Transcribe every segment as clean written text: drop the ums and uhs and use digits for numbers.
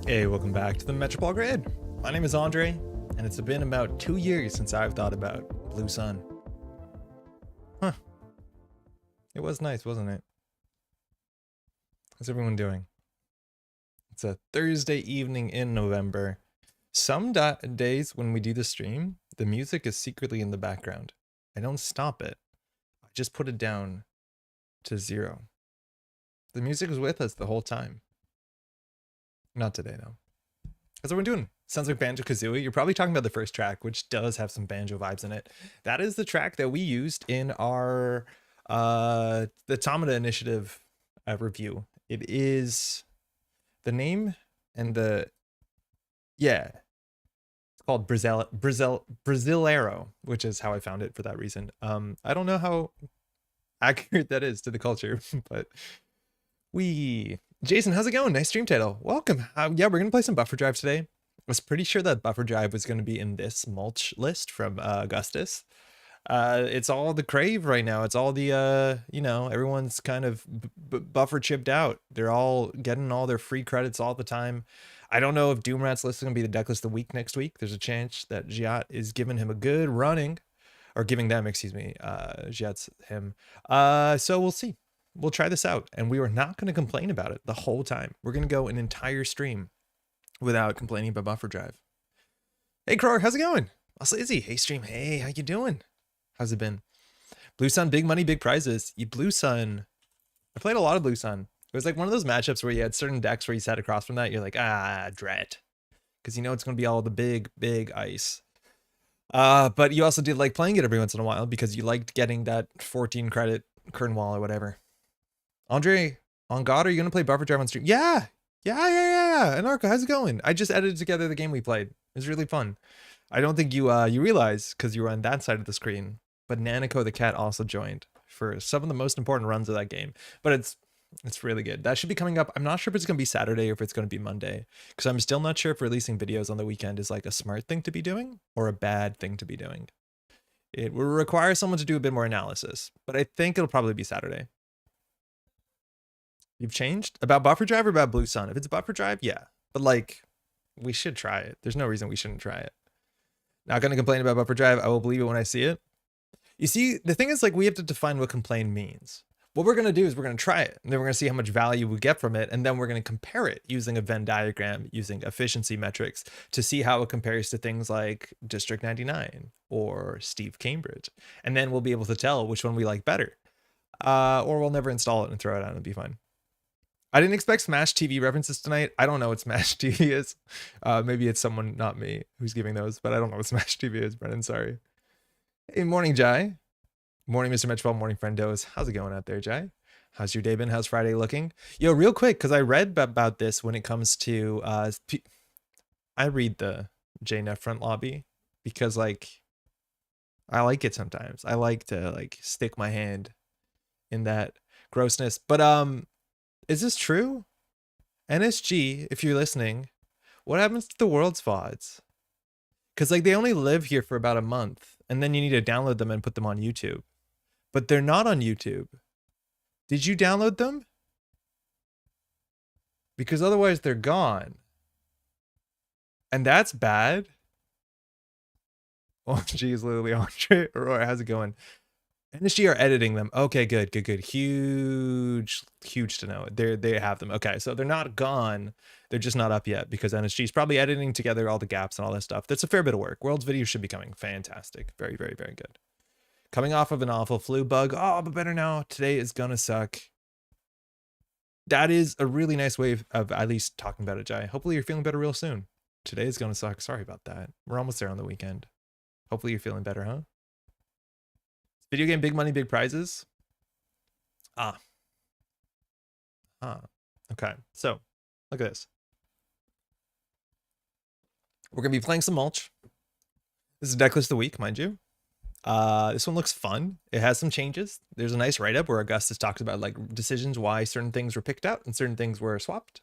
Hey, welcome back to the Metropole Grid. My name is Andre, and it's been about 2 years since I've thought about Blue Sun. Huh. It was nice, wasn't it? How's everyone doing? It's a Thursday evening in November. Some days when we do the stream, the music is secretly in the background. I don't stop it. I just put it down to 0. The music is with us the whole time. Not today, though. How's everyone doing? Sounds like Banjo-Kazooie. You're probably talking about the first track, which does have some banjo vibes in it. That is the track that we used in our the Automata Initiative review. It is the name and the it's called Brasileiro, which is how I found it for that reason. I don't know how accurate that is to the culture, but Jason, how's it going? Nice stream title. Welcome. Yeah, we're gonna play some Buffer Drive today. I was pretty sure that Buffer Drive was going to be in this mulch list from Augustus. It's all the crave right now. It's all the, everyone's kind of buffer chipped out. They're all getting all their free credits all the time. I don't know if Doomrat's list is going to be the deck list of the week next week. There's a chance that Giat is giving him a good running, or giving them, excuse me, Giat's him. So we'll see. We'll try this out, and we are not going to complain about it the whole time. We're going to go an entire stream without complaining about Buffer Drive. Hey, Cror, how's it going? Also, Izzy, hey, stream. Hey, how you doing? How's it been? Blue Sun, big money, big prizes. You Blue Sun. I played a lot of Blue Sun. It was like one of those matchups where you had certain decks where you sat across from that. You're like, dread. Because you know it's going to be all the big, big ice. But you also did like playing it every once in a while because you liked getting that 14 credit curtain wall or whatever. Andre, on God, are you going to play Buffer Drive on stream? Yeah. Anarcho, how's it going? I just edited together the game we played. It was really fun. I don't think you realize because you were on that side of the screen, but Nanako the cat also joined for some of the most important runs of that game. But it's really good. That should be coming up. I'm not sure if it's going to be Saturday or if it's going to be Monday because I'm still not sure if releasing videos on the weekend is like a smart thing to be doing or a bad thing to be doing. It will require someone to do a bit more analysis, but I think it'll probably be Saturday. You've changed? About Buffer Drive or about Blue Sun? If it's Buffer Drive, yeah. But like, we should try it. There's no reason we shouldn't try it. Not going to complain about Buffer Drive. I will believe it when I see it. You see, the thing is, like, we have to define what complain means. What we're going to do is we're going to try it, and then we're going to see how much value we get from it, and then we're going to compare it using a Venn diagram, using efficiency metrics to see how it compares to things like District 99 or Steve Cambridge. And then we'll be able to tell which one we like better. Or we'll never install it and throw it out and it'll be fine. I didn't expect Smash TV references tonight. I don't know what Smash TV is. Maybe it's someone, not me, who's giving those, but I don't know what Smash TV is, Brennan. Sorry. Hey, morning, Jai. Morning, Mr. Metropole. Morning, friendos. How's it going out there, Jai? How's your day been? How's Friday looking? Yo, real quick, because I read about this when it comes to... I read the JNet front lobby because, like, I like it sometimes. I like to, like, stick my hand in that grossness. But, is this true? NSG, if you're listening, what happens to the world's VODs? Because like they only live here for about a month and then you need to download them and put them on YouTube. But they're not on YouTube. Did you download them? Because otherwise they're gone. And that's bad. Oh, geez, literally, Andre. Aurora, how's it going? NSG are editing them. Okay, good. Huge to know. They have them. Okay, so they're not gone. They're just not up yet because NSG is probably editing together all the gaps and all that stuff. That's a fair bit of work. World's video should be coming. Fantastic. Very good. Coming off of an awful flu bug. Oh, but better now. Today is gonna suck. That is a really nice way of at least talking about it, Jai. Hopefully you're feeling better real soon. Today is gonna suck. Sorry about that. We're almost there on the weekend. Hopefully you're feeling better, huh? Video game, big money, big prizes. Okay, so look at this. We're gonna be playing some mulch. This is Decklist of the week, mind you. This one looks fun. It has some changes. There's a nice write-up where Augustus talks about like decisions, why certain things were picked out and certain things were swapped.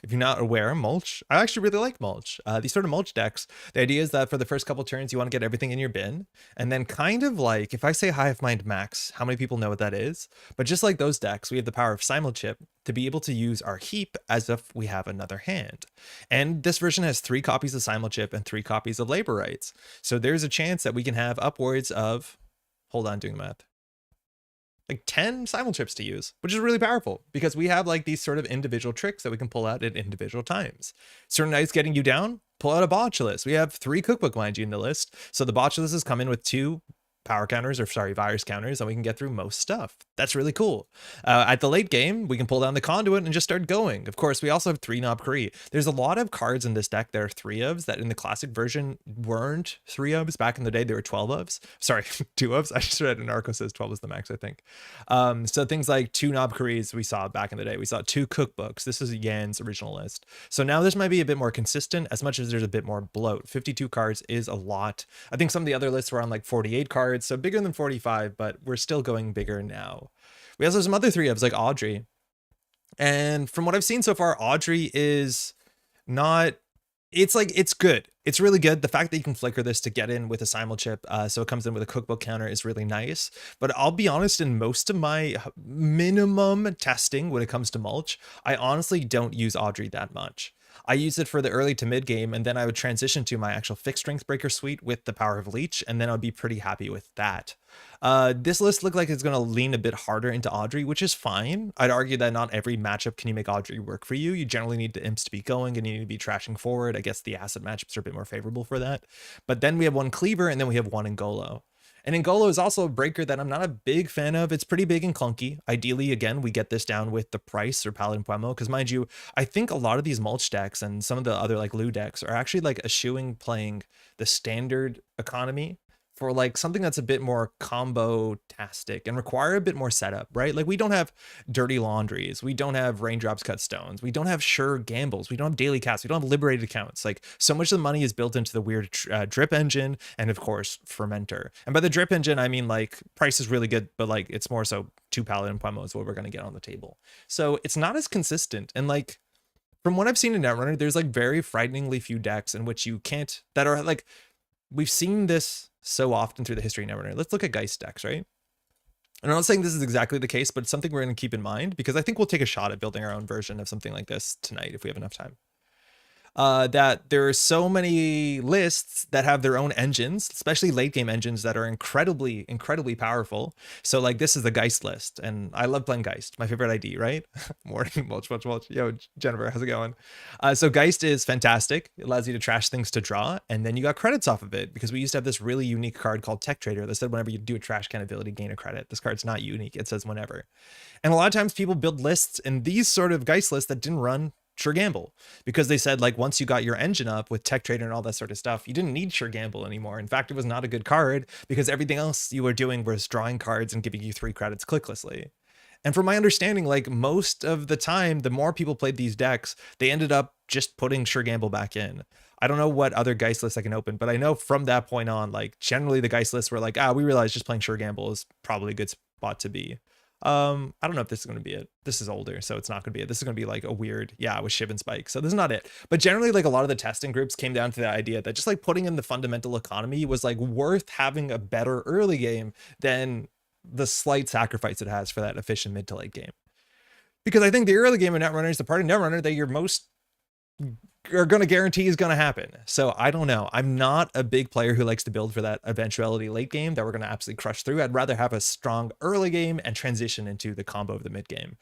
If you're not aware, mulch, I actually really like mulch. These sort of mulch decks, the idea is that for the first couple turns, you want to get everything in your bin. And then kind of like, if I say Hive Mind Max, how many people know what that is? But just like those decks, we have the power of Simulchip to be able to use our heap as if we have another hand. And this version has 3 copies of Simulchip and 3 copies of Labor Rights. So there's a chance that we can have upwards of, hold on, doing the math, like 10 Simulchips to use, which is really powerful because we have like these sort of individual tricks that we can pull out at individual times. Certain nights getting you down, pull out a botulus. We have 3 cookbook, mind you, in the list. So the botuluses come in with 2 power counters, or sorry, virus counters, and we can get through most stuff. That's really cool. At the late game, we can pull down the conduit and just start going. Of course, we also have 3 Knob Kree. There's a lot of cards in this deck that are 3-ofs that in the classic version weren't 3-ofs. Back in the day, they were 12-ofs. Sorry, 2-ofs. I just read an article says 12 is the max, I think. So things like 2 Knob Krees we saw back in the day. We saw 2 cookbooks. This is Yan's original list. So now this might be a bit more consistent as much as there's a bit more bloat. 52 cards is a lot. I think some of the other lists were on like 48 cards. So bigger than 45, but we're still going bigger now. We also have some other 3-ofs like Audrey. And from what I've seen so far, Audrey is not, it's like, it's good. It's really good. The fact that you can flicker this to get in with a Simulchip, so it comes in with a cookbook counter, is really nice. But I'll be honest, in most of my minimum testing when it comes to mulch, I honestly don't use Audrey that much. I use it for the early to mid game, and then I would transition to my actual fixed strength breaker suite with the power of leech, and then I'd be pretty happy with that. This list looked like it's going to lean a bit harder into Audrey, which is fine. I'd argue that not every matchup can you make Audrey work for you. You generally need the imps to be going, and you need to be trashing forward. I guess the acid matchups are a bit more more favorable for that. But then we have one Cleaver, and then we have one Ngolo. And Ngolo is also a breaker that I'm not a big fan of. It's pretty big and clunky. Ideally, again, we get this down with the price or Paladin Puemo, because mind you, I think a lot of these mulch decks and some of the other like Loup decks are actually like eschewing playing the standard economy for like something that's a bit more combo-tastic and require a bit more setup, right? Like we don't have dirty laundries, we don't have raindrops cut stones, we don't have sure gambles, we don't have daily casts, we don't have liberated accounts. Like so much of the money is built into the weird drip engine and of course fermenter. And by the drip engine, I mean like price is really good, but like it's more so 2 Paladin Puemo is what we're gonna get on the table. So it's not as consistent. And like from what I've seen in Netrunner, there's like very frighteningly few decks in which you can't, that are like, we've seen this so often through the history of Netrunner. Let's look at Geist decks, right? And I'm not saying this is exactly the case, but it's something we're going to keep in mind because I think we'll take a shot at building our own version of something like this tonight if we have enough time. That there are so many lists that have their own engines, especially late game engines that are incredibly powerful. So like this is the Geist list, and I love playing Geist, my favorite ID, right? Morning, mulch. Yo, Jennifer, how's it going? So Geist is fantastic. It allows you to trash things to draw, and then you got credits off of it because we used to have this really unique card called Tech Trader that said whenever you do a trash can ability, gain a credit. This card's not unique. It says whenever. And a lot of times people build lists in these sort of Geist lists that didn't run Sure Gamble because they said like once you got your engine up with Tech Trader and all that sort of stuff, you didn't need Sure Gamble anymore. In fact, it was not a good card because everything else you were doing was drawing cards and giving you 3 credits clicklessly. And from my understanding, like most of the time, the more people played these decks, they ended up just putting Sure Gamble back in. I don't know what other Geist lists I can open, but I know from that point on, like generally the Geist lists were like, we realized just playing Sure Gamble is probably a good spot to be. I don't know if this is going to be it. This is older, so it's not going to be it. This is going to be like a weird, with Shiv and Spike. So this is not it. But generally, like a lot of the testing groups came down to the idea that just like putting in the fundamental economy was like worth having a better early game than the slight sacrifice it has for that efficient mid to late game. Because I think the early game of Netrunner is the part of Netrunner that you're most are going to guarantee is going to happen. So I don't know. I'm not a big player who likes to build for that eventuality late game that we're going to absolutely crush through. I'd rather have a strong early game and transition into the combo of the mid game.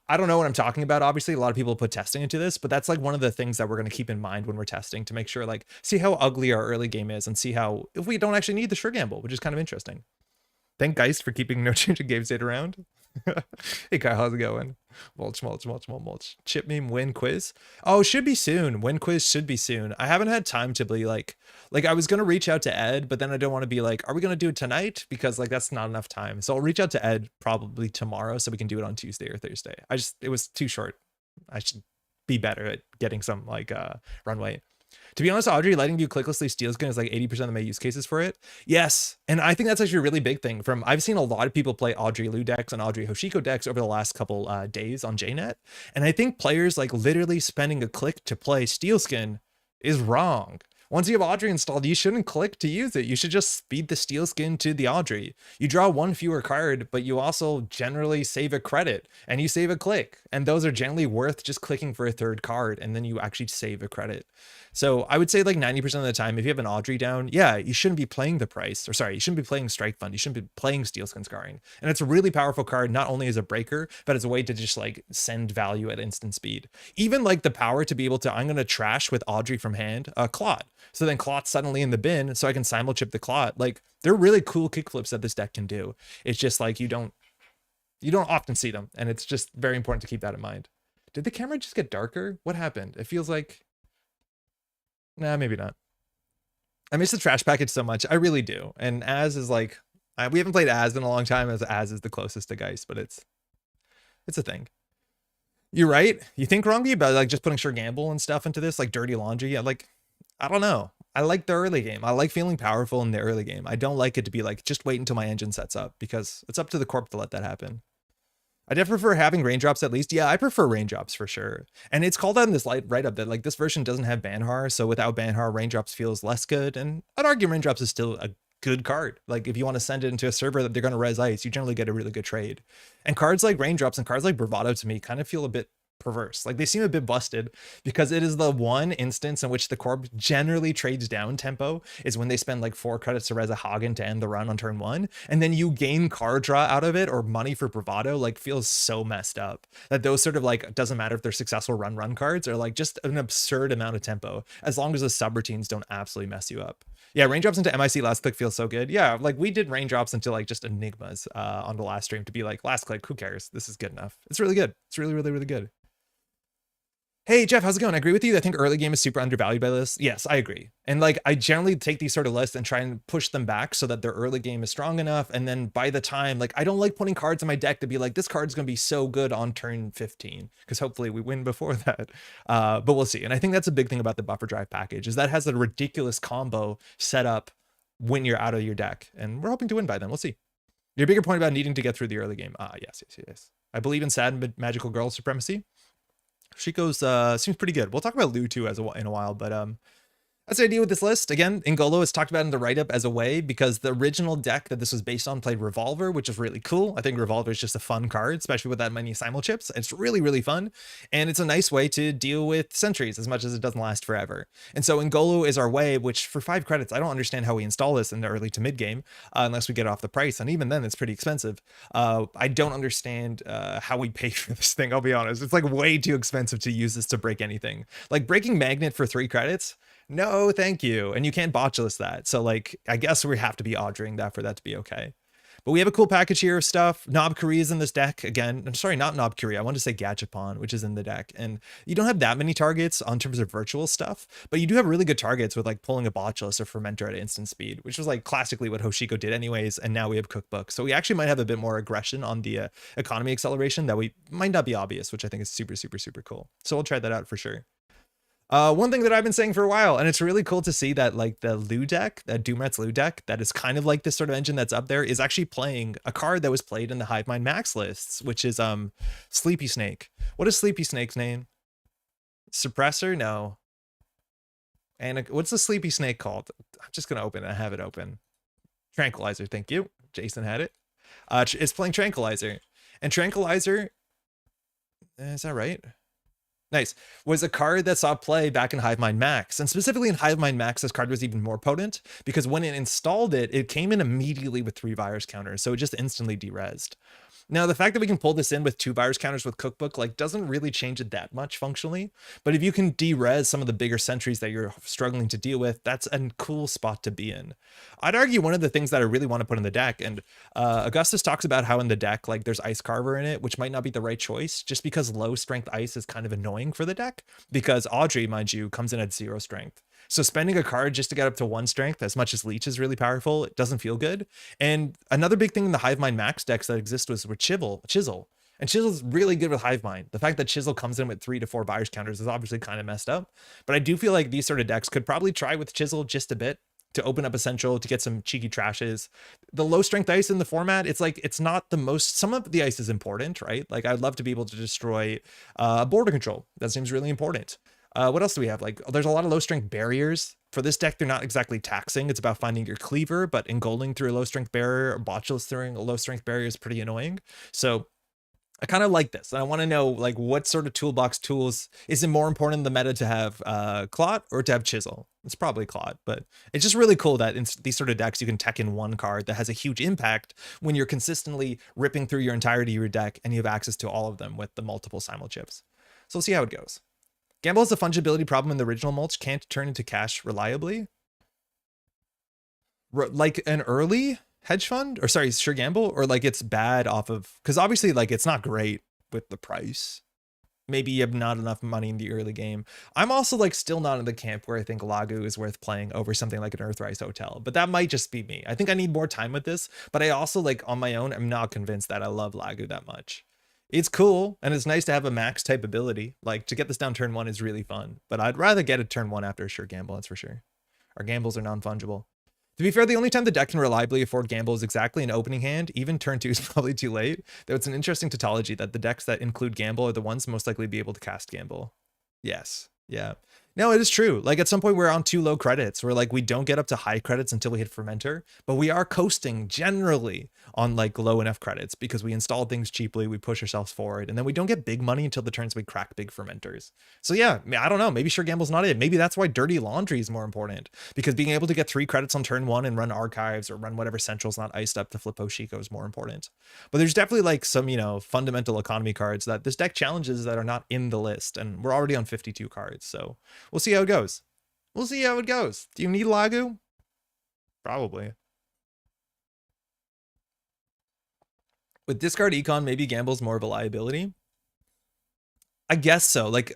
I don't know what I'm talking about. Obviously, a lot of people put testing into this, but that's like one of the things that we're going to keep in mind when we're testing to make sure, like, see how ugly our early game is and see how, if we don't actually need the Sure Gamble, which is kind of interesting. Thank Geist for keeping no change in game state around. Hey Kyle, how's it going? Mulch. Chip meme win quiz. Oh, should be soon. Win quiz should be soon. I haven't had time to be like I was gonna reach out to Ed, but then I don't want to be like, are we gonna do it tonight? Because like that's not enough time. So I'll reach out to Ed probably tomorrow so we can do it on Tuesday or Thursday. It was too short. I should be better at getting some like runway. To be honest, Audrey, letting you clicklessly steal skin is like 80% of my use cases for it. Yes. And I think that's actually a really big thing. I've seen a lot of people play Audrey Loup decks and Audrey Hoshiko decks over the last couple days on JNet. And I think players like literally spending a click to play steal skin is wrong. Once you have Audrey installed, you shouldn't click to use it. You should just feed the steel skin to the Audrey. You draw one fewer card, but you also generally save a credit and you save a click. And those are generally worth just clicking for a third card and then you actually save a credit. So I would say like 90% of the time, if you have an Audrey down, you shouldn't be playing the price, or sorry, you shouldn't be playing Strike Fund. You shouldn't be playing Steel Skin Scarring. And it's a really powerful card, not only as a breaker, but as a way to just like send value at instant speed. Even like the power to be able to, I'm going to trash with Audrey from hand, Clot. So then Clot's suddenly in the bin, so I can simul chip the Clot. Like they're really cool kickflips that this deck can do. It's just like you don't often see them. And it's just very important to keep that in mind. Did the camera just get darker? What happened? It feels like, nah, maybe not. I miss the trash package so much. I really do. And Az is like, we haven't played Az in a long time, as Az is the closest to Geist, but it's a thing. You're right. You think wrongly about like just putting Sure Gamble and stuff into this, like dirty laundry. I don't know. I like the early game. I like feeling powerful in the early game. I don't like it to be like, just wait until my engine sets up, because it's up to the corp to let that happen. I definitely prefer having raindrops at least. Yeah, I prefer raindrops for sure. And it's called out in this write-up that like this version doesn't have Banhar, so without Banhar, raindrops feels less good. And I'd argue raindrops is still a good card. Like if you want to send it into a server that they're going to res ice, you generally get a really good trade. And cards like raindrops and cards like Bravado to me kind of feel a bit perverse. Like they seem a bit busted because it is the one instance in which the corp generally trades down tempo is when they spend like 4 credits to res a Hagen to end the run on turn 1, and then you gain card draw out of it or money for bravado. Like feels so messed up that those sort of like, doesn't matter if they're successful run cards, are like just an absurd amount of tempo as long as the subroutines don't absolutely mess you up. Yeah, raindrops into MIC last click feels so good. Yeah, like we did raindrops into like just enigmas on the last stream to be like, last click, who cares? This is good enough. It's really good. It's really, really, really good. Hey, Jeff, how's it going? I agree with you. I think early game is super undervalued by this. Yes, I agree. And like, I generally take these sort of lists and try and push them back so that their early game is strong enough. And then by the time, like, I don't like putting cards in my deck to be like, this card's going to be so good on turn 15, because hopefully we win before that. But we'll see. And I think that's a big thing about the buffer drive package is that has a ridiculous combo set up when you're out of your deck. And we're hoping to win by then. We'll see. Your bigger point about needing to get through the early game. Yes. I believe in sad magical girl supremacy. Shiko's seems pretty good. We'll talk about Loup too in a while, but that's the idea with this list. Again, Ngolo is talked about in the write-up as a way because the original deck that this was based on played Revolver, which is really cool. I think Revolver is just a fun card, especially with that many simul chips. It's really, really fun. And it's a nice way to deal with sentries as much as it doesn't last forever. And so Ngolo is our way, which for 5 credits, I don't understand how we install this in the early to mid game unless we get off the price. And even then it's pretty expensive. I don't understand how we pay for this thing. I'll be honest. It's like way too expensive to use this to break anything. Like breaking Magnet for 3 credits. No, thank you. And you can't botchless that. So like, I guess we have to be oddering that for that to be okay. But we have a cool package here of stuff. Nob Curie is in this deck again. I'm sorry, not Nob Curie. I want to say Gachapon, which is in the deck. And you don't have that many targets on terms of virtual stuff, but you do have really good targets with like pulling a botchless or fermenter at instant speed, which was like classically what Hoshiko did anyways. And now we have Cookbook. So we actually might have a bit more aggression on the economy acceleration that we might not be obvious, which I think is super, super, super cool. So we'll try that out for sure. One thing that I've been saying for a while, and it's really cool to see that like the Loup deck, that Doomrat's Loup deck, that is kind of like this sort of engine that's up there, is actually playing a card that was played in the Hivemind Max lists, which is Sleepy Snake. What is Sleepy Snake's name? Suppressor? No. And what's the Sleepy Snake called? I'm just gonna open it. I have it open. Tranquilizer. Thank you. Jason had it. It's playing Tranquilizer, and Tranquilizer. Is that right? Nice. Was a card that saw play back in Hivemind Max. And specifically in Hivemind Max, this card was even more potent because when it installed it, it came in immediately with 3 virus counters. So it just instantly derezzed. Now, the fact that we can pull this in with 2 virus counters with Cookbook like doesn't really change it that much functionally. But if you can derez some of the bigger sentries that you're struggling to deal with, that's a cool spot to be in. I'd argue one of the things that I really want to put in the deck, and Augustus talks about how in the deck, like there's Ice Carver in it, which might not be the right choice just because low strength ice is kind of annoying for the deck because Audrey, mind you, comes in at 0 strength. So spending a card just to get up to 1 strength, as much as Leech is really powerful, it doesn't feel good. And another big thing in the Hivemind Max decks that exist was with Chisel. And Chisel's really good with Hivemind. The fact that Chisel comes in with 3 to 4 virus counters is obviously kind of messed up. But I do feel like these sort of decks could probably try with Chisel just a bit to open up Essential, to get some cheeky trashes. The low strength ice in the format, it's like, it's not the most, some of the ice is important, right? Like I'd love to be able to destroy border control. That seems really important. What else do we have? Like, there's a lot of low strength barriers. For this deck, they're not exactly taxing. It's about finding your cleaver, but engoling through a low strength barrier or botchless through a low strength barrier is pretty annoying. So I kind of like this. And I want to know like what sort of toolbox tools is it more important in the meta to have Clot or to have Chisel? It's probably Clot, but it's just really cool that in these sort of decks you can tech in one card that has a huge impact when you're consistently ripping through your entirety of your deck and you have access to all of them with the multiple simul chips. So we'll see how it goes. Gamble has a fungibility problem in the original mulch, can't turn into cash reliably. Like an early hedge fund, or sorry, Sure Gamble, or like it's bad off of, because obviously like it's not great with the price. Maybe you have not enough money in the early game. I'm also like still not in the camp where I think Lagu is worth playing over something like an Earthrise Hotel, but that might just be me. I think I need more time with this, but I also like on my own, I'm not convinced that I love Lagu that much. It's cool, and it's nice to have a max type ability. Like, to get this down turn 1 is really fun, but I'd rather get it turn 1 after a Sure Gamble, that's for sure. Our gambles are non-fungible. To be fair, the only time the deck can reliably afford Gamble is exactly an opening hand. Even turn 2 is probably too late, though it's an interesting tautology that the decks that include Gamble are the ones most likely to be able to cast Gamble. Yes, yeah. No, it is true. Like at some point we're on too low credits. We're like, we don't get up to high credits until we hit fermenter, but we are coasting generally on like low enough credits because we install things cheaply, we push ourselves forward, and then we don't get big money until the turns we crack big fermenters. So yeah, I don't know. Maybe Sure Gamble's not it. Maybe that's why Dirty Laundry is more important, because being able to get 3 credits on turn 1 and run archives or run whatever central's not iced up to flip Oshiko is more important. But there's definitely like some, you know, fundamental economy cards that this deck challenges that are not in the list, and we're already on 52 cards. So we'll see how it goes. We'll see how it goes. Do you need Lagu? Probably. With discard econ, maybe Gamble's more of a liability. I guess so. Like,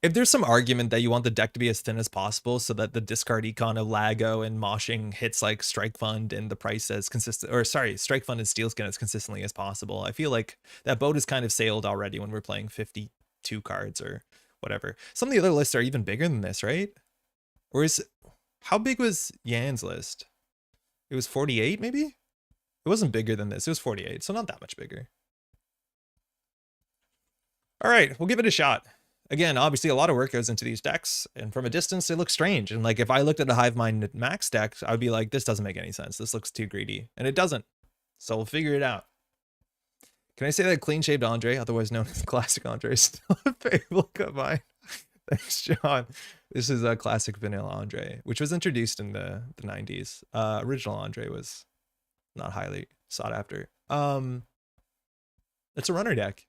if there's some argument that you want the deck to be as thin as possible so that the discard econ of Lago and moshing hits like Strike Fund and the price as consistent, or sorry, Strike Fund and Steelskin as consistently as possible, I feel like that boat is kind of sailed already when we're playing 52 cards or whatever. Some of the other lists are even bigger than this, right? Or is, how big was Yan's list? It was 48 maybe? It wasn't bigger than this. It was 48, so not that much bigger. All right, we'll give it a shot. Again, obviously a lot of work goes into these decks, and from a distance they look strange. And like if I looked at a Hive Mind Max deck, I would be like, this doesn't make any sense. This looks too greedy, and it doesn't. So we'll figure it out. Can I say that Clean Shaved Andre, otherwise known as Classic Andre, is still a favorite of mine? Thanks, John. This is a classic vanilla Andre, which was introduced in the 90s. Original Andre was not highly sought after. It's a runner deck.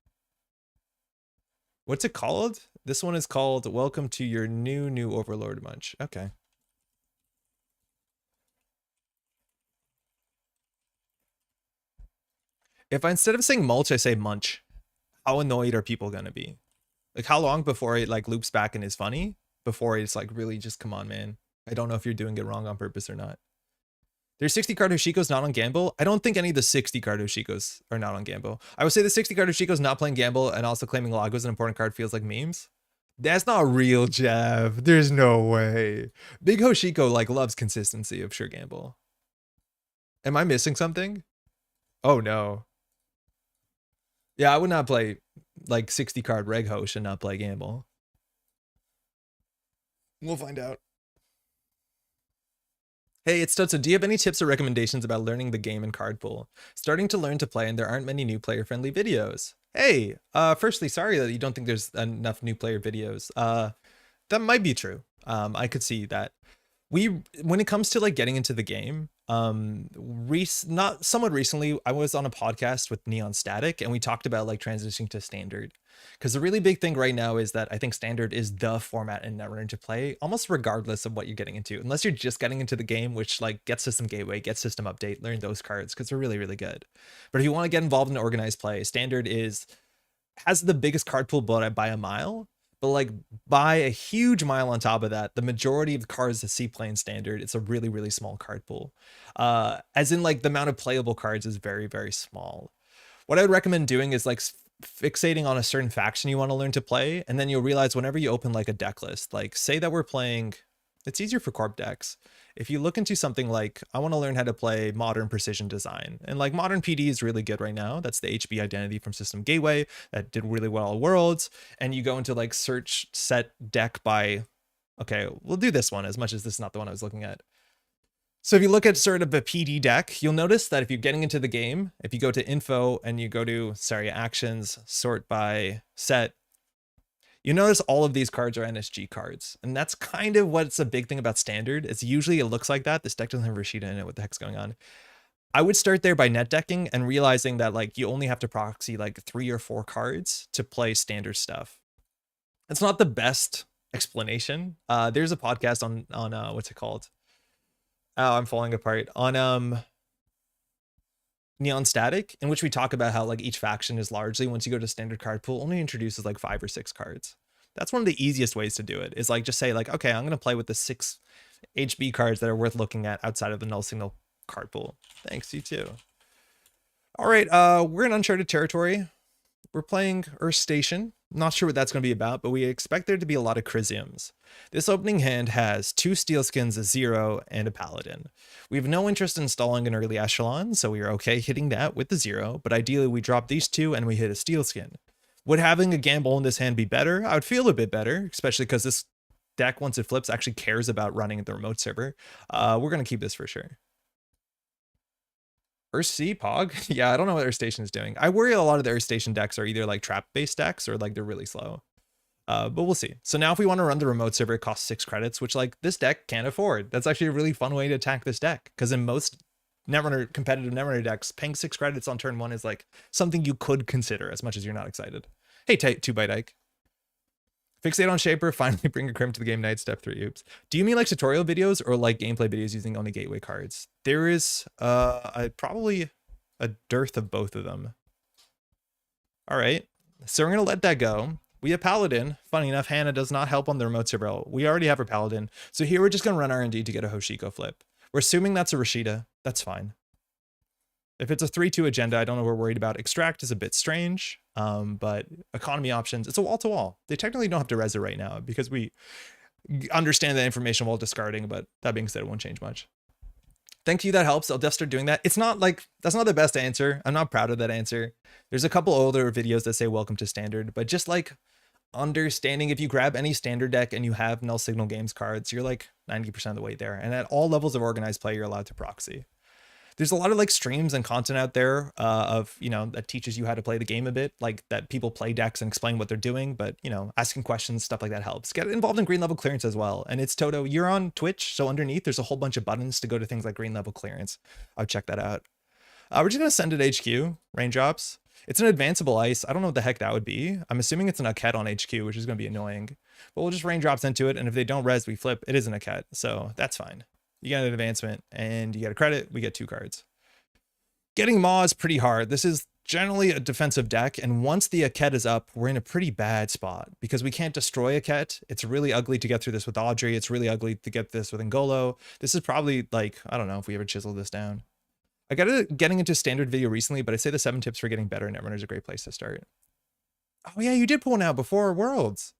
What's it called? This one is called Welcome to Your New Overlord Munch. Okay. If instead of saying mulch, I say munch, how annoyed are people gonna be? Like how long before it like loops back and is funny? Before it's like, really just come on, man. I don't know if you're doing it wrong on purpose or not. There's 60 card Hoshiko's not on Gamble. I don't think any of the 60 card Hoshiko's are not on Gamble. I would say the 60 card Hoshiko's not playing Gamble and also claiming Lago is an important card feels like memes. That's not real, Jeff. There's no way. Big Hoshiko like loves consistency of Sure Gamble. Am I missing something? Oh no. Yeah, I would not play like 60 card Reg Hosh and not play Gamble. We'll find out. Hey, it's Tutsu. Do you have any tips or recommendations about learning the game and card pool? Starting to learn to play and there aren't many new player-friendly videos. Hey, firstly, sorry that you don't think there's enough new player videos. That might be true. I could see that. When it comes to like getting into the game, not somewhat recently, I was on a podcast with Neon Static and we talked about like transitioning to standard. Because the really big thing right now is that I think standard is the format in Netrunner to play, almost regardless of what you're getting into. Unless you're just getting into the game, which like get system gateway, get system update, learn those cards because they're really, really good. But if you want to get involved in organized play, standard has the biggest card pool by a mile. But like by a huge mile on top of that, the majority of the cards that see play in standard, it's a really, really small card pool. As in like the amount of playable cards is very, very small. What I would recommend doing is like fixating on a certain faction you want to learn to play. And then you'll realize whenever you open like a deck list, like say that we're playing, it's easier for corp decks. If you look into something like, I want to learn how to play modern precision design, and like modern PD is really good right now. That's the HB identity from System Gateway that did really well at Worlds. And you go into like search set deck by, okay, we'll do this one as much as this is not the one I was looking at. So if you look at sort of a PD deck, you'll notice that if you're getting into the game, if you go to info and you go to, actions, sort by set, you notice all of these cards are NSG cards. And that's kind of what's a big thing about standard. It's usually, it looks like that. This deck doesn't have Rashida in it. What the heck's going on? I would start there by net decking and realizing that like you only have to proxy like 3 or 4 cards to play standard stuff. It's not the best explanation. There's a podcast on what's it called? Oh, I'm falling apart. On Neon Static, in which we talk about how like each faction is largely, once you go to standard card pool, only introduces like 5 or 6 cards. That's one of the easiest ways to do it, is like just say like, okay, I'm going to play with the 6 HB cards that are worth looking at outside of the null signal card pool. Thanks, you too. All right, we're in uncharted territory. We're playing Earth Station. Not sure what that's going to be about, but we expect there to be a lot of Chrysiums. This opening hand has 2 Steelskins, a 0, and a Paladin. We have no interest in installing an early echelon, so we are okay hitting that with the 0, but ideally we drop these 2 and we hit a Steelskin. Would having a gamble in this hand be better? I would feel a bit better, especially because this deck, once it flips, actually cares about running at the remote server. We're going to keep this for sure. First C, Pog? Yeah, I don't know what Earth Station is doing. I worry a lot of the Earth Station decks are either like trap-based decks or like they're really slow. But we'll see. So now if we want to run the remote server, it costs 6 credits, which like this deck can't afford. That's actually a really fun way to attack this deck, because in most Netrunner competitive Netrunner decks, paying 6 credits on turn 1 is like something you could consider, as much as you're not excited. Hey, 2 byte Ike. Fixate on Shaper, finally bring a Crim to the game night, step 3, oops. Do you mean like tutorial videos or like gameplay videos using only gateway cards? There is probably a dearth of both of them. All right, so we're gonna let that go. We have Paladin. Funny enough, Hannah does not help on the remote server. We already have her Paladin. So here we're just gonna run R&D to get a Hoshiko flip. We're assuming that's a Rashida. That's fine. If it's a 3-2 agenda, I don't know what we're worried about. Extract is a bit strange, but economy options, it's a wall-to-wall. They technically don't have to res it right now because we understand that information while discarding, but that being said, it won't change much. Thank you, that helps. I'll just start doing that. It's not like, that's not the best answer. I'm not proud of that answer. There's a couple older videos that say welcome to standard, but just like understanding, if you grab any standard deck and you have Null Signal Games cards, you're like 90% of the way there. And at all levels of organized play, you're allowed to proxy. There's a lot of like streams and content out there of, you know, that teaches you how to play the game a bit, like that people play decks and explain what they're doing, but, you know, asking questions, stuff like that helps. Get involved in green level clearance as well. And it's Toto, you're on Twitch, so underneath there's a whole bunch of buttons to go to things like green level clearance. I'll check that out. We're just going to send it HQ, raindrops. It's an advanceable ice. I don't know what the heck that would be. I'm assuming it's an Aket on HQ, which is going to be annoying. But we'll just raindrops into it, and if they don't res, we flip. It is an Aket, so that's fine. You get an advancement, and you get a credit. We get 2 cards. Getting Maw is pretty hard. This is generally a defensive deck, and once the Aket is up, we're in a pretty bad spot because we can't destroy Aket. It's really ugly to get through this with Audrey. It's really ugly to get this with Ngolo. This is probably like, I don't know if we ever chisel this down. I got it getting into standard video recently, but I'd say the 7 tips for getting better in Netrunner is a great place to start. Oh yeah, you did pull one out before Worlds.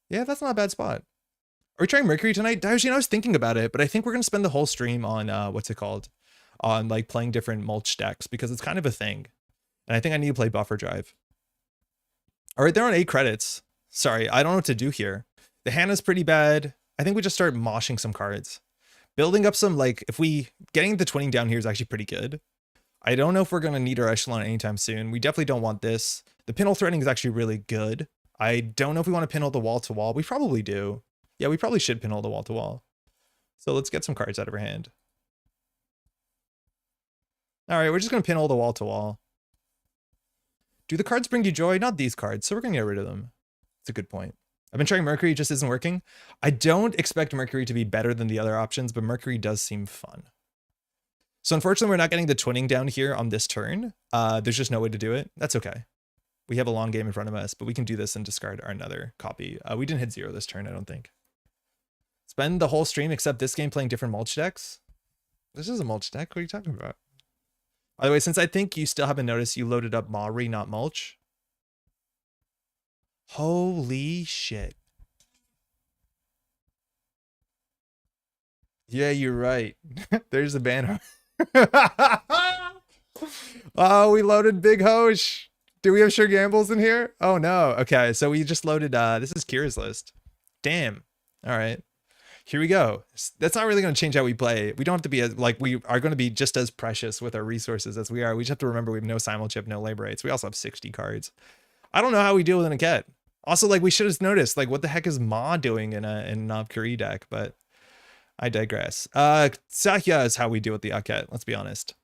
Yeah, that's not a bad spot. Are we trying Mercury tonight? Daijin, I was thinking about it, but I think we're going to spend the whole stream on, what's it called? On like playing different mulch decks because it's kind of a thing. And I think I need to play Buffer Drive. All right, they're on 8 credits. Sorry, I don't know what to do here. The Hannah's pretty bad. I think we just start moshing some cards. Building up some, like, if we, getting the twinning down here is actually pretty good. I don't know if we're going to need our Echelon anytime soon. We definitely don't want this. The pinhole threading is actually really good. I don't know if we want to pinhole the wall to wall. We probably do. Yeah, we probably should pinhole the wall to wall. So let's get some cards out of our hand. All right, we're just going to pinhole the wall to wall. Do the cards bring you joy? Not these cards, so we're going to get rid of them. It's a good point. I've been trying Mercury, it just isn't working. I don't expect Mercury to be better than the other options, but Mercury does seem fun. So unfortunately, we're not getting the twinning down here on this turn. There's just no way to do it. That's okay. We have a long game in front of us, but we can do this and discard our another copy. We didn't hit 0 this turn, I don't think. Spend the whole stream except this game playing different mulch decks. This is a mulch deck. What are you talking about? By the way, since I think you still haven't noticed, you loaded up Maury, not mulch. Holy shit. Yeah, you're right. There's the banner. Oh, we loaded Big Hosh. Do we have Sure Gambles in here? Oh no. Okay, so we just loaded, this is Kira's list. Damn. All right. Here we go. That's not really going to change how we play. We don't have to be as, like, we are going to be just as precious with our resources as we are. We just have to remember we have no simulchip, no labor rates. We also have 60 cards. I don't know how we deal with an Aket. Also, like, we should have noticed, like, what the heck is Ma doing in a Navkari deck, but I digress. Sakya is how we deal with the Aket, let's be honest.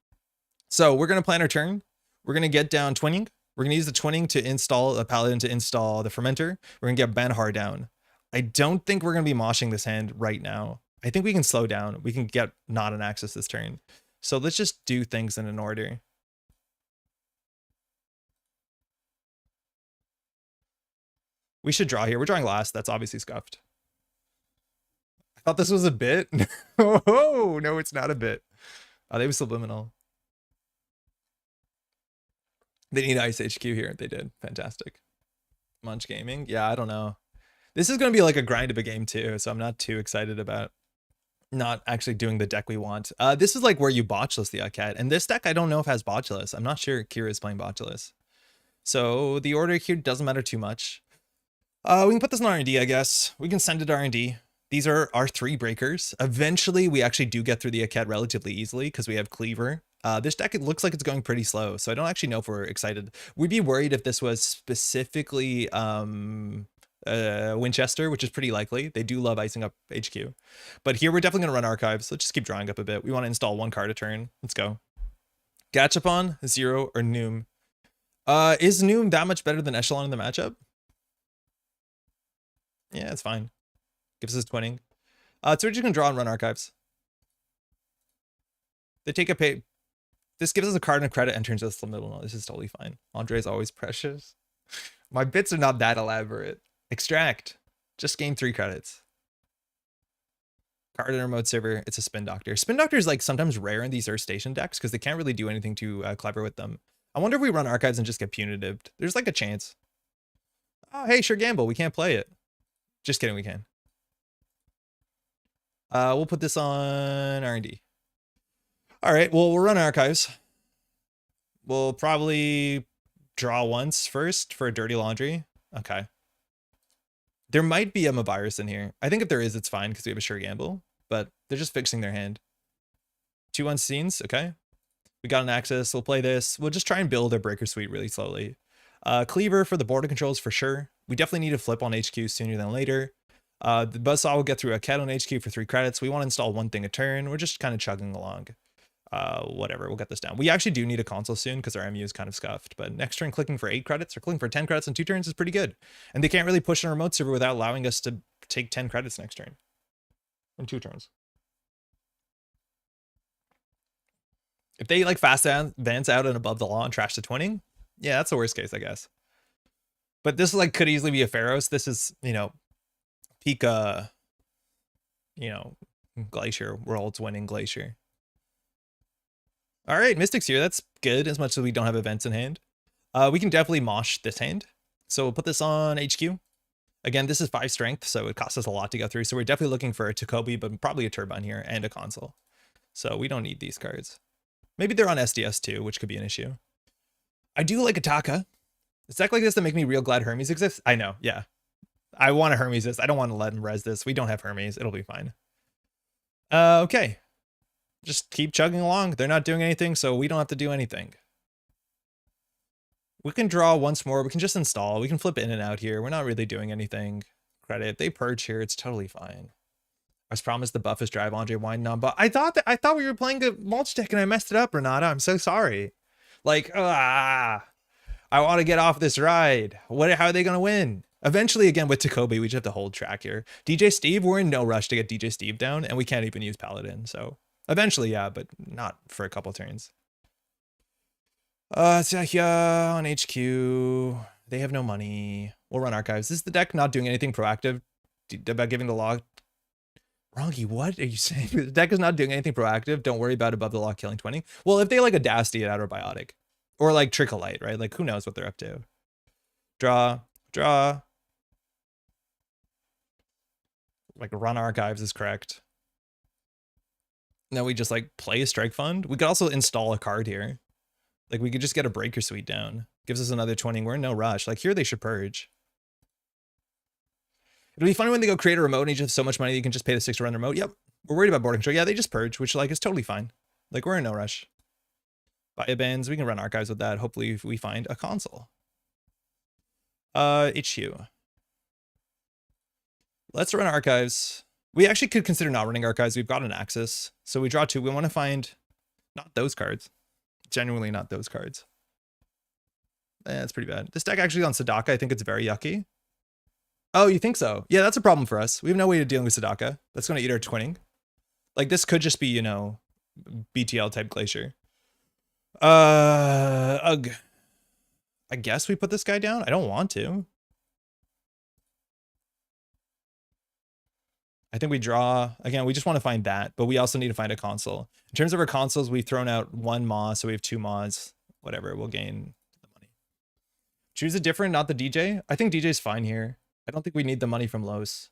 So we're going to plan our turn. We're going to get down twinning. We're going to use the twinning to install a Paladin to install the Fermenter. We're going to get Banhar down. I don't think we're going to be moshing this hand right now. I think we can slow down. We can get not an access this turn. So let's just do things in an order. We should draw here. We're drawing last. That's obviously scuffed. I thought this was a bit. Oh, no, it's not a bit. Oh, they were subliminal. They need Ice HQ here. They did. Fantastic. Munch Gaming. Yeah, I don't know. This is going to be like a grind of a game too, so I'm not too excited about not actually doing the deck we want. This is like where you botchless the Aket, and this deck I don't know if has botchless. I'm not sure Kira is playing botchless. So the order here doesn't matter too much. We can put this in R&D, I guess. We can send it to R&D. These are our 3 breakers. Eventually, we actually do get through the Aket relatively easily because we have Cleaver. This deck, it looks like it's going pretty slow, so I don't actually know if we're excited. We'd be worried if this was specifically Winchester, which is pretty likely. They do love icing up HQ. But here, we're definitely going to run Archives. Let's just keep drawing up a bit. We want to install 1 card a turn. Let's go. Gachapon, 0, or Noom. Is Noom that much better than Echelon in the matchup? Yeah, it's fine. Gives us twinning. So we're just gonna draw and run Archives. They take a pay. This gives us a card and a credit and turns us to the middle. No, this is totally fine. Andre is always precious. My bits are not that elaborate. Extract. Just gain 3 credits. Card in remote server. It's a Spin Doctor. Spin Doctor is like sometimes rare in these Earth Station decks because they can't really do anything too clever with them. I wonder if we run Archives and just get punitive. There's like a chance. Oh, hey, sure gamble. We can't play it. Just kidding, we can. We'll put this on R&D. All right, well, we'll run Archives. We'll probably draw once first for a Dirty Laundry. Okay. There might be a virus in here. I think if there is, it's fine because we have a sure gamble, but they're just fixing their hand. 2 Unseens, okay. We got an Axis, we'll play this. We'll just try and build a Breaker Suite really slowly. Cleaver for the border controls for sure. We definitely need to flip on HQ sooner than later. The Buzzsaw will get through a Cat on HQ for 3 credits. We want to install 1 thing a turn. We're just kind of chugging along. Whatever, we'll get this down. We actually do need a console soon because our MU is kind of scuffed, but next turn clicking for 8 credits or clicking for 10 credits in 2 turns is pretty good. And they can't really push on a remote server without allowing us to take 10 credits next turn. In 2 turns. If they like fast advance out and above the law and trash the twinning, yeah, that's the worst case, I guess. But this like could easily be a Pharaohs. This is, you know, peak Glacier, World's winning Glacier. All right, Mystics here. That's good, as much as we don't have events in hand. We can definitely mosh this hand. So we'll put this on HQ. Again, this is 5 strength, so it costs us a lot to go through. So we're definitely looking for a Takobi, but probably a Turbine here and a console. So we don't need these cards. Maybe they're on SDS too, which could be an issue. I do like Ataka. It's deck like this that make me real glad Hermes exists. I know, yeah. I want a Hermes this. I don't want to let him res this. We don't have Hermes. It'll be fine. Okay. Just keep chugging along. They're not doing anything, so we don't have to do anything. We can draw once more. We can just install. We can flip in and out here. We're not really doing anything. Credit. They purge here. It's totally fine. I was promised the Buffest drive, Andre wine non-buff. I thought we were playing a mulch deck and I messed it up, Renata. I'm so sorry. Like, I want to get off this ride. How are they going to win? Eventually, again, with Takobi, we just have to hold track here. DJ Steve, we're in no rush to get DJ Steve down, and we can't even use Paladin, so eventually, yeah, but not for a couple turns. Zahia on HQ. They have no money. We'll run Archives. This is the deck not doing anything proactive about giving the law. Rongi, what are you saying? The deck is not doing anything proactive. Don't worry about above the law killing 20. Well, if they like Audacity it out or Biotic. Or like Trickle Light, right? Like, who knows what they're up to. Draw. Like, run Archives is correct. Now we just like play a Strike Fund. We could also install a card here. Like, we could just get a Breaker Suite down. Gives us another 20. We're in no rush. Like, here they should purge. It'll be funny when they go create a remote and you just have so much money that you can just pay the 6 to run the remote. Yep. We're worried about border control. Yeah, they just purge, which like is totally fine. Like, we're in no rush. Buy bands. We can run Archives with that. Hopefully we find a console. HU. Let's run Archives. We actually could consider not running Archives. We've got an Axis. So we draw 2. We want to find not those cards. Genuinely not those cards. That's pretty bad. This deck actually on Sadaka, I think it's very yucky. Oh, you think so? Yeah, that's a problem for us. We have no way of dealing with Sadaka. That's going to eat our twinning. Like, this could just be, you know, BTL type Glacier. Ugh. I guess we put this guy down. I don't want to. I think we draw. Again, we just want to find that, but we also need to find a console. In terms of our consoles, we've thrown out 1 Maw, so we have 2 Maws. Whatever, we'll gain the money. Choose a different, not the DJ. I think DJ's fine here. I don't think we need the money from Los.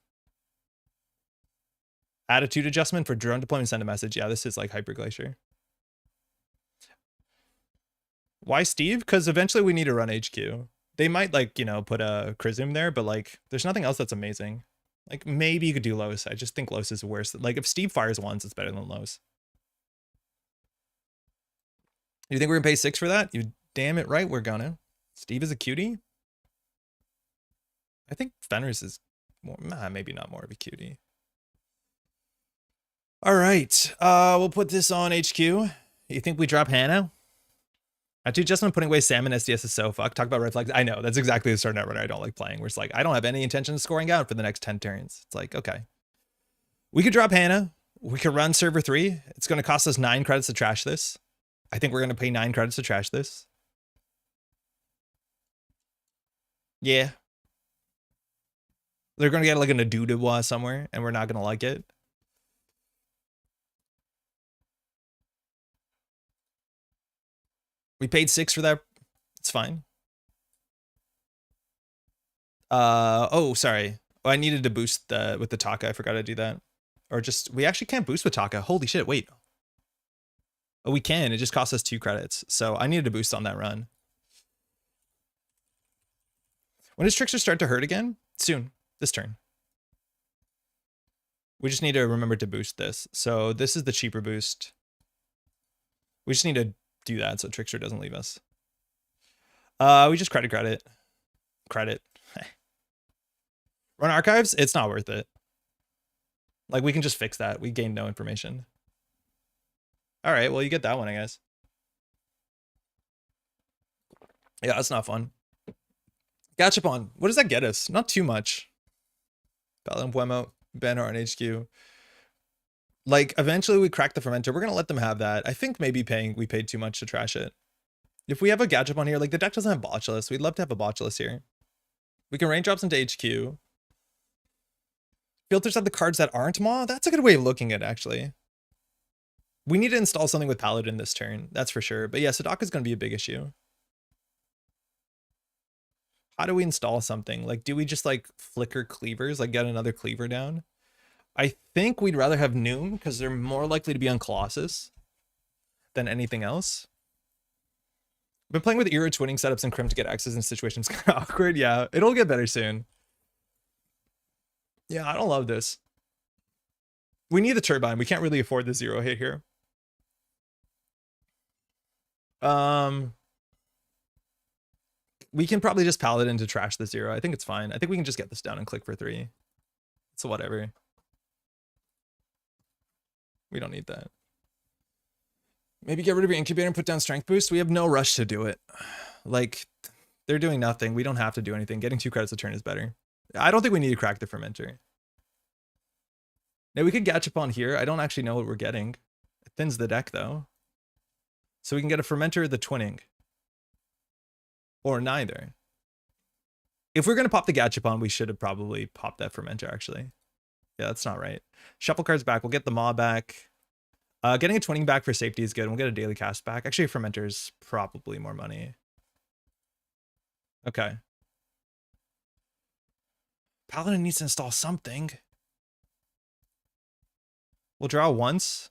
Attitude adjustment for drone deployment, send a message. Yeah, this is like Hyper Glacier. Why Steve? Because eventually we need to run HQ. They might, like, you know, put a Chrism there, but, like, there's nothing else that's amazing. Like, maybe you could do Los. I just think Los is worse. Like, if Steve fires once, it's better than Los. You think we're gonna pay 6 for that? You damn it right we're gonna. Steve is a cutie? I think Fenris is more, maybe not more of a cutie. All right, we'll put this on HQ. You think we drop Hannah? Actually, just when putting away Salmon SDS is so fucked. Talk about red flags. I know, that's exactly the sort of Netrunner I don't like playing, where it's like, I don't have any intention of scoring out for the next 10 turns. It's like, okay. We could drop Hannah. We could run server 3. It's going to cost us 9 credits to trash this. I think we're going to pay 9 credits to trash this. Yeah. They're going to get like an Adudawa somewhere, and we're not going to like it. We paid 6 for that. It's fine. Oh, sorry. Oh, I needed to boost with the Taka. I forgot to do that. Or just, we actually can't boost with Taka. Holy shit, wait. Oh, we can. It just costs us 2 credits. So I needed to boost on that run. When does Trickster start to hurt again? Soon. This turn. We just need to remember to boost this. So this is the cheaper boost. We just need to do that so Trickster doesn't leave us. We just credit. Run archives? It's not worth it. Like, we can just fix that. We gained no information. All right, well, you get that one, I guess. Yeah, that's not fun. Gachapon. What does that get us? Not too much. Paladin Puemo, Banner on HQ. Like, eventually we crack the Fermenter. We're going to let them have that. I think maybe we paid too much to trash it. If we have a Gachapon here, like, the deck doesn't have Botulus. We'd love to have a Botulus here. We can raindrops into HQ. Filters out the cards that aren't Maw. That's a good way of looking at it, actually. We need to install something with Paladin this turn. That's for sure. But yeah, Sadaka's going to be a big issue. How do we install something? Like, do we just, like, flicker cleavers? Like, get another cleaver down? I think we'd rather have Noom, because they're more likely to be on Colossus than anything else. I've been playing with Era twinning setups and Crim to get access in situations kind of awkward. Yeah, it'll get better soon. Yeah, I don't love this. We need the turbine. We can't really afford the 0 hit here. We can probably just Paladin to trash the 0. I think it's fine. I think we can just get this down and click for 3. So whatever. We don't need that. Maybe get rid of your incubator and put down strength boost. We have no rush to do it. Like, they're doing nothing. We don't have to do anything. Getting 2 credits a turn is better. I don't think we need to crack the Fermenter. Now, we could Gachapon here. I don't actually know what we're getting. It thins the deck, though. So we can get a Fermenter or the twinning. Or neither. If we're going to pop the Gachapon, we should have probably popped that Fermenter, actually. Yeah, that's not right. Shuffle cards back. We'll get the Maw back. Getting a twinning back for safety is good. We'll get a daily cast back. Actually, a Fermenter is probably more money. Okay. Paladin needs to install something. We'll draw once.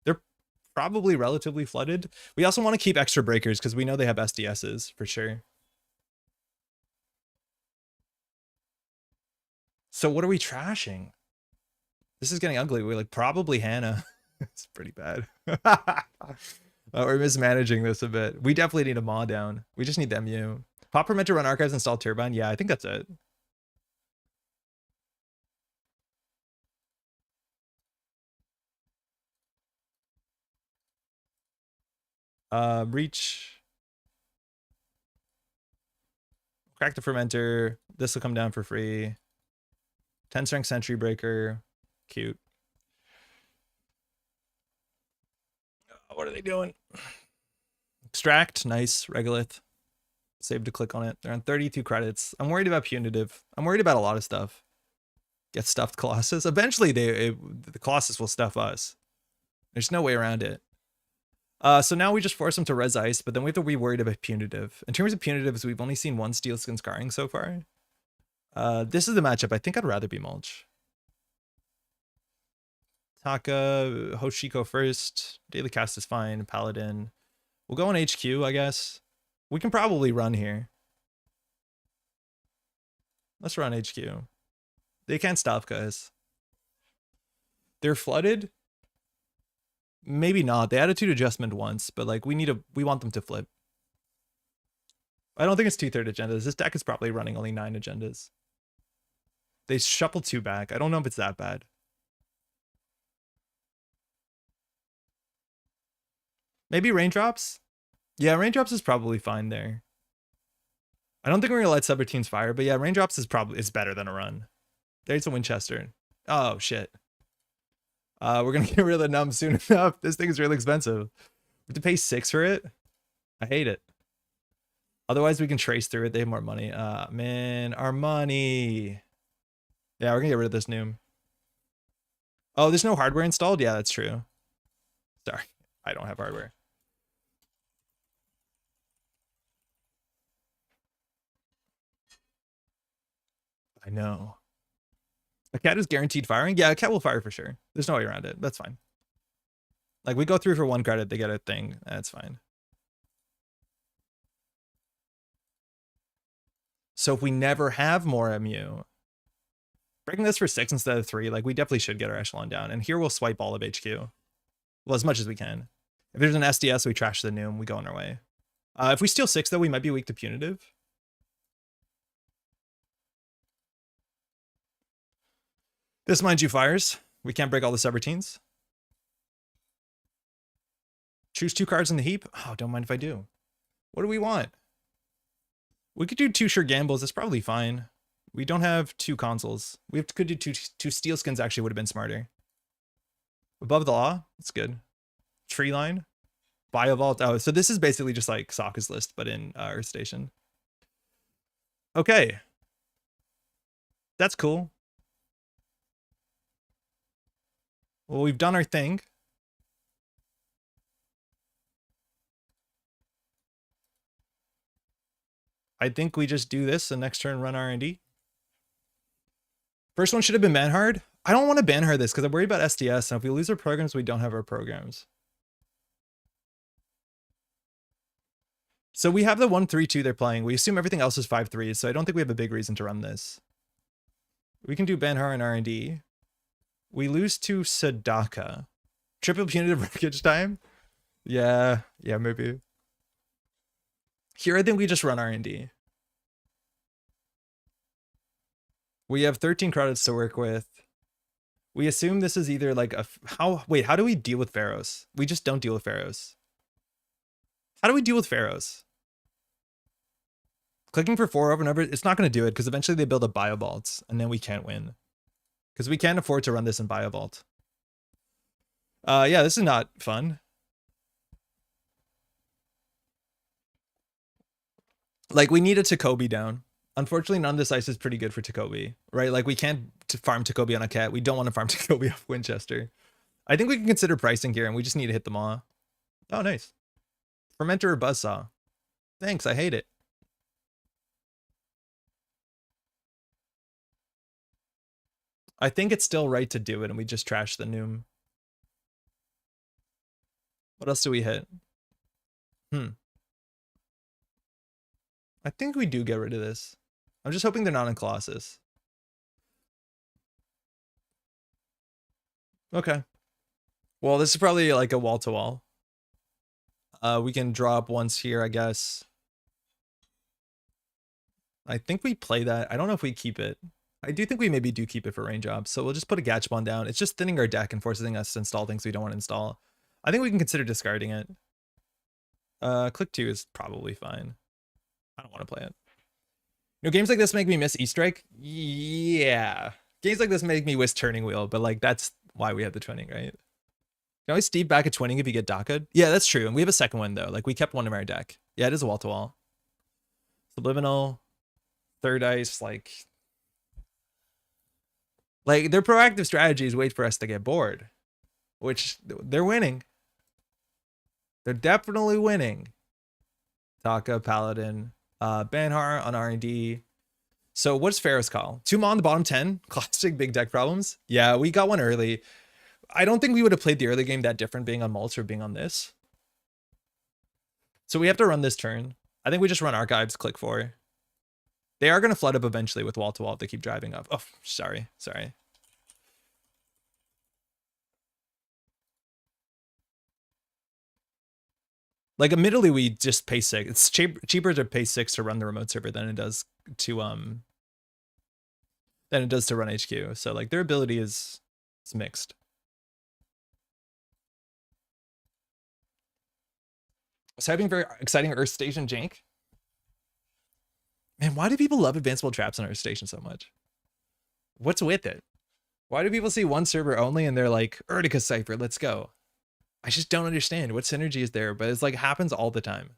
They're probably relatively flooded. We also want to keep extra breakers because we know they have SDSs for sure. So what are we trashing? This is getting ugly. We're like probably Hannah. It's pretty bad. We're mismanaging this a bit. We definitely need a Maw down. We just need the MU. Pop permit to run archives, install turbine. Yeah, I think that's it. Reach. Crack the fermenter. This will come down for free. 10 strength sentry breaker. Cute. What are they doing? Extract. Nice. Regolith. Save to click on it. They're on 32 credits. I'm worried about punitive. I'm worried about a lot of stuff. Get stuffed Colossus. Eventually, the Colossus will stuff us. There's no way around it. So now we just force them to res ice, but then we have to be worried about punitive. In terms of punitives, we've only seen one steel skin scarring so far. This is the matchup. I think I'd rather be mulch. Taka, Hoshiko first. Daily cast is fine. Paladin. We'll go on HQ, I guess. We can probably run here. Let's run HQ. They can't stop, guys. They're flooded. Maybe not. They attitude adjustment once, but like we want them to flip. I don't think it's 2/3 agendas. This deck is probably running only 9 agendas. They shuffle 2 back. I don't know if it's that bad. Maybe raindrops? Yeah, raindrops is probably fine there. I don't think we're gonna let subroutines fire, but yeah, raindrops is better than a run. There's a Winchester. Oh shit. We're gonna get rid of the num soon enough. This thing is really expensive. We have to pay 6 for it. I hate it. Otherwise, we can trace through it. They have more money. Man, our money. Yeah, we're gonna get rid of this Noom. Oh, there's no hardware installed? Yeah, that's true. Sorry, I don't have hardware. I know. A cat is guaranteed firing? Yeah, a cat will fire for sure. There's no way around it. That's fine. Like, we go through for 1 credit, they get a thing. That's fine. So if we never have more MU, breaking this for 6 instead of 3, like, we definitely should get our echelon down. And here we'll swipe all of HQ. Well, as much as we can. If there's an SDS, we trash the Noom, we go on our way. If we steal 6, though, we might be weak to punitive. This, mind you, fires. We can't break all the subroutines. Choose 2 cards in the heap. Oh, don't mind if I do. What do we want? We could do 2 sure gambles. That's probably fine. We don't have 2 consoles. Could do 2 steel skins. Actually would have been smarter. Above the law. That's good. Tree line. Biovault. Oh, so this is basically just like Sokka's list, but in Earth Station. Okay. That's cool. Well, we've done our thing. I think we just do this and next turn run R&D. First one should have been Banhard. I don't want to Banhard this because I'm worried about SDS, and if we lose our programs, we don't have our programs. So we have the 1-3-2 they're playing. We assume everything else is 5-3, so I don't think we have a big reason to run this. We can do Banhar and R&D. We lose to Sadaka. Triple punitive wreckage time? Yeah, maybe. Here, I think we just run R&D. We have 13 credits to work with. We assume this is either like a... how do we deal with Pharaohs? We just don't deal with Pharaohs. How do we deal with Pharaohs? Clicking for 4 over and over, it's not going to do it because eventually they build up Biovaults and then we can't win. Because we can't afford to run this in Biovault. Yeah, this is not fun. Like, we need a Takobi down. Unfortunately, none of this ice is pretty good for Takobi, right? Like, we can't farm Takobi on a cat. We don't want to farm Takobi off Winchester. I think we can consider pricing here, and we just need to hit them all. Oh, nice. Fermenter or Buzzsaw. Thanks, I hate it. I think it's still right to do it, and we just trash the Noom. What else do we hit? I think we do get rid of this. I'm just hoping they're not in Colossus. Okay. Well, this is probably like a wall-to-wall. We can draw up once here, I guess. I think we play that. I don't know if we keep it. I do think we maybe do keep it for raindrops. So we'll just put a Gachapon down. It's just thinning our deck and forcing us to install things we don't want to install. I think we can consider discarding it. Click 2 is probably fine. I don't want to play it. You know, games like this make me miss E-Strike. Yeah. Games like this make me wish Turning Wheel, but like that's why we have the twinning, right? You can always Steve back at twinning if you get DACA'd. Yeah, that's true. And we have a second one though. Like we kept one in our deck. Yeah, it is a wall-to-wall. Subliminal. Third ice, like their proactive strategy is wait for us to get bored, which they're winning. They're definitely winning. Taka, Paladin, Banhar on R&D. So what's Pharaoh's call? 2 Maw on the bottom 10? Classic big deck problems. Yeah, we got one early. I don't think we would have played the early game that different being on Mulch or being on this. So we have to run this turn. I think we just run Archives, click 4. They are going to flood up eventually with wall to wall if they keep driving up. Oh, sorry. Like, admittedly, we just pay 6. It's cheaper to pay 6 to run the remote server than it does to run HQ. So like their ability is mixed. Was having very exciting Earth Station jank. Man, why do people love advanceable traps on Earth Station so much? What's with it? Why do people see one server only and they're like, Urtica Cypher, let's go? I just don't understand what synergy is there, but it's like happens all the time.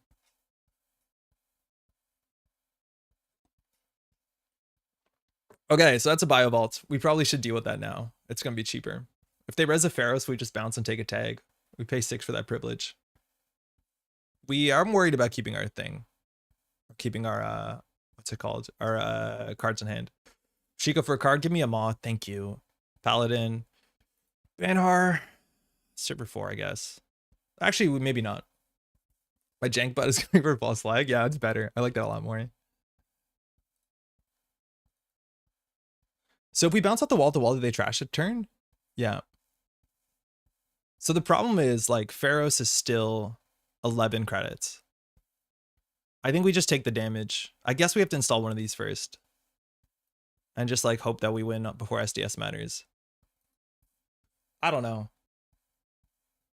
Okay, so that's a bio vault. We probably should deal with that now. It's gonna be cheaper. If they res a Pharaohs, we just bounce and take a tag. We pay 6 for that privilege. I'm worried about keeping our thing. Keeping our what's it called? Our cards in hand. Chico for a card, give me a Maw, thank you. Paladin. Banhar. Server 4, I guess. Actually, maybe not. My jank butt is going for false flag. Yeah, it's better. I like that a lot more. So if we bounce out the wall to wall, do they trash a turn? Yeah. So the problem is like Pharaohs is still 11 credits. I think we just take the damage. I guess we have to install one of these first. And just like hope that we win before SDS matters. I don't know.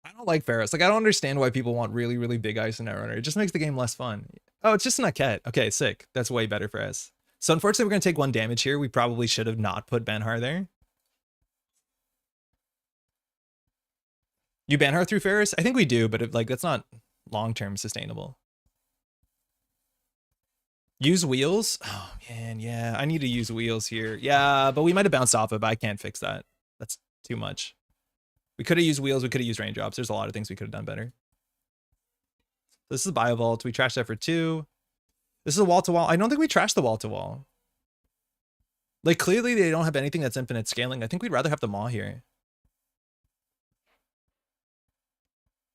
I don't like Pharaohs. Like, I don't understand why people want really, really big ice in Netrunner. It just makes the game less fun. Oh, it's just an Aket. Okay, sick. That's way better for us. So unfortunately, we're going to take 1 damage here. We probably should have not put Banhar there. You Banhar through Pharaohs? I think we do, but like that's not long-term sustainable. Use wheels? Oh, man, yeah. I need to use wheels here. Yeah, but we might have bounced off it, but I can't fix that. That's too much. We could have used wheels. We could have used raindrops. There's a lot of things we could have done better. This is Bio Vault. We trashed that for 2. This is a wall-to-wall. I don't think we trashed the wall-to-wall. Like, clearly they don't have anything that's infinite scaling. I think we'd rather have the Maw here.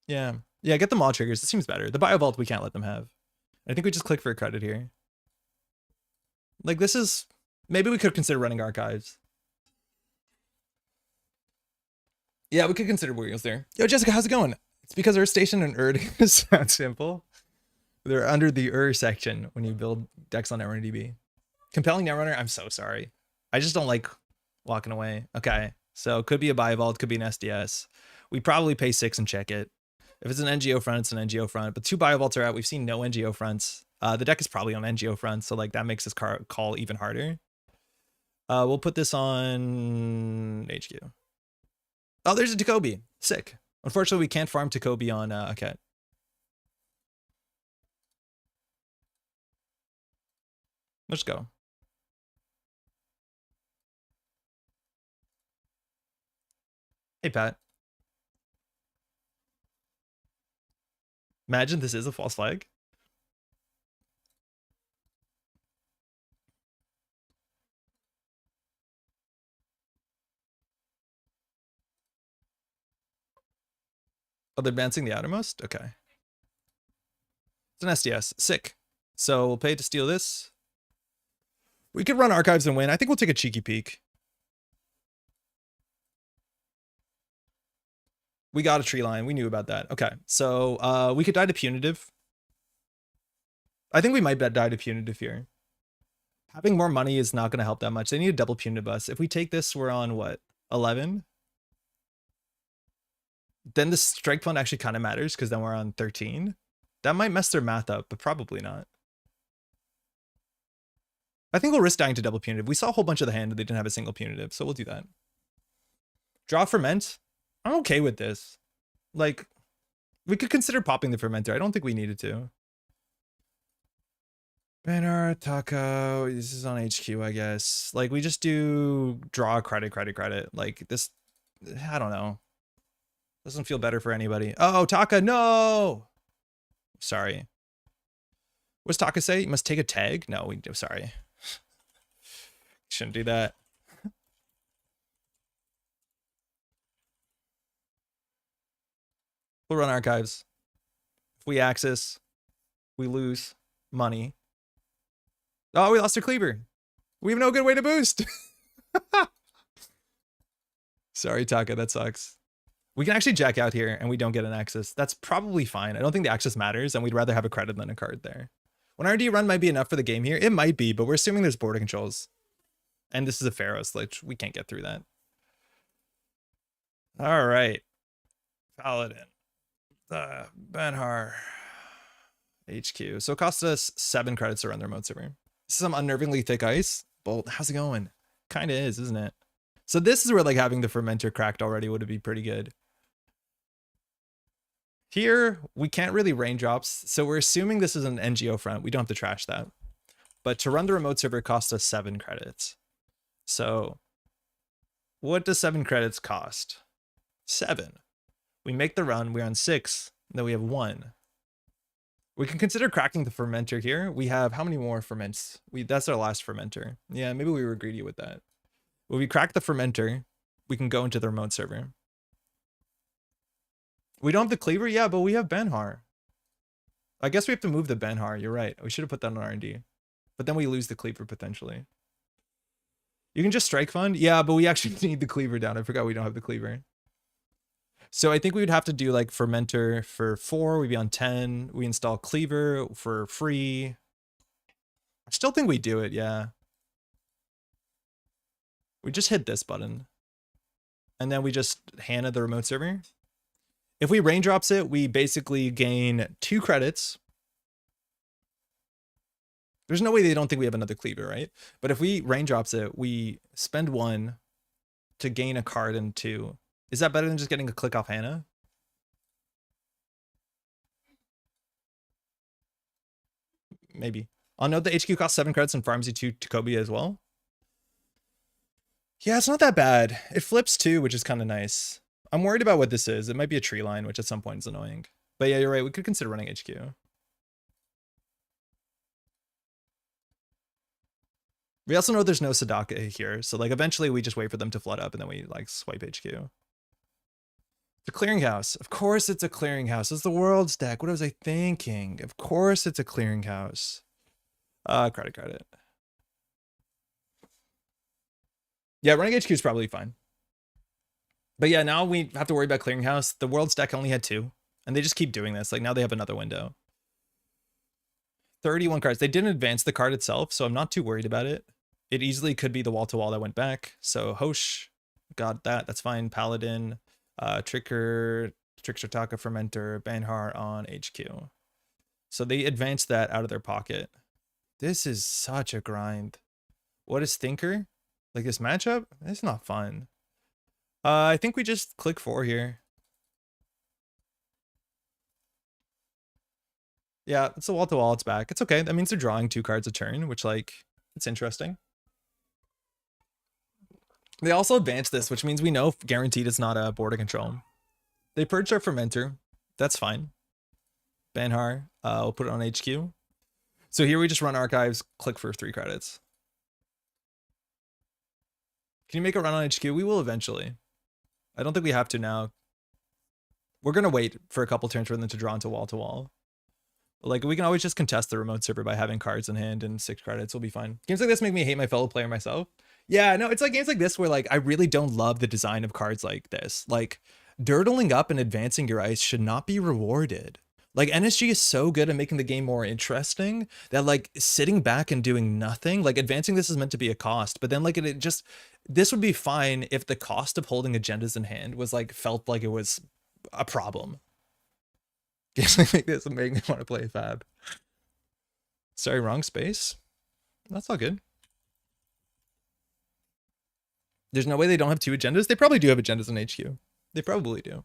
Yeah. Yeah, get the Maw triggers. It seems better. The Bio Vault we can't let them have. I think we just click for a credit here. Like, this is... Maybe we could consider running Archives. Yeah, we could consider wheels there. Yo, Jessica, how's it going? It's because Earth Station and Erd is that simple. They're under the section when you build decks on Netrunner DB. Compelling Netrunner, I'm so sorry. I just don't like walking away. Okay, so could be a Bio Vault, could be an SDS. We probably pay 6 and check it. If it's an NGO front, it's an NGO front. But 2 Bio Vaults are out. We've seen no NGO fronts. The deck is probably on NGO fronts, so like that makes this call even harder. We'll put this on HQ. Oh, there's a Takobi. Sick. Unfortunately, we can't farm Takobi on Aket. Let's go. Hey, Pat. Imagine this is a false flag. Oh, they're advancing the outermost? Okay. It's an SDS. Sick. So we'll pay to steal this. We could run Archives and win. I think we'll take a cheeky peek. We got a tree line. We knew about that. Okay. So we could die to Punitive. I think we might die to Punitive here. Having more money is not going to help that much. They need a double Punitive us. If we take this, we're on what? 11? Then the strike fund actually kind of matters because then we're on 13. That might mess their math up, but probably not. I think we'll risk dying to double Punitive. We saw a whole bunch of the hand and they didn't have a single Punitive, so we'll do that. Draw Ferment. I'm okay with this. Like, we could consider popping the Fermenter. I don't think we needed to. Banner, Taco. This is on HQ, I guess. Like, we just do draw credit. Like, this, I don't know. Doesn't feel better for anybody. Oh, Taka, no! Sorry. What's Taka say? You must take a tag? No, we do. Sorry. Shouldn't do that. We'll run Archives. If we access, we lose money. Oh, we lost our cleaver. We have no good way to boost. Sorry, Taka, that sucks. We can actually jack out here and we don't get an access. That's probably fine. I don't think the access matters, and we'd rather have a credit than a card there. One RD run might be enough for the game here. It might be, but we're assuming there's border controls. And this is a Pharaohs, like we can't get through that. All right. Paladin. Benhar. HQ. So it costs us 7 credits to run the remote server. Some unnervingly thick ice. Bolt, how's it going? Kinda is, isn't it? So this is where like having the fermenter cracked already would be pretty good. Here, we can't really raindrops, so we're assuming this is an NGO front. We don't have to trash that. But to run the remote server, it costs us 7 credits. So what does 7 credits cost? 7. We make the run, we're on 6, then we have 1. We can consider cracking the fermenter here. We have how many more ferments? That's our last fermenter. Yeah, maybe we were greedy with that. When we crack the fermenter, we can go into the remote server. We don't have the cleaver? Yeah, but we have Benhar. I guess we have to move the Benhar. You're right. We should have put that on R&D. But then we lose the cleaver potentially. You can just strike fund? Yeah, but we actually need the cleaver down. I forgot we don't have the cleaver. So I think we would have to do like fermenter for 4. We'd be on 10. We install cleaver for free. I still think we do it, yeah. We just hit this button. And then we just handed the remote server. If we raindrops it, we basically gain 2 credits. There's no way they don't think we have another cleaver, right? But if we raindrops it, we spend 1 to gain a card and 2. Is that better than just getting a click off Hannah? Maybe. I'll note the HQ costs 7 credits and farms you 2 Kobe as well. Yeah, it's not that bad. It flips too, which is kind of nice. I'm worried about what this is. It might be a tree line, which at some point is annoying. But yeah, you're right. We could consider running HQ. We also know there's no Sadaka here. So like eventually we just wait for them to flood up and then we like swipe HQ. The clearinghouse. Of course it's a clearinghouse. It's the world's deck. What was I thinking? Of course it's a clearinghouse. Credit. Yeah, running HQ is probably fine. But yeah, now we have to worry about clearinghouse. The world's deck only had 2. And they just keep doing this. Like now they have another window. 31 cards. They didn't advance the card itself, so I'm not too worried about it. It easily could be the wall-to-wall that went back. So Hosh got that. That's fine. Paladin. Trickster Taka Fermenter, Banhar on HQ. So they advanced that out of their pocket. This is such a grind. What is Thinker? Like this matchup? It's not fun. I think we just click 4 here. Yeah, it's a wall-to-wall. It's back. It's okay. That means they're drawing 2 cards a turn, which like, it's interesting. They also advanced this, which means we know guaranteed it's not a border control. They purged our fermenter. That's fine. Banhar, we'll put it on HQ. So here we just run archives, click for 3 credits. Can you make a run on HQ? We will eventually. I don't think we have to now. We're going to wait for a couple turns for them to draw into wall-to-wall. Like, we can always just contest the remote server by having cards in hand and 6 credits. We'll be fine. Games like this make me hate my fellow player myself. Yeah, no, it's like games like this where, like, I really don't love the design of cards like this. Like, dirtling up and advancing your ice should not be rewarded. Like, NSG is so good at making the game more interesting that, like, sitting back and doing nothing, like, advancing this is meant to be a cost. But then, like, it just, this would be fine if the cost of holding agendas in hand was, like, felt like it was a problem. Games like this would make me want to play Fab. Sorry, wrong space. That's all good. There's no way they don't have 2 agendas. They probably do have agendas in HQ. They probably do.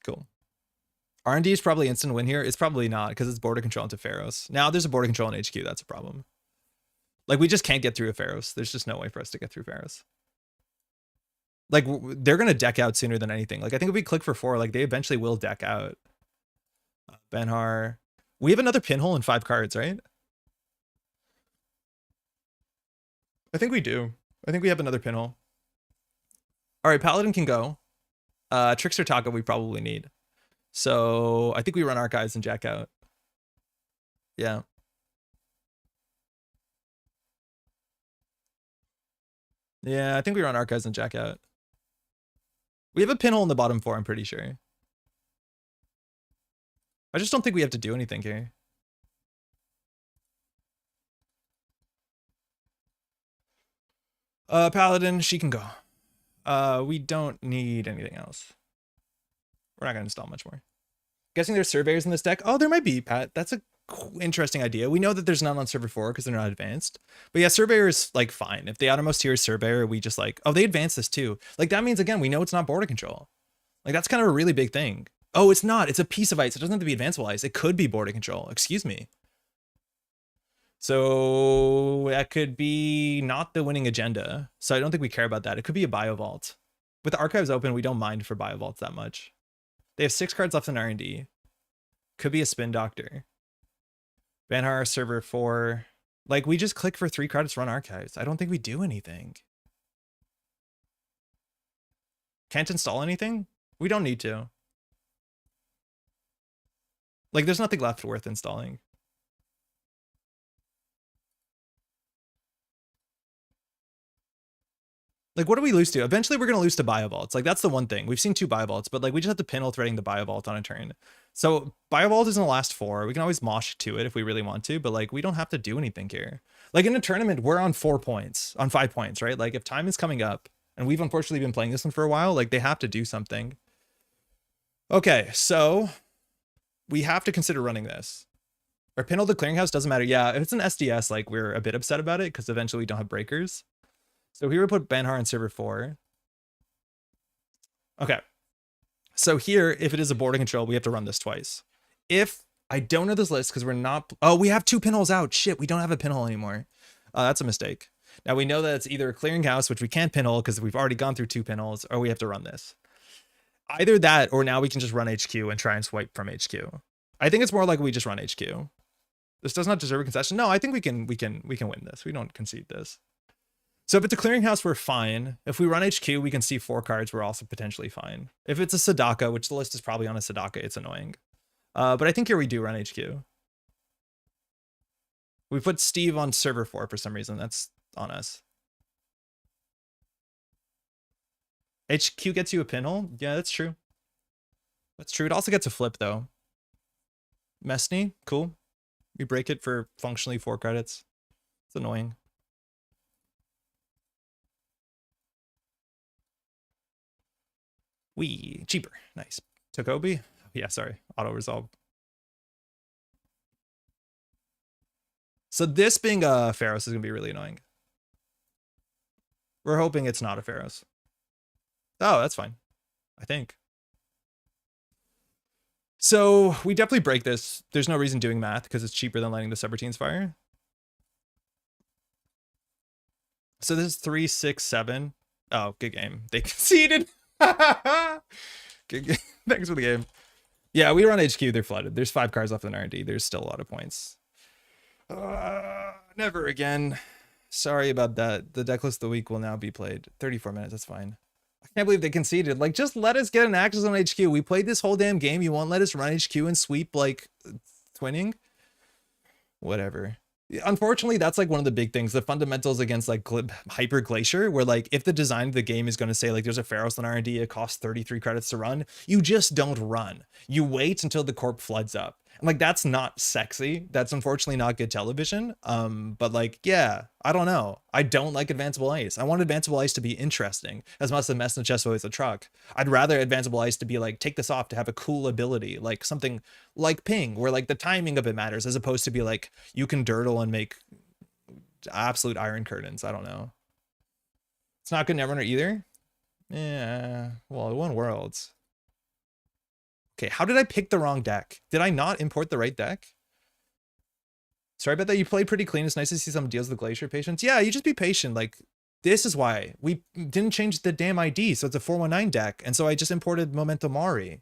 Cool. R&D is probably instant win here. It's probably not because it's border control into Pharaohs. Now there's a border control in HQ. That's a problem. Like we just can't get through a Pharaohs. There's just no way for us to get through Pharaohs. Like they're going to deck out sooner than anything. Like I think if we click for 4, like they eventually will deck out. Benhar. We have another pinhole and 5 cards, right? I think we do. I think we have another pinhole. All right, Paladin can go. Trickster Taka we probably need. So I think we run archives and jack out. Yeah. Yeah, I think we run Archives and Jack out. We have a pinhole in the bottom four, I'm pretty sure. I just don't think we have to do anything here. Paladin, she can go. We don't need anything else. We're not gonna install much more. Guessing there's surveyors in this deck. Oh, there might be, Pat. That's a interesting idea. We know that there's none on server 4 because they're not advanced. But yeah, surveyor is like fine. If the outermost tier is surveyor, we just like, oh, they advanced this too. Like that means again, we know it's not border control. Like that's kind of a really big thing. Oh, it's not. It's a piece of ice. It doesn't have to be advanceable ice. It could be border control. Excuse me. So that could be not the winning agenda. So I don't think we care about that. It could be a bio vault. With the archives open, we don't mind for bio vaults that much. They have 6 cards left in R&D. Could be a spin doctor. Banhar server 4. Like we just click for 3 credits, run archives. I don't think we do anything. Can't install anything? We don't need to. Like there's nothing left worth installing. Like, what do we lose to? Eventually, we're going to lose to bio vaults. Like, that's the one thing. We've seen 2 bio vaults, but like, we just have to pinhole threading the bio vault on a turn. So, bio vault is in the last 4. We can always mosh to it if we really want to, but like, we don't have to do anything here. Like, in a tournament, we're on 4 points, on 5 points, right? Like, if time is coming up, and we've unfortunately been playing this one for a while, like, they have to do something. Okay, so we have to consider running this. Or pinhole the clearinghouse doesn't matter. Yeah, if it's an SDS, like, we're a bit upset about it because eventually we don't have breakers. So here we put Banhar on server 4. Okay. So here, if it is a border control, we have to run this twice. If I don't know this list because we're not... Oh, we have 2 pinholes out. Shit, we don't have a pinhole anymore. That's a mistake. Now we know that it's either a clearinghouse, which we can't pinhole because we've already gone through 2 pinholes, or we have to run this. Either that, or now we can just run HQ and try and swipe from HQ. I think it's more like we just run HQ. This does not deserve a concession. No, I think we can win this. We don't concede this. So if it's a clearinghouse, we're fine. If we run HQ, we can see 4 cards. We're also potentially fine. If it's a Sadaka, which the list is probably on a Sadaka, it's annoying. But I think here we do run HQ. We put Steve on server 4 for some reason. That's on us. HQ gets you a pinhole? Yeah, that's true. That's true. It also gets a flip, though. Mesney, cool. We break it for functionally 4 credits. It's annoying. Cheaper. Nice. Tokobi? Yeah, sorry. Auto resolve. So this being a Pharos is going to be really annoying. We're hoping it's not a Pharos. Oh, that's fine. I think. So we definitely break this. There's no reason doing math because it's cheaper than letting the subroutines fire. So this is 3, 6, 7. Oh, good game. They conceded. Good game. Thanks for the game. Yeah, we run HQ. They're flooded. There's 5 cards left in R&D. There's still a lot of points. Never again. Sorry about that. The deck list of the week will now be played. 34 minutes. That's fine. I can't believe they conceded. Like, just let us get an access on HQ. We played this whole damn game. You won't let us run HQ and sweep, like, twinning? Whatever. Unfortunately, that's like one of the big things, the fundamentals against like hyper glacier, where like if the design of the game is going to say like there's a Pharos on R&D, it costs 33 credits to run, you just don't run. You wait until the corp floods up. And like that's not sexy. That's unfortunately not good television. But like, yeah, I don't know. I don't like advanceable ice. I want advanceable ice to be interesting as much as Mess and Chesto is a truck. I'd rather advanceable ice to be like take this off to have a cool ability, like something like ping, where like the timing of it matters, as opposed to be like you can dirtle and make absolute iron curtains. I don't know. It's not good Netrunner either. Yeah, well, it won Worlds. Okay, how did I pick the wrong deck? Did I not import the right deck? Sorry about that. You played pretty clean. It's nice to see some deals with Glacier patience. Yeah, you just be patient. Like, this is why we didn't change the damn ID, so it's a 419 deck. And so I just imported Memento Mori.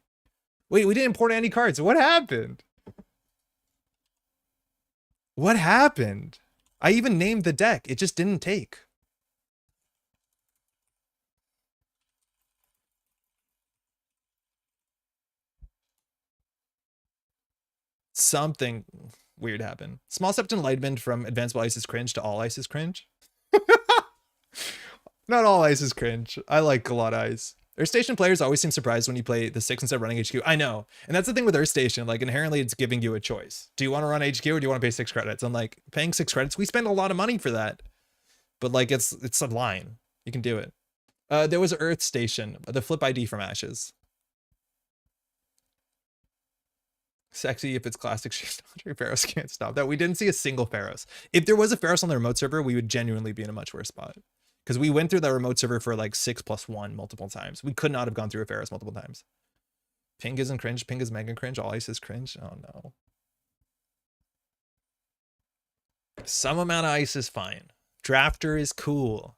Wait, we didn't import any cards. What happened? What happened? I even named the deck. It just didn't take. Something. weird happen. Small step to enlightenment from advanceable ice is cringe to all ice is cringe. Not all ice is cringe. I like a lot of ice. Earth Station players always seem surprised when you play the 6 instead of running HQ. I know. And that's the thing with Earth Station. Like, inherently, it's giving you a choice. Do you want to run HQ or do you want to pay 6 credits? I'm like, paying 6 credits, we spend a lot of money for that. But, like, it's a line. You can do it. There was Earth Station, the flip ID from Ashes. Sexy if it's classic shit. Pharaohs can't stop that. We didn't see a single Pharaohs. If there was a Pharaohs on the remote server, we would genuinely be in a much worse spot. Because we went through that remote server for like 6+1 multiple times. We could not have gone through a Pharaohs multiple times. Ping isn't cringe. Ping is mega cringe. All ice is cringe. Oh no. Some amount of ice is fine. Drafter is cool.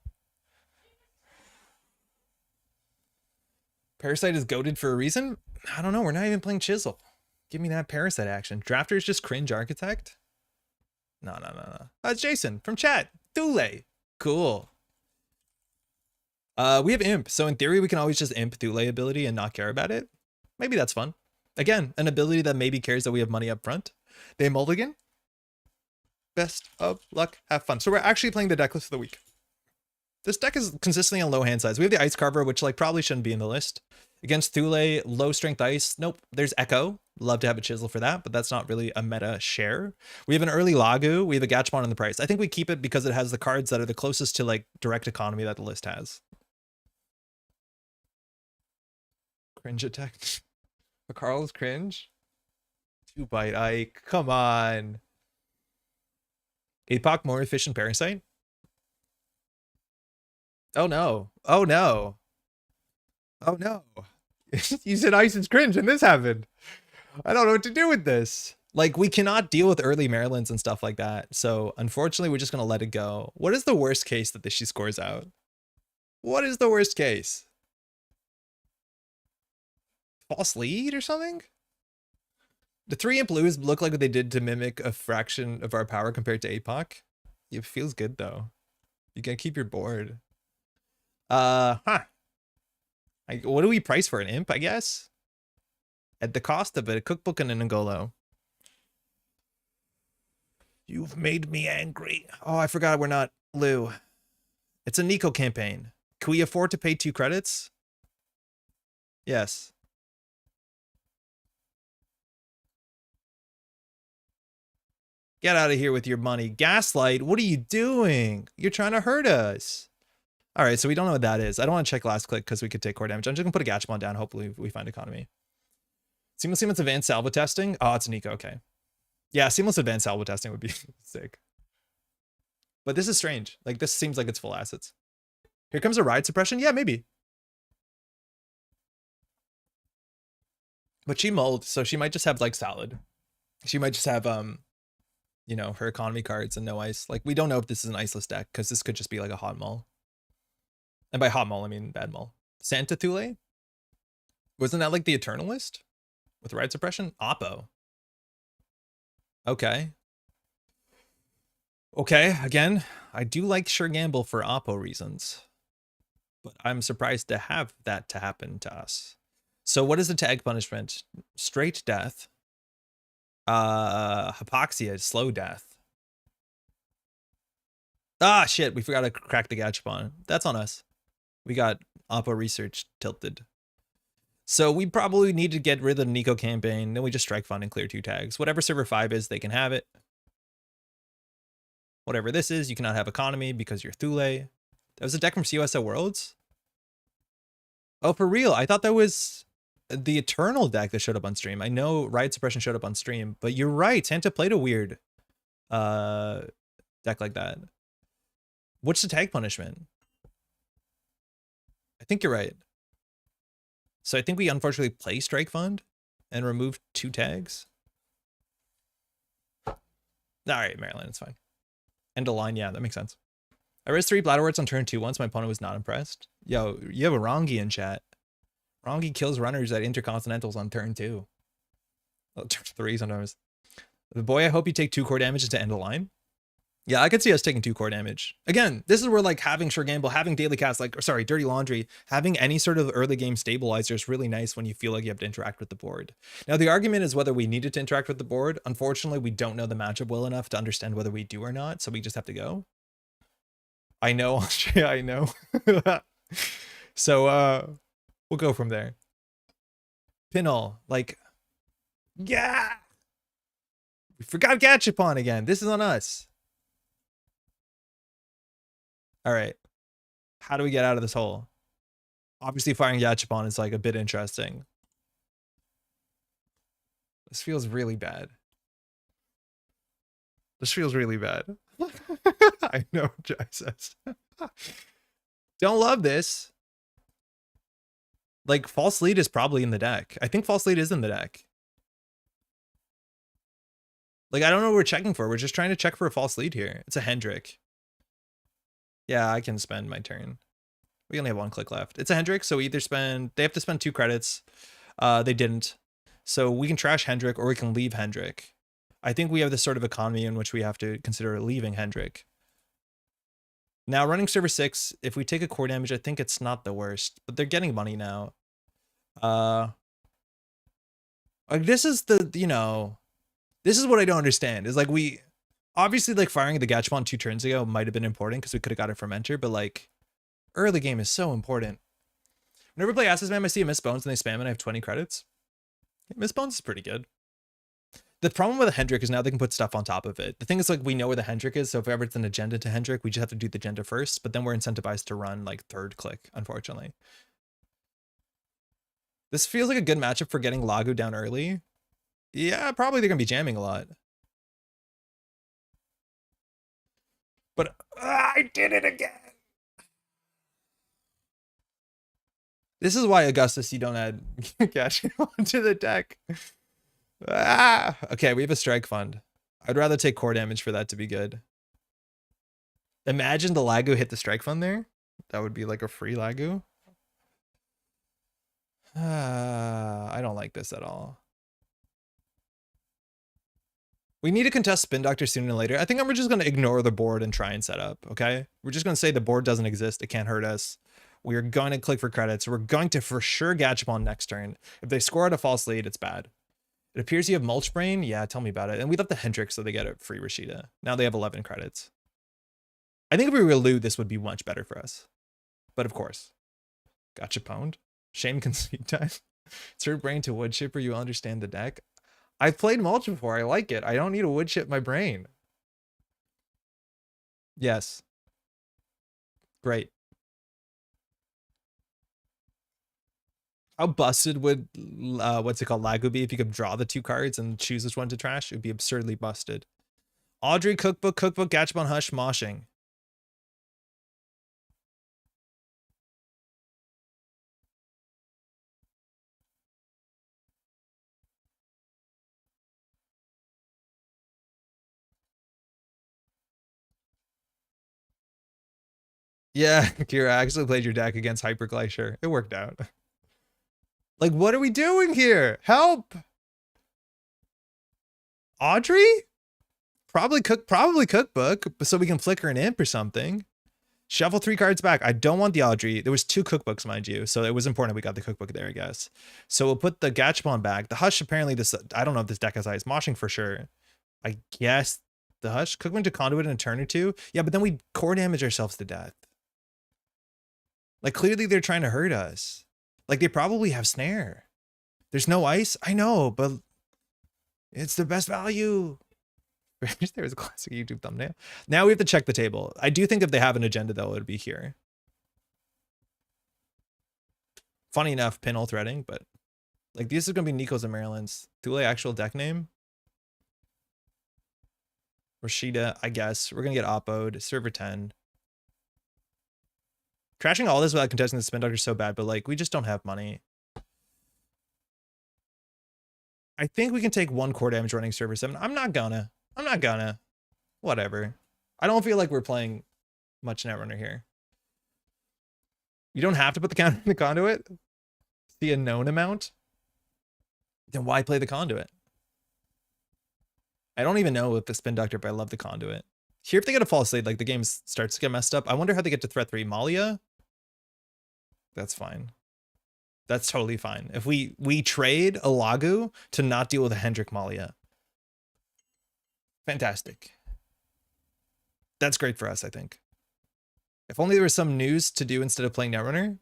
Parasite is goated for a reason? I don't know. We're not even playing Chisel. Give me that Parasite action. Drafter is just cringe architect? No. That's Jason from chat. Thule. Cool. We have Imp, so in theory we can always just Imp Thule ability and not care about it. Maybe that's fun. Again, an ability that maybe cares that we have money up front. They mulligan. Best of luck. Have fun. So we're actually playing the deck list of the week. This deck is consistently on low hand size. We have the Ice Carver, which like probably shouldn't be in the list. Against Thule, low strength ice. Nope. There's Echo. Love to have a Chisel for that, but that's not really a meta share. We have an early Lagu. We have a Gachapon in the price. I think we keep it because it has the cards that are the closest to like direct economy that the list has. Cringe attack. Carl's cringe. 2-bite Ike. Come on. APOC more efficient Parasite. Oh no. Oh no. Oh no. You said ice is cringe and this happened. I don't know what to do with this. Like, we cannot deal with early Marylands and stuff like that. So unfortunately, we're just going to let it go. What is the worst case that she scores out? What is the worst case? False lead or something? The 3 Imp Blues look like what they did to mimic a fraction of our power compared to APOC. It feels good though. You can keep your board. What do we price for an Imp, I guess? At the cost of it, a cookbook and an Angolo. You've made me angry. Oh, I forgot we're not Lou. It's a Nico campaign. Can we afford to pay 2 credits? Yes. Get out of here with your money. Gaslight, what are you doing? You're trying to hurt us. All right, so we don't know what that is. I don't want to check last click because we could take core damage. I'm just going to put a Gachapon down. Hopefully we find economy. Seamless advanced salvo testing. Oh, it's Nico. Okay. Yeah, seamless advanced salvo testing would be sick. But this is strange. Like, this seems like it's full assets. Here comes a ride suppression. Yeah, maybe. But she mulled, so she might just have, like, solid. She might just have, you know, her economy cards and no ice. Like, we don't know if this is an iceless deck, because this could just be, like, a hot mull. And by hot mull, I mean bad mull. Santa Thule? Wasn't that, like, the Eternalist? With ride suppression? Oppo. Okay. Okay, again, I do like Sure Gamble for Oppo reasons. But I'm surprised to have that to happen to us. So what is the tag punishment? Straight death. Hypoxia, slow death. Ah, shit, we forgot to crack the Gachapon. That's on us. We got Oppo research tilted. So we probably need to get rid of the Nico campaign. Then we just strike fund and clear 2 tags. Whatever server 5 is, they can have it. Whatever this is, you cannot have economy because you're Thule. That was a deck from COSO Worlds? Oh, for real? I thought that was the Eternal deck that showed up on stream. I know Ride Suppression showed up on stream, but you're right. Santa played a weird deck like that. What's the tag punishment? I think you're right. So I think we unfortunately play Strike Fund and remove 2 tags. All right, Maryland, it's fine. End of line, yeah, that makes sense. I raised 3 Bladderworts on turn 2 once. My opponent was not impressed. Yo, you have a Rongi in chat. Rongi kills runners at Intercontinentals on turn 2. Well, turn 3 sometimes. The boy, I hope you take 2 core damage to end of line. Yeah, I could see us taking 2 core damage. Again, this is where like having Sure Gamble, having Daily Cast, like, or sorry, Dirty Laundry, having any sort of early game stabilizer is really nice when you feel like you have to interact with the board. Now, the argument is whether we needed to interact with the board. Unfortunately, we don't know the matchup well enough to understand whether we do or not, so we just have to go. I know, Austria, I know. So, we'll go from there. Pinol, like, yeah! We forgot Gachapon again. This is on us. All right. How do we get out of this hole? Obviously, firing Gachapon is like a bit interesting. This feels really bad. This feels really bad. I know, Jai says. Don't love this. Like, False Lead is probably in the deck. I think False Lead is in the deck. Like, I don't know what we're checking for. We're just trying to check for a False Lead here. It's a Hendrik. Yeah, I can spend my turn. We only have 1 click left. It's a Hendrik, so we either spend... They have to spend 2 credits. They didn't. So we can trash Hendrik or we can leave Hendrik. I think we have this sort of economy in which we have to consider leaving Hendrik. Now, running server 6, if we take a core damage, I think it's not the worst. But they're getting money now. Like, this is the, you know... This is what I don't understand. Is like we... Obviously, like, firing the Gachapon 2 turns ago might have been important because we could have got it from Enter, but, like, early game is so important. Whenever I play Asses Man, I see a Miss Bones and they spam and I have 20 credits. Miss Bones is pretty good. The problem with a Hendrik is now they can put stuff on top of it. The thing is, like, we know where the Hendrik is, so if ever it's an agenda to Hendrik, we just have to do the agenda first, but then we're incentivized to run, like, 3rd click, unfortunately. This feels like a good matchup for getting Lagu down early. Yeah, probably they're going to be jamming a lot. But I did it again. This is why, Augustus, you don't add cash onto the deck. Okay, we have a strike fund. I'd rather take core damage for that to be good. Imagine the Lagu hit the strike fund there. That would be like a free Lagu. I don't like this at all. We need to contest Spin Doctor sooner than later. I think we're just going to ignore the board and try and set up, okay? We're just going to say the board doesn't exist. It can't hurt us. We're going to click for credits. We're going to for sure Gachapon next turn. If they score at a false lead, it's bad. It appears you have Mulch Brain. Yeah, tell me about it. And we left the Hendrik so they get a free Rashida. Now they have 11 credits. I think if we were Loup, this would be much better for us. But of course. Gachaponed. Shame concede time. Insert brain to wood chipper. You understand the deck. I've played Mulch before. I like it. I don't need to wood chip my brain. Yes. Great. How busted would, what's it called, Lagu be if you could draw the 2 cards and choose which one to trash? It would be absurdly busted. Audrey, Cookbook, Gachapon, Hush, Moshing. Yeah, Kira, I actually played your deck against Hyper Glacier. It worked out. Like, what are we doing here? Help! Audrey? Probably Cookbook, so we can flicker an imp or something. Shuffle 3 cards back. I don't want the Audrey. There was 2 cookbooks, mind you, so it was important we got the cookbook there, I guess. So we'll put the Gachapon back. The Hush, apparently this, I don't know if this deck has ice. Moshing for sure. I guess the Hush. Cookman to Conduit in a turn or 2. Yeah, but then we core damage ourselves to death. Like, clearly they're trying to hurt us. Like, they probably have Snare. There's no ice? I know, but it's the best value. There's a classic YouTube thumbnail. Now we have to check the table. I do think if they have an agenda, though, it would be here. Funny enough, Pinhole threading, but like, this is going to be Nico's and Maryland's. Thule actual deck name? Rashida, I guess. We're going to get Oppo'd. Server 10. Trashing all this without contesting the Spin Doctor is so bad, but like, we just don't have money. I think we can take 1 core damage running server 7. I'm not gonna. Whatever. I don't feel like we're playing much Netrunner here. You don't have to put the counter in the conduit. See a known amount. Then why play the conduit? I don't even know with the Spin Doctor, but I love the conduit. Here, if they get a false lead, like the game starts to get messed up. I wonder how they get to threat 3. Malia? That's fine. That's totally fine. If we trade a Lagu to not deal with a Hendrik Malia. Fantastic. That's great for us, I think. If only there was some news to do instead of playing Netrunner.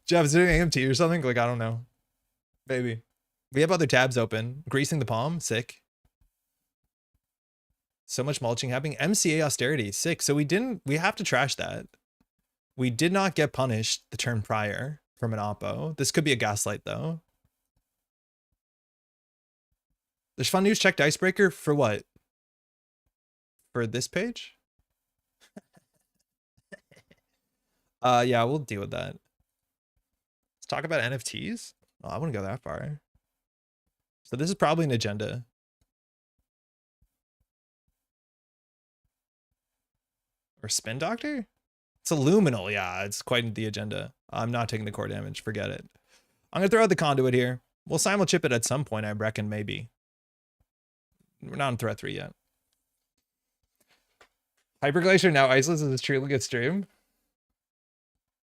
Jeff, is it doing AMT or something? Like, I don't know. Maybe. We have other tabs open. Greasing the palm. Sick. So much mulching happening. MCA austerity. Sick. So we have to trash that. We did not get punished the turn prior from an oppo. This could be a gaslight though. There's fun news. Checked icebreaker for what? For this page? Yeah, we'll deal with that. Let's talk about NFTs. Oh, I wouldn't go that far. So this is probably an agenda. Or spin doctor? It's a luminal. Yeah, it's quite the agenda. I'm not taking the core damage. Forget it. I'm going to throw out the conduit here. We'll simul chip it at some point, I reckon, maybe. We're not on threat 3 yet. Hyperglacier now iceless is a truly good stream.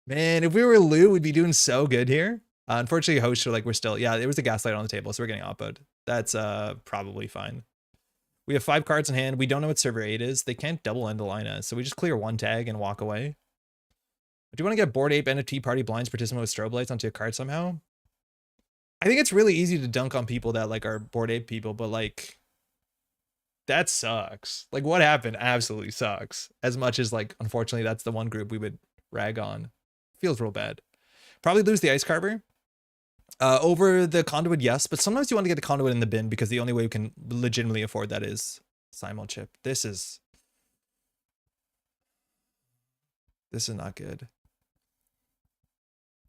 Man, if we were Loup, we'd be doing so good here. Unfortunately, hosts are like, we're still, yeah, there was a gaslight on the table, so we're getting oppoed. That's probably fine. We have 5 cards in hand. We don't know what server 8 is. They can't double end the line us, so we just clear 1 tag and walk away. Do you want to get Bored Ape NFT Party Blinds participant with strobe lights onto a card somehow? I think it's really easy to dunk on people that like are Bored Ape people, but like that sucks. Like what happened absolutely sucks. As much as like unfortunately that's the one group we would rag on. Feels real bad. Probably lose the Ice Carver. Over the conduit, yes, but sometimes you want to get the conduit in the bin because the only way you can legitimately afford that is simul chip. This is not good.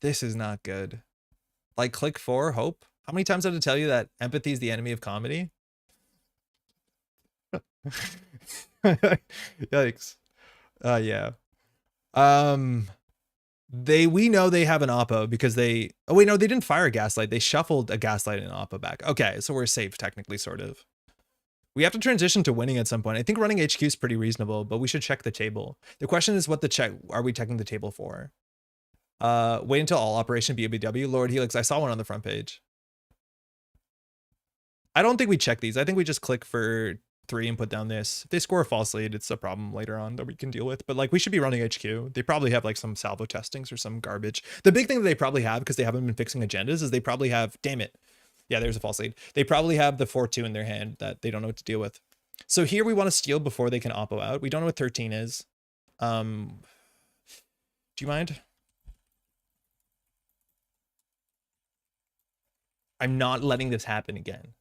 This is not good. Like click 4, hope. How many times I have to tell you that empathy is the enemy of comedy? Yikes. Yeah. We know they have an oppo because they, oh wait, no, they didn't fire a gaslight. They shuffled a gaslight and an oppo back. Okay, so we're safe technically, sort of. We have to transition to winning at some point. I think running HQ is pretty reasonable, but we should check the table. The question is what are we checking the table for? Wait until all operation BOBW. Lord Helix, I saw one on the front page. I don't think we check these. I think we just click for 3 and put down this. If they score a false lead, it's a problem later on that we can deal with. But like we should be running HQ. They probably have like some salvo testings or some garbage. The big thing that they probably have, because they haven't been fixing agendas, is they probably have, damn it. Yeah, there's a false lead. They probably have the 4-2 in their hand that they don't know what to deal with. So here we want to steal before they can oppo out. We don't know what 13 is. Do you mind? I'm not letting this happen again.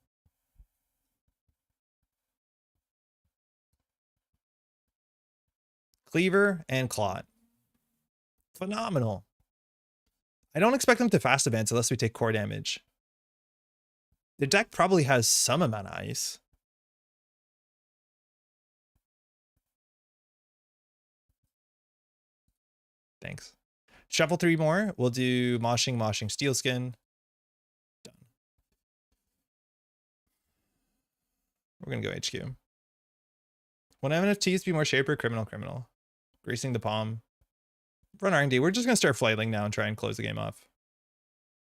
Cleaver and Clot. Phenomenal. I don't expect them to fast advance unless we take core damage. The deck probably has some amount of ice. Thanks. Shuffle 3 more. We'll do moshing, steel skin. Done. We're going to go HQ. When NFTs be more shaper, criminal. Greasing the palm. Run R&D. We're just going to start flailing now and try and close the game off.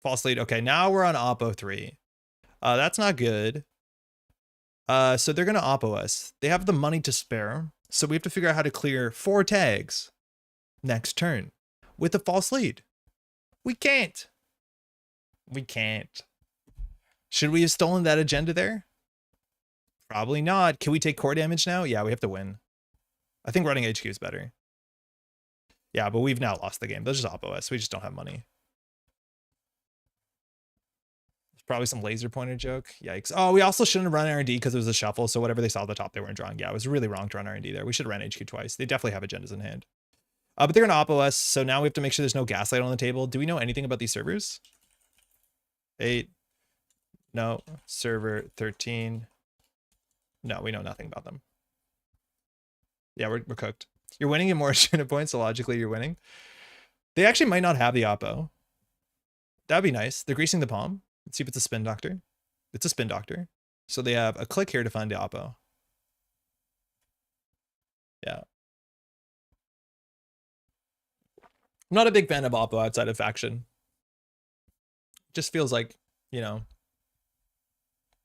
False lead. Okay, now we're on oppo 3. That's not good. So they're going to oppo us. They have the money to spare. So we have to figure out how to clear 4 tags next turn with a false lead. We can't. Should we have stolen that agenda there? Probably not. Can we take core damage now? Yeah, we have to win. I think running HQ is better. Yeah, but we've now lost the game. They'll just oppo us. We just don't have money. There's probably some laser pointer joke. Yikes. Oh, we also shouldn't have run R&D because it was a shuffle. So whatever they saw at the top, they weren't drawing. Yeah, it was really wrong to run R&D there. We should have ran HQ twice. They definitely have agendas in hand. But they're going to oppo us. So now we have to make sure there's no gaslight on the table. Do we know anything about these servers? 8. No. Server 13. No, we know nothing about them. Yeah, we're cooked. You're winning in more agenda points, so logically you're winning. They actually might not have the oppo. That'd be nice. They're greasing the palm. Let's see if it's a spin doctor. It's a spin doctor. So they have a click here to find the oppo. Yeah. I'm not a big fan of Oppo outside of faction. Just feels like, you know,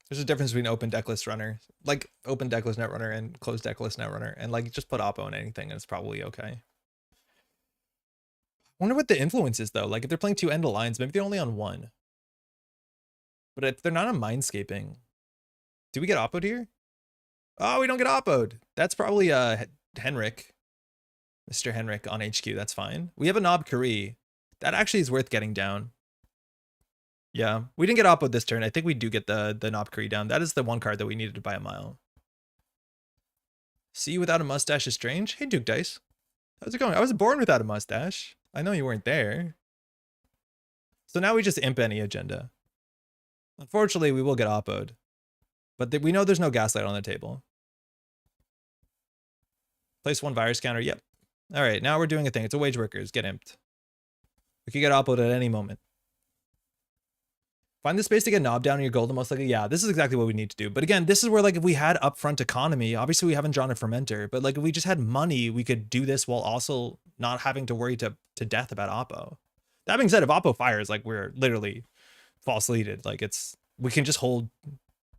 there's a difference between open decklist runner, like open decklist Netrunner and closed decklist Netrunner, and like just put Oppo in anything and it's probably okay. I wonder what the influence is though. Like if they're playing 2 end lines, maybe they're only on 1. But if they're not on Mindscaping, do we get Oppo'd here? Oh, we don't get Oppo'd. That's probably Henrik. Mr. Henrik on HQ, that's fine. We have a Knob Kari. That actually is worth getting down. Yeah, we didn't get Oppo this turn. I think we do get the Knob Kari down. That is the one card that we needed by a mile. See you without a mustache is strange. Hey, Duke Dice. How's it going? I was born without a mustache. I know you weren't there. So now we just imp any agenda. Unfortunately, we will get Oppo'd. But we know there's no Gaslight on the table. Place 1 virus counter. Yep. All right, now we're doing a thing. It's a wage workers. Get imped. We could get Oppo'd at any moment. Find the space to get Knob down in your golden most likely. Yeah, this is exactly what we need to do. But again, this is where like if we had upfront economy, obviously we haven't drawn a fermenter, but like if we just had money, we could do this while also not having to worry to death about Oppo. That being said, if Oppo fires, like we're literally false leaded. Like we can just hold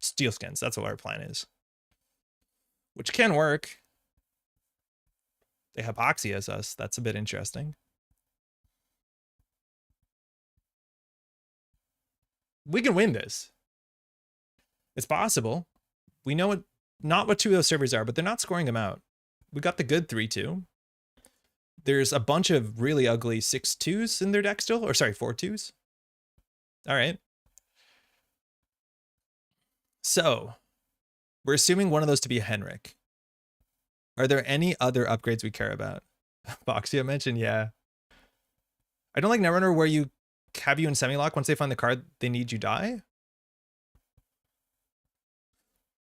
steel skins. That's what our plan is. Which can work. They hypoxias us. That's a bit interesting. We can win this. It's possible. We know what not what 2 of those servers are, but they're not scoring them out. We got the good 3-2. There's a bunch of really ugly 6-2s in their deck still, or sorry, 4-2s. All right. So we're assuming one of those to be a Henrik. Are there any other upgrades we care about? Boxia mentioned, yeah. I don't like Netrunner where you have you in semi-lock once they find the card they need you die.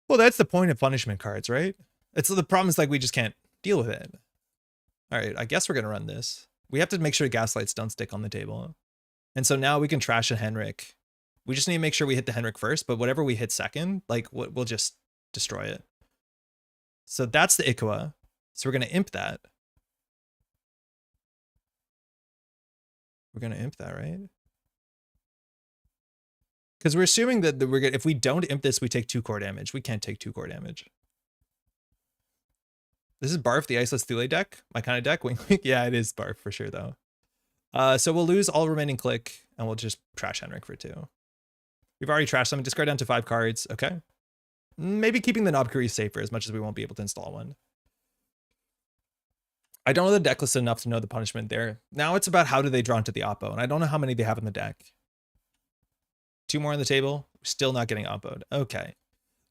Well, that's the point of punishment cards, right? It's the problem is like we just can't deal with it. All right, I guess we're gonna run this. We have to make sure Gaslights don't stick on the table. And so now we can trash a Henrik. We just need to make sure we hit the Henrik first, but whatever we hit second, like we'll just destroy it. So that's the Ikua. So we're gonna imp that. We're gonna imp that, right? Because we're assuming that we're gonna, if we don't imp this, we take 2 core damage. We can't take 2 core damage. This is Barf, the Iceless Thule deck. My kind of deck. Yeah, it is Barf for sure, though. So we'll lose all remaining click, and we'll just trash Henrik for 2. We've already trashed them. Discard down to 5 cards. Okay. Maybe keeping the Knob Kari safer as much as we won't be able to install one. I don't know the deck list enough to know the punishment there. Now it's about how do they draw into the Oppo, and I don't know how many they have in the deck. 2 more on the table. Still not getting Oppo'd. Okay.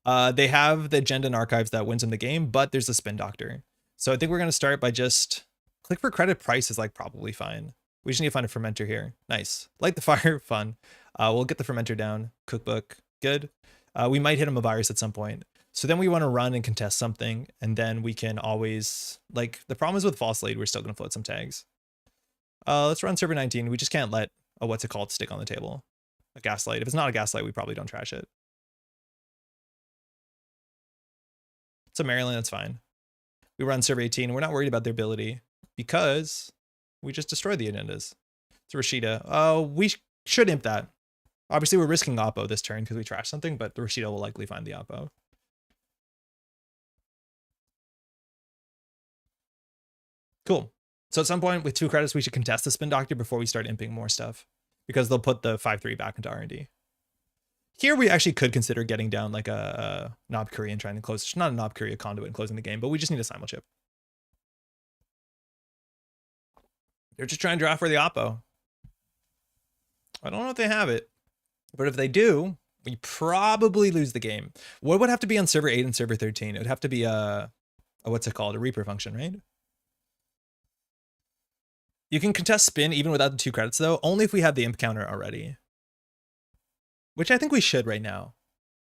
They have the agenda and archives that wins in the game, but there's a spin doctor. So I think we're going to start by just click for credit. Price is like probably fine. We just need to find a fermenter here. Nice. Light the fire. Fun. We'll get the fermenter down. Cookbook. Good. We might hit him a virus at some point. So then we want to run and contest something. And then we can always, like, the problem is with false lead, we're still going to float some tags. Let's run server 19. We just can't let a what's it called stick on the table. A Gaslight. If it's not a Gaslight, we probably don't trash it. It's a Maryland, that's fine. We run server 18. We're not worried about their ability because we just destroy the agendas. It's Rashida. We should imp that. Obviously, we're risking Oppo this turn because we trashed something, but the Rashida will likely find the Oppo. Cool. So at some point with 2 credits, we should contest the Spin Doctor before we start imping more stuff because they'll put the 5-3 back into R&D. Here we actually could consider getting down like a Knob Kari and trying to close. It's not a Knob Kari, a conduit and closing the game, but we just need a simul chip. They're just trying to draft for the Oppo. I don't know if they have it, but if they do, we probably lose the game. What would have to be on server 8 and server 13? It would have to be a what's it called? A Reaper function, right? You can contest spin even without the 2 credits though, only if we have the imp counter already. Which I think we should right now.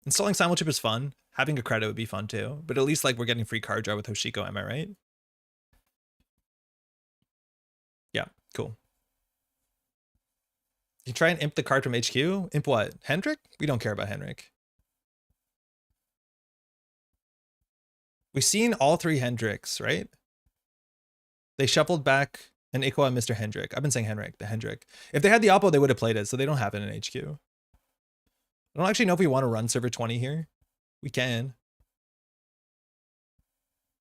Installing simul chip is fun. Having a credit would be fun too, but at least like we're getting free card draw with Hoshiko, am I right? Yeah, cool. You try and imp the card from HQ? Imp what? Hendrik? We don't care about Hendrik. We've seen all 3 Hendricks, right? They shuffled back an Ikwa and Mr. Hendrick. I've been saying Henrik, the Hendrick. If they had the Oppo, they would have played it, so they don't have it in HQ. I don't actually know if we want to run server 20 here. We can.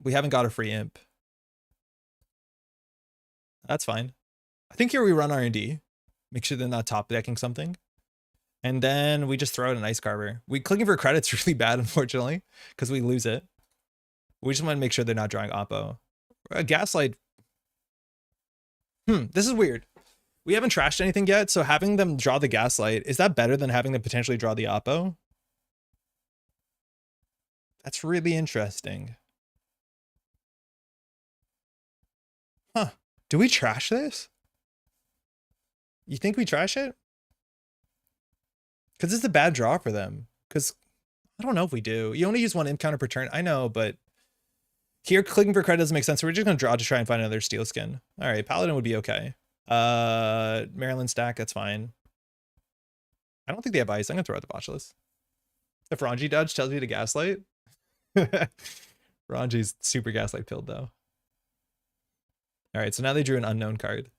We haven't got a free imp. That's fine. I think here we run R&D. Make sure they're not top decking something. And then we just throw out an Ice Carver. We clicking for credits really bad, unfortunately, because we lose it. We just want to make sure they're not drawing Oppo. Gaslight. This is weird. We haven't trashed anything yet, so having them draw the Gaslight, is that better than having them potentially draw the Oppo? That's really interesting. Huh. Do we trash this? You think we trash it? Because it's a bad draw for them. Because I don't know if we do. You only use one imp counter per turn. I know, but here clicking for credit doesn't make sense. So we're just going to draw to try and find another steel skin. All right, Paladin would be okay. Maryland stack, that's fine. I don't think they have ice. I'm going to throw out the Botulus. If Ranji dodge tells you to Gaslight. Ranji's super Gaslight pilled, though. All right, so now they drew an unknown card.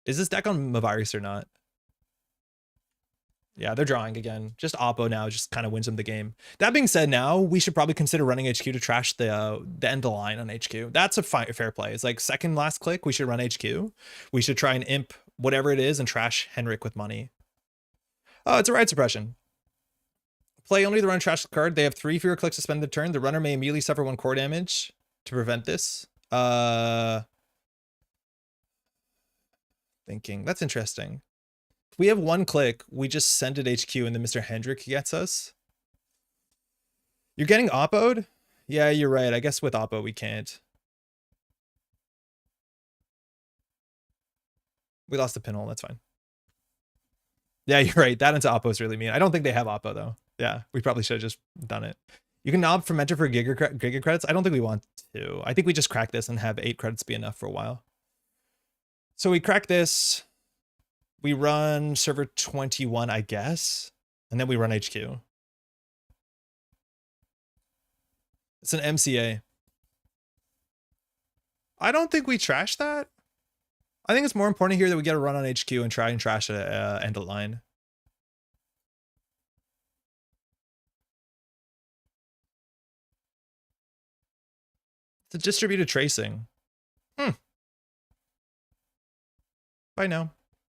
Is this deck on Mavirus or not? Yeah, they're drawing again. Just Oppo now just kind of wins them the game. That being said, now we should probably consider running HQ to trash the end of the line on HQ. That's a fair play. It's like second last click, we should run HQ. We should try and imp whatever it is and trash Henrik with money. Oh, it's a ride suppression. Play only the run trash card. They have 3 fewer clicks to spend the turn. The runner may immediately suffer 1 core damage to prevent this. Thinking. That's interesting. If we have 1 click, we just send it HQ and then Mr. Hendrick gets us. You're getting Oppo'd? Yeah, you're right. I guess with Oppo we can't. We lost the pinhole. That's fine. Yeah, you're right. That into Oppo is really mean. I don't think they have Oppo though. Yeah, we probably should have just done it. You can knob from Mentor for Giga credits. I don't think we want to. I think we just crack this and have 8 credits be enough for a while. So we crack this. We run server 21, I guess. And then we run HQ. It's an MCA. I don't think we trash that. I think it's more important here that we get a run on HQ and try and trash it end of line. It's a distributed tracing. I know.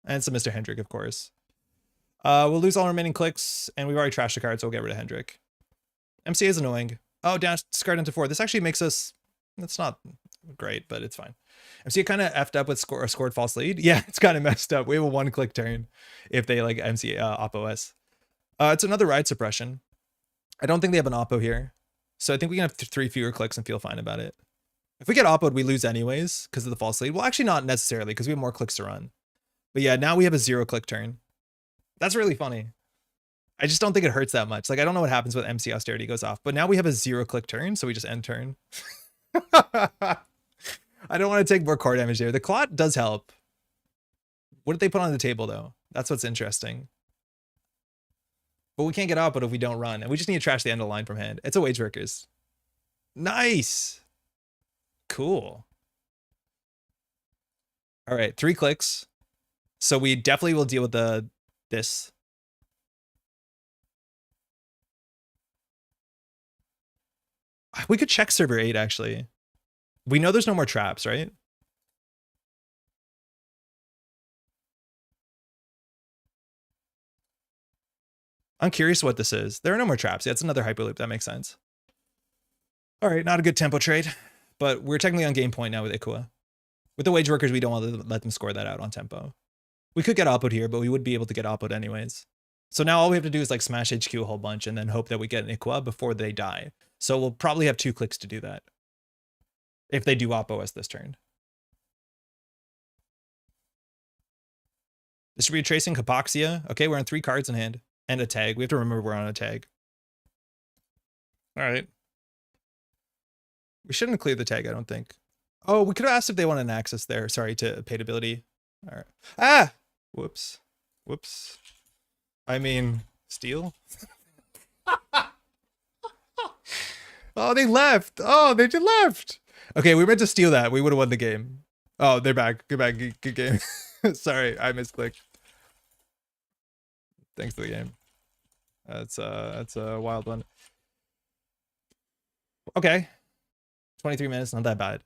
And it's a Mr. Hendrick, of course. We'll lose all remaining clicks, and we've already trashed the card, so we'll get rid of Hendrick. MCA is annoying. Oh, discard into 4. This actually makes us... It's not great, but it's fine. MCA kind of effed up with scored false lead. Yeah, it's kind of messed up. We have a 1-click turn if they like MCA Oppo S. It's another ride suppression. I don't think they have an Oppo here. So I think we can have 3 fewer clicks and feel fine about it. If we get Oppo'd, we lose anyways because of the false lead. Well, actually not necessarily because we have more clicks to run. But yeah, now we have a 0-click turn. That's really funny. I just don't think it hurts that much. Like, I don't know what happens when MC Austerity goes off. But now we have a 0-click turn, so we just end turn. I don't want to take more core damage there. The clot does help. What did they put on the table, though? That's what's interesting. But we can't get Oppo'd if we don't run. And we just need to trash the end of the line from hand. It's a Wage Workers. Nice. Cool. All right, 3 clicks. So we definitely will deal with this. We could check server 8, actually. We know there's no more traps, right? I'm curious what this is. There are no more traps. Yeah, it's another Hyperloop. That makes sense. All right, not a good tempo trade. But we're technically on game point now with Ikua. With the Wage Workers, we don't want to let them score that out on tempo. We could get Oppo'd here, but we would be able to get Oppo'd anyways. So now all we have to do is like smash HQ a whole bunch and then hope that we get an Ikua before they die. So we'll probably have 2 clicks to do that. If they do Oppo S this turn. Distributed Tracing, Hypoxia. Okay, we're on 3 cards in hand. And a tag. We have to remember we're on a tag. All right. We shouldn't clear the tag, I don't think. Oh, we could have asked if they want an access there. Sorry, to paid ability. All right. Ah! Whoops. Whoops. I mean, steal? Oh, they left. Oh, they just left. Okay, we meant to steal that. We would have won the game. Oh, they're back. Good back. Good game. Sorry, I misclicked. Thanks for the game. That's a wild one. Okay. 23 minutes, not that bad.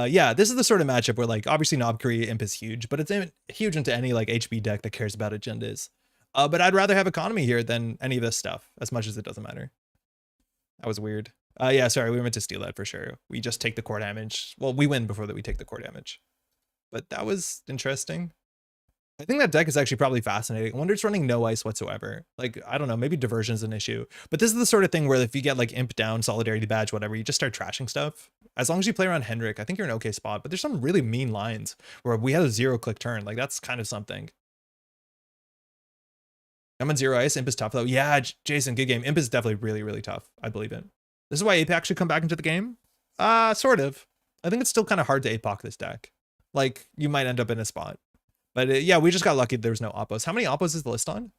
Yeah, this is the sort of matchup where like obviously Knobkery Imp is huge, but it's huge into any like HB deck that cares about agendas. But I'd rather have economy here than any of this stuff, as much as it doesn't matter. That was weird. Yeah, sorry, we meant to steal that for sure. We just take the core damage. Well, we win before that we take the core damage. But that was interesting. I think that deck is actually probably fascinating. I wonder it's running no ice whatsoever. Like, I don't know, maybe diversion is an issue. But this is the sort of thing where if you get like Imp down, Solidarity Badge, whatever, you just start trashing stuff. As long as you play around Hendrik, I think you're in an okay spot. But there's some really mean lines where we had a 0-click turn. Like, that's kind of something. I'm on 0 ice. Imp is tough, though. Yeah, Jason, good game. Imp is definitely really, really tough. I believe it. This is why APAC should come back into the game? Sort of. I think it's still kind of hard to APOC this deck. Like, you might end up in a spot. But yeah, we just got lucky there was no oppos. How many oppos is the list on?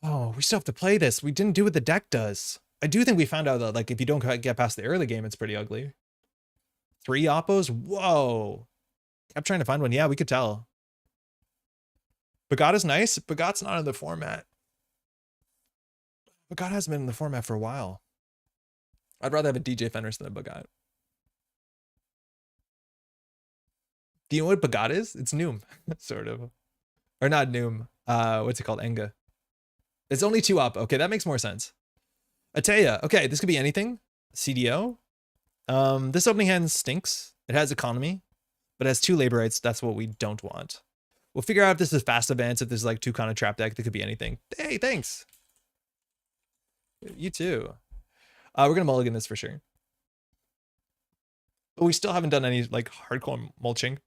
Oh, we still have to play this. We didn't do what the deck does. I do think we found out that like if you don't get past the early game, it's pretty ugly. 3 oppos? Whoa. Kept trying to find one. Yeah, we could tell. Bagat is nice. Bagat's not in the format. Bagat hasn't been in the format for a while. I'd rather have a DJ Fenris than a Bagat. Do you know what Bagat is? It's Noom, sort of. Or not Noom. What's it called? Enga. It's only 2 up. Okay, that makes more sense. Atea. Okay, this could be anything. CDO. This opening hand stinks. It has economy, but it has 2 labor rights. That's what we don't want. We'll figure out if this is fast advance, if this is like 2 kind of trap deck. That could be anything. Hey, thanks. You too. We're gonna mulligan this for sure. But we still haven't done any like hardcore mulching.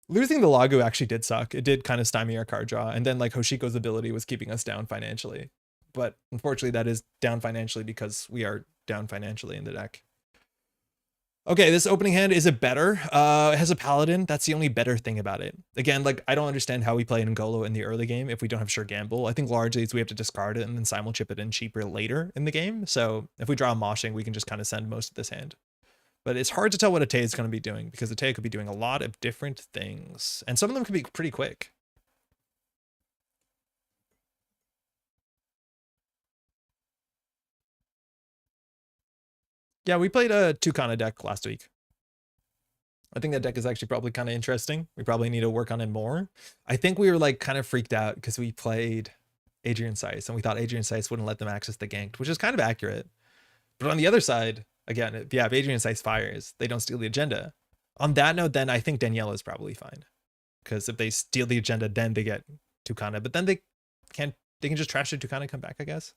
Losing the Lagu actually did suck. It did kind of stymie our card draw. And then like Hoshiko's ability was keeping us down financially. But unfortunately that is down financially because we are down financially in the deck. Okay, this opening hand, is it better? It has a Paladin. That's the only better thing about it. Again, like I don't understand how we play Ngolo in the early game if we don't have Sure Gamble. I think largely it's we have to discard it and then simul chip it in cheaper later in the game. So if we draw a moshing, we can just kind of send most of this hand. But it's hard to tell what Atea is going to be doing because Atea could be doing a lot of different things. And some of them could be pretty quick. Yeah, we played a Tucana deck last week. I think that deck is actually probably kind of interesting. We probably need to work on it more. I think we were like kind of freaked out because we played Adrian Seiss and we thought Adrian Seiss wouldn't let them access the ganked, which is kind of accurate. But on the other side, again, if Adrian Seiss fires, they don't steal the agenda. On that note, then I think Daniela is probably fine. Because if they steal the agenda, then they get Tucana. But then they can just trash it Tucana and come back, I guess.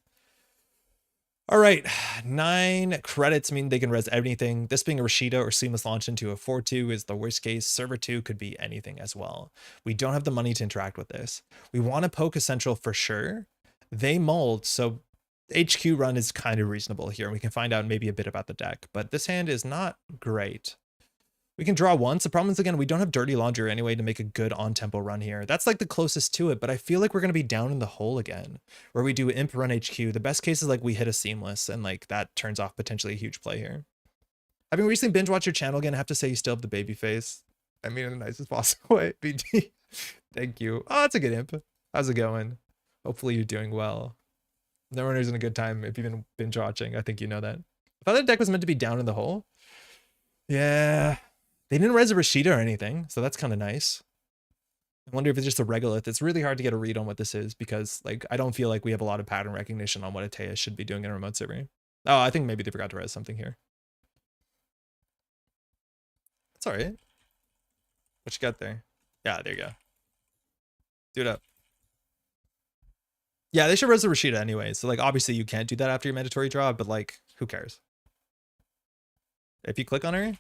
All right, 9 credits mean they can res anything. This being a Rashida or seamless launch into a 4-2 is the worst case. Server 2 could be anything as well. We don't have the money to interact with this. We want to poke Essential for sure. They mold, so HQ run is kind of reasonable here. And we can find out maybe a bit about the deck, but this hand is not great. We can draw once. The problem is, again, we don't have Dirty Laundry anyway to make a good on-tempo run here. That's like the closest to it, but I feel like we're going to be down in the hole again, where we do Imp run HQ. The best case is like we hit a Seamless, and like that turns off potentially a huge play here. Having recently binge-watched your channel again, I have to say you still have the baby face. I mean, in the nicest possible way, BD. Thank you. Oh, that's a good Imp. How's it going? Hopefully you're doing well. Netrunner's in a good time if you've been binge-watching. I think you know that. I thought that deck was meant to be down in the hole. Yeah. They didn't res a Rashida or anything, so that's kind of nice. I wonder if it's just a Regolith. It's really hard to get a read on what this is because like I don't feel like we have a lot of pattern recognition on what Atea should be doing in a remote server. Oh, I think maybe they forgot to res something here. That's all right. What you got there? Yeah, there you go. Do it up. Yeah, they should res the Rashida anyway. So like obviously you can't do that after your mandatory draw, but like who cares? If you click on her.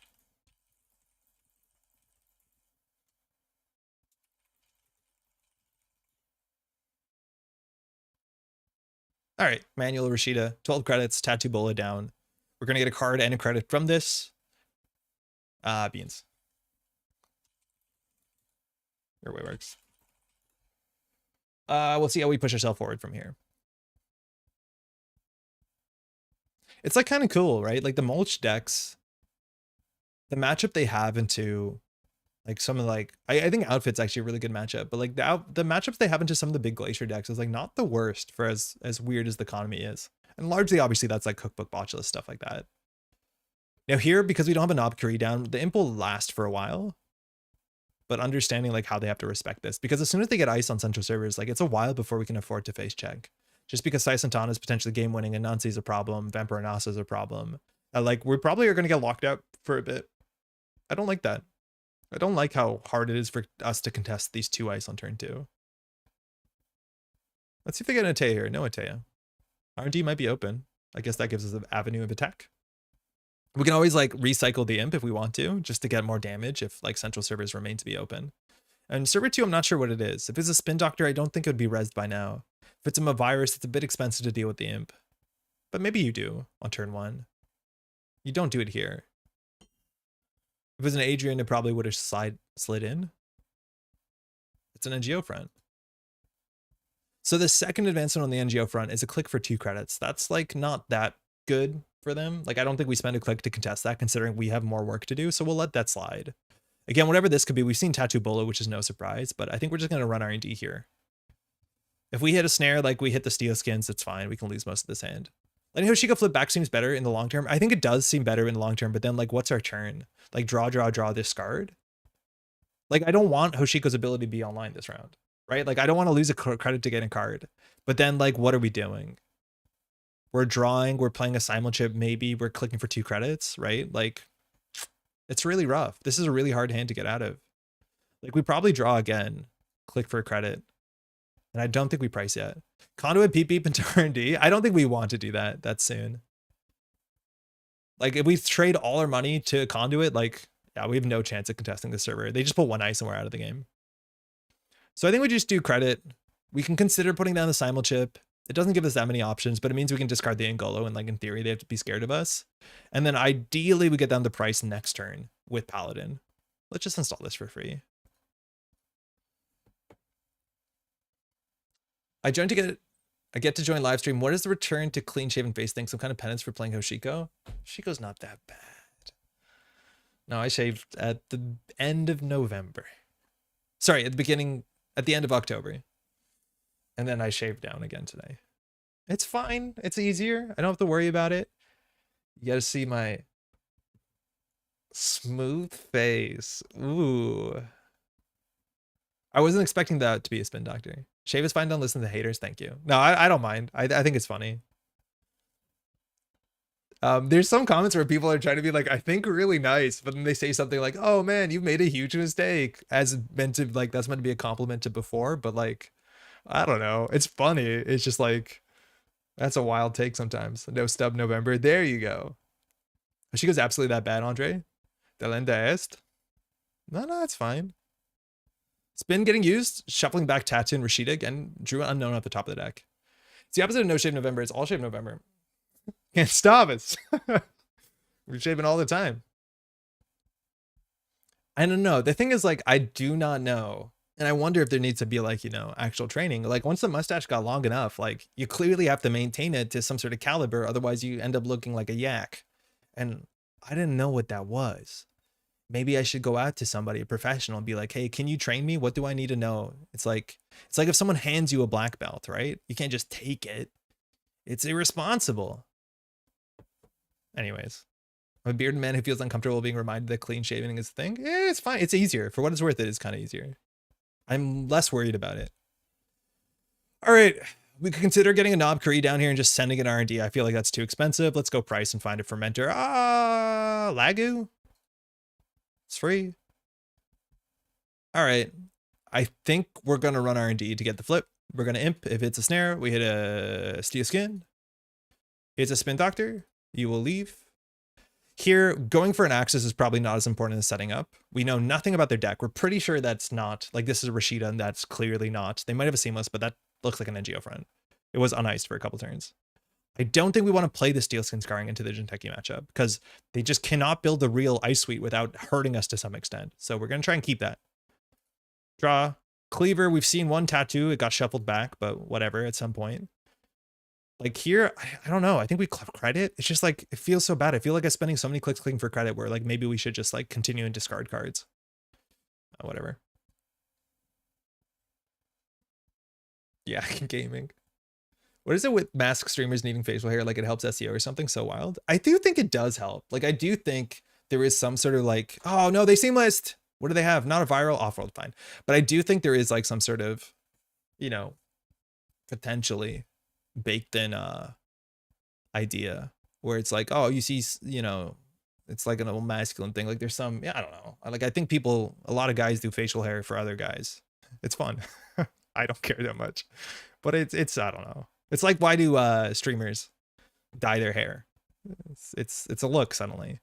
All right, manual Rashida, 12 credits, Tattoo Bola down. We're going to get a card and a credit from this. Beans. Your way works. We'll see how we push ourselves forward from here. It's like kind of cool, right? Like the mulch decks, the matchup they have into like some of like, I think Outfit's actually a really good matchup, but like the matchups they have into some of the big Glacier decks is like not the worst for as weird as the economy is. And largely, obviously, that's like Cookbook Botchless, stuff like that. Now here, because we don't have a Knob Curry down, the imp will last for a while. But understanding like how they have to respect this, because as soon as they get ice on central servers, like it's a while before we can afford to face check. Just because Sai Santana is potentially game winning and Nancy is a problem, Vampire Nasa is a problem. Like we probably are going to get locked out for a bit. I don't like that. I don't like how hard it is for us to contest these 2 ice on turn 2. Let's see if they get an Atea here. No Atea. R&D might be open. I guess that gives us an avenue of attack. We can always like recycle the imp if we want to, just to get more damage if like central servers remain to be open. And server 2, I'm not sure what it is. If it's a Spin Doctor, I don't think it would be rezzed by now. If it's a virus, it's a bit expensive to deal with the imp. But maybe you do on turn 1. You don't do it here. If it was an Adrian, it probably would have slid in. It's an NGO front. So the second advancement on the NGO front is a click for 2 credits. That's like not that good for them. Like I don't think we spend a click to contest that, considering we have more work to do. So we'll let that slide. Again, whatever this could be, we've seen Tattoo Bolo, which is no surprise, but I think we're just going to run R&D here. If we hit a snare like we hit the Steel Skins, it's fine. We can lose most of this hand. Letting Hoshiko flip back seems better in the long term. I think it does seem better in the long term, but then like what's our turn? Like draw, discard? Like I don't want Hoshiko's ability to be online this round, right? Like I don't want to lose a credit to get a card, but then like what are we doing? We're drawing, we're playing a Simulchip, maybe we're clicking for 2 credits, right? Like, it's really rough. This is a really hard hand to get out of. Like, we probably draw again, click for a credit, and I don't think we price yet. Conduit, peep, into R&D. I don't think we want to do that soon. Like, if we trade all our money to Conduit, like, yeah, we have no chance of contesting the server. They just put 1 ice and we're out of the game. So I think we just do credit. We can consider putting down the Simulchip. It doesn't give us that many options, but it means we can discard the Angolo, and like in theory, they have to be scared of us. And then ideally we get down the price next turn with Paladin. Let's just install this for free. I get to join live stream. What is the return to clean shaven face thing? Some kind of penance for playing Hoshiko? Hoshiko's not that bad. No, I shaved at the end of November. Sorry, at the end of October. And then I shaved down again today. It's fine. It's easier. I don't have to worry about it. You got to see my smooth face. Ooh. I wasn't expecting that to be a Spin Doctor. Shave is fine. Don't listen to the haters. Thank you. No, I don't mind. I think it's funny. There's some comments where people are trying to be like, I think really nice, but then they say something like, oh man, you've made a huge mistake, as meant to like, that's meant to be a compliment to before, but like, I don't know. It's funny. It's just like, that's a wild take sometimes. No stub November. There you go. She goes absolutely that bad, Andre. Delenda est. No, it's fine. Spin getting used. Shuffling back Tattoo and Rashida again. Drew Unknown at the top of the deck. It's the opposite of no shave November. It's all shave November. Can't stop us. We're shaving all the time. I don't know. The thing is, like, I do not know. And I wonder if there needs to be like, you know, actual training. Like once the mustache got long enough, like you clearly have to maintain it to some sort of caliber. Otherwise you end up looking like a yak. And I didn't know what that was. Maybe I should go out to somebody, a professional, and be like, hey, can you train me? What do I need to know? It's like if someone hands you a black belt, right? You can't just take it. It's irresponsible. Anyways, I'm a bearded man who feels uncomfortable being reminded that clean shaving is a thing. Yeah, it's fine. It's easier. For what it's worth, it is kind of easier. I'm less worried about it. All right, we could consider getting a Knob Curry down here and just sending an R&D. I feel like that's too expensive. Let's go price and find a fermenter. Lagu. It's free. All right, I think we're gonna run R&D to get the flip. We're gonna imp. If it's a snare, we hit a Steel Skin. It's a Spin Doctor. You will leave. Here, going for an Axis is probably not as important as setting up. We know nothing about their deck. We're pretty sure that's not, like this is a Rashida and that's clearly not. They might have a Seamless, but that looks like an NGO front. It was uniced for a couple turns. I don't think we want to play the Steel Skin Scarring into the Jinteki matchup because they just cannot build the real Ice Suite without hurting us to some extent. So we're going to try and keep that. Draw. Cleaver, we've seen one Tattoo. It got shuffled back, but whatever at some point. Like here, I don't know. I think we have credit. It's just like, it feels so bad. I feel like I'm spending so many clicks clicking for credit where like maybe we should just like continue and discard cards. Whatever. Yeah, gaming. What is it with mask streamers needing facial hair? Like it helps SEO or something so wild? I do think it does help. Like I do think there is some sort of like, oh no, they seem list. What do they have? Not a viral off-world, fine. But I do think there is like some sort of, you know, potentially baked in idea where it's like, oh, you see, you know, it's like an old masculine thing. Like there's some, yeah, I don't know. Like I think people, a lot of guys do facial hair for other guys. It's fun. I don't care that much, but it's I don't know. It's like, why do streamers dye their hair? It's a look suddenly.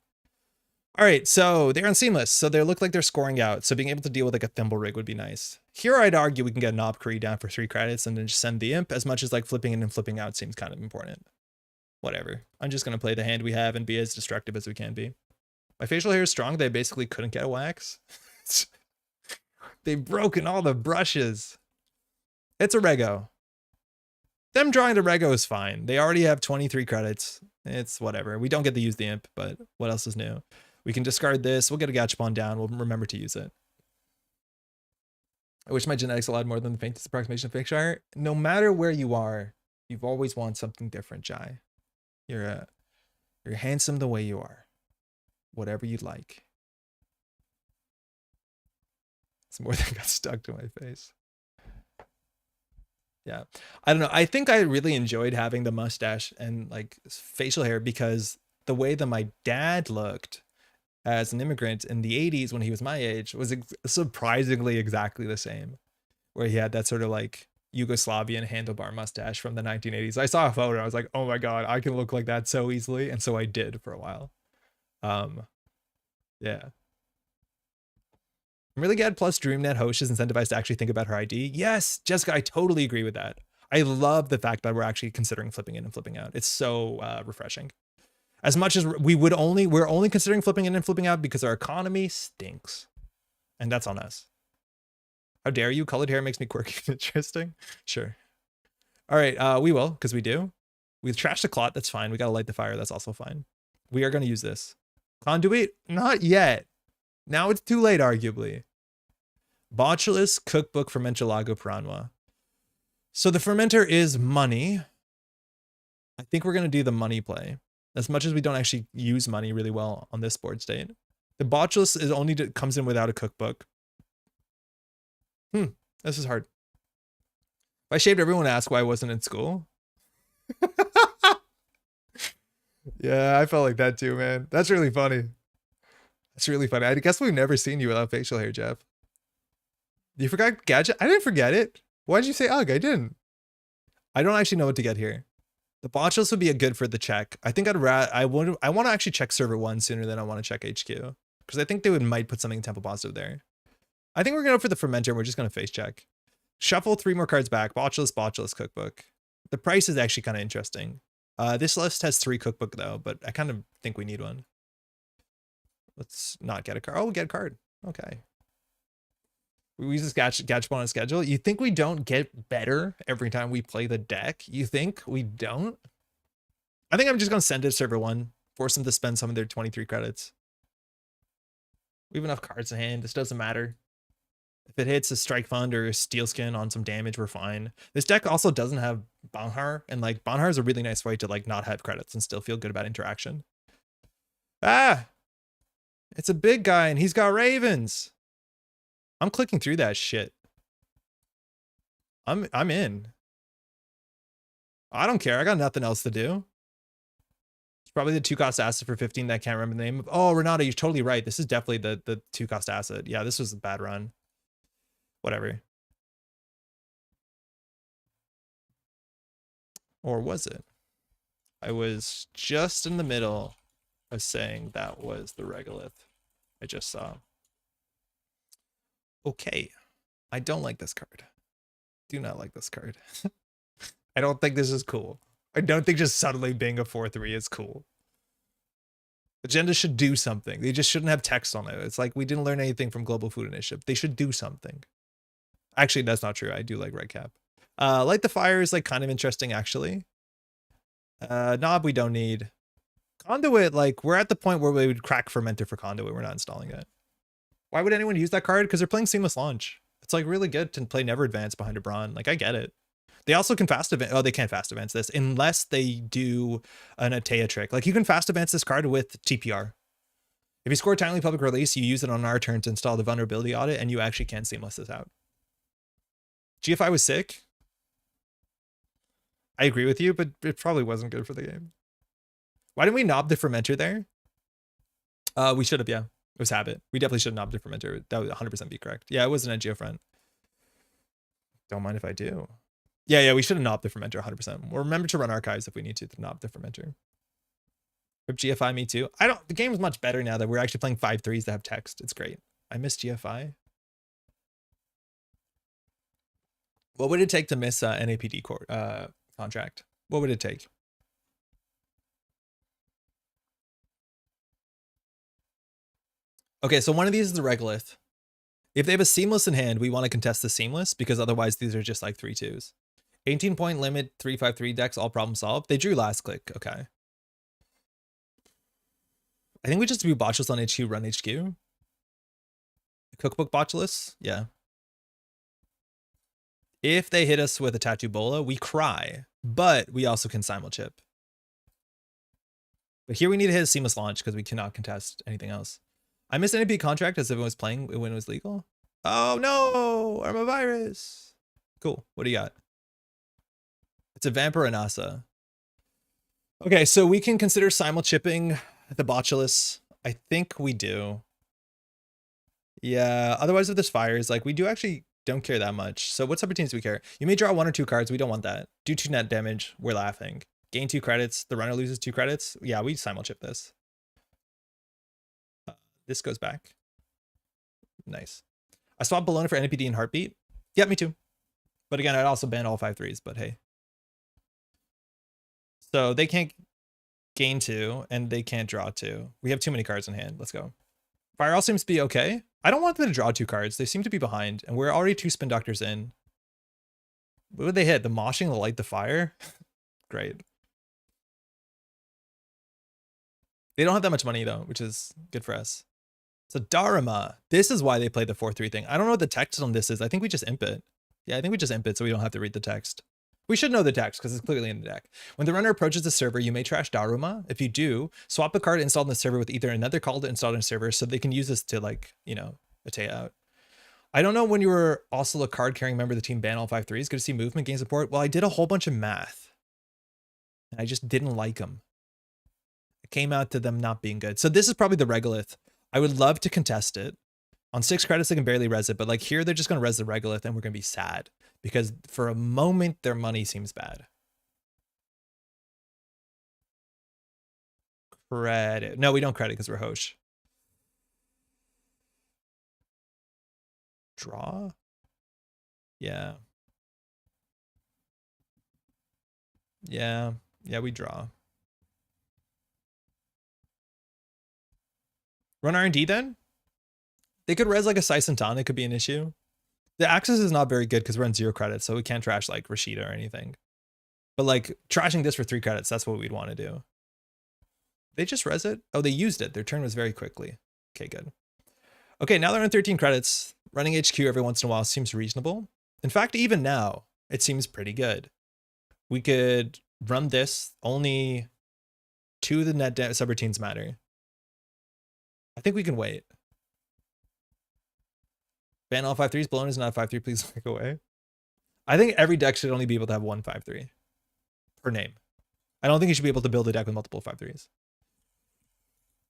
All right, so they're on seamless, so they look like they're scoring out. So being able to deal with like a thimble rig would be nice. Here I'd argue we can get an Knob Kree down for 3 credits and then just send the imp, as much as like flipping in and flipping out seems kind of important. Whatever. I'm just gonna play the hand we have and be as destructive as we can be. My facial hair is strong. They basically couldn't get a wax. They've broken all the brushes. It's a rego. Them drawing the rego is fine. They already have 23 credits. It's whatever. We don't get to use the imp, but what else is new? We can discard this. We'll get a Gachapon down. We'll remember to use it. I wish my genetics allowed more than the faintest approximation of Fakeshire. No matter where you are, you've always wanted something different, Jai. You're handsome the way you are. Whatever you'd like. It's more than got stuck to my face. Yeah. I don't know. I think I really enjoyed having the mustache and like facial hair because the way that my dad looked as an immigrant in the 80s when he was my age was surprisingly exactly the same, where he had that sort of like Yugoslavian handlebar mustache from the 1980s. I saw a photo and I was like, oh my God, I can look like that so easily. And so I did for a while. Yeah. I'm really glad plus DreamNet host is incentivized to actually think about her ID. Yes, Jessica, I totally agree with that. I love the fact that we're actually considering flipping in and flipping out. It's so refreshing. As much as we're only considering flipping in and flipping out because our economy stinks. And that's on us. How dare you? Colored hair makes me quirky and interesting. Sure. All right, we will, because we do. We've trashed the clot, that's fine. We gotta light the fire, that's also fine. We are gonna use this. Conduit? Not yet. Now it's too late, arguably. Botulus Cookbook Fermentalago Piranha. So the fermenter is money. I think we're going to do the money play. As much as we don't actually use money really well on this board state. The Botulus is only comes in without a cookbook. This is hard. If I shaved, everyone asked why I wasn't in school. Yeah, I felt like that too, man. That's really funny. That's really funny. I guess we've never seen you without facial hair, Jeff. You forgot gadget? I didn't forget it. Why did you say ugh? I didn't. I don't actually know what to get here. The Botchels would be a good for the check. I think I want to actually check server 1 sooner than I want to check HQ. Because I think they might put something temple positive there. I think we're going to go for the fermenter. We're just going to face check. Shuffle 3 more cards back. Botchels cookbook. The price is actually kind of interesting. This list has 3 cookbook though, but I kind of think we need one. Let's not get a card. Oh, we'll get a card. Okay. We use this Gachapon on schedule. You think we don't get better every time we play the deck? You think we don't? I think I'm just going to send it to server 1. Force them to spend some of their 23 credits. We have enough cards in hand. This doesn't matter. If it hits a strike fund or a steel skin on some damage, we're fine. This deck also doesn't have Banhar. And like Banhar is a really nice way to like not have credits and still feel good about interaction. Ah! It's a big guy and he's got ravens. I'm clicking through that shit. I'm in. I don't care. I got nothing else to do. It's probably the 2-cost asset for 15 that I can't remember the name of. Oh, Renata, you're totally right. This is definitely the 2-cost asset. Yeah, this was a bad run. Whatever. Or was it? I was just in the middle of saying that was the regolith I just saw. Okay. I don't like this card. Do not like this card. I don't think this is cool. I don't think just suddenly being a 4/3 is cool. Agenda should do something. They just shouldn't have text on it. It's like we didn't learn anything from Global Food Initiative. They should do something. Actually, that's not true. I do like Red Cap. Light the Fire is like kind of interesting, actually. Knob we don't need. Conduit, like, we're at the point where we would crack Fermenter for Conduit. We're not installing it. Why would anyone use that card? Because they're playing Seamless Launch. It's like really good to play Never Advance behind a Brawn. Like, I get it. They also can fast advance. Oh, they can't fast advance this unless they do an Atea trick. Like, you can fast advance this card with TPR. If you score timely public release, you use it on our turn to install the vulnerability audit, and you actually can seamless this out. GFI was sick. I agree with you, but it probably wasn't good for the game. Why didn't we knob the fermenter there? We should have, yeah. It was habit. We definitely should have knobbed the fermenter. That would 100% be correct. Yeah, it wasn't a geofront. Don't mind if I do. Yeah, we should have knobbed the fermenter 100%. We'll remember to run archives if we need to knob the fermenter. Rip GFI, me too. The game is much better now that we're actually playing 5/3s that have text. It's great. I miss GFI. What would it take to miss NAPD contract? What would it take? Okay, so one of these is the Regolith. If they have a Seamless in hand, we want to contest the Seamless because otherwise these are just like 3/2s. 18-point limit, 3/5/3 decks, all problem solved. They drew last click. Okay. I think we just do Botchless on HQ, run HQ. Cookbook Botchless? Yeah. If they hit us with a Tattoo Bola, we cry, but we also can Simul Chip. But here we need to hit a Seamless Launch because we cannot contest anything else. I missed an NP contract as if it was playing when it was legal. Oh no, Armavirus. Cool. What do you got? It's a Vampire and Asa. Okay, so we can consider Simul Chipping the Botulus. I think we do. Yeah, otherwise if this fires, like we do actually don't care that much. So what subroutines do we care? You may draw 1 or 2 cards. We don't want that. Do 2 net damage. We're laughing. Gain 2 credits. The runner loses 2 credits. Yeah, we Simul Chip this. This goes back. Nice. I swapped Bologna for NPD and Heartbeat. Yeah, me too. But again, I'd also ban all 5/3s, but hey. So they can't gain 2 and they can't draw 2. We have too many cards in hand. Let's go. Fire all seems to be okay. I don't want them to draw 2 cards. They seem to be behind and we're already 2 Spin Doctors in. What would they hit? The Moshing to light the fire? Great. They don't have that much money though, which is good for us. So Daruma, this is why they play the 4/3 thing. I don't know what the text on this is. I think we just imp it. Yeah, I think we just imp it so we don't have to read the text. We should know the text because it's clearly in the deck. When the runner approaches the server, you may trash Daruma. If you do, swap a card installed in the server with either another card installed in the server so they can use this to like, you know, Atea out. I don't know when you were also a card carrying member of the team ban all 5/3s. Good to see movement, gain support. Well, I did a whole bunch of math and I just didn't like them. It came out to them not being good. So this is probably the Regolith. I would love to contest it. On 6 credits, they can barely res it, but like here, they're just going to res the Regolith and we're going to be sad because for a moment, their money seems bad. Credit. No, we don't credit because we're Hosh. Draw? Yeah. Yeah, we draw. Run R&D then? They could res like a Saisantan, it could be an issue. The access is not very good because we're on 0 credits, so we can't trash like Rashida or anything. But like trashing this for 3 credits, that's what we'd want to do. They just res it? Oh, they used it. Their turn was very quickly. Okay, good. Okay, now they're on 13 credits. Running HQ every once in a while seems reasonable. In fact, even now, it seems pretty good. We could run this. Only 2 of the net subroutines matter. I think we can wait. Ban all 5/3s. Blown is not a 5/3. Please go away. I think every deck should only be able to have 1 5/3 per name. I don't think you should be able to build a deck with multiple 5/3s.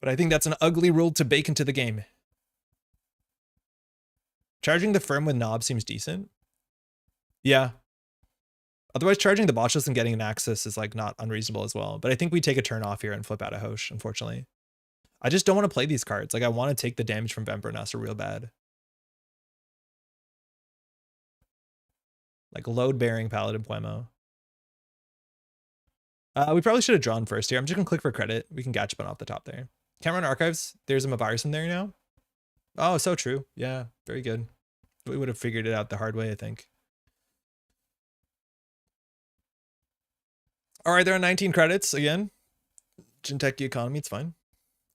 But I think that's an ugly rule to bake into the game. Charging the Firm with Knob seems decent. Yeah. Otherwise, charging the Botchless and getting an Axis is like not unreasonable as well. But I think we take a turn off here and flip out a Hosh, unfortunately. I just don't want to play these cards. Like I want to take the damage from Vampire Nasa real bad. Like load bearing Paladin Puemo. We probably should have drawn first here. I'm just gonna click for credit. We can Gachapon off the top there. Can't run archives. There's a Mavirus in there now. Oh, so true. Yeah, very good. We would have figured it out the hard way, I think. All right, there are 19 credits again. Jinteki economy, it's fine.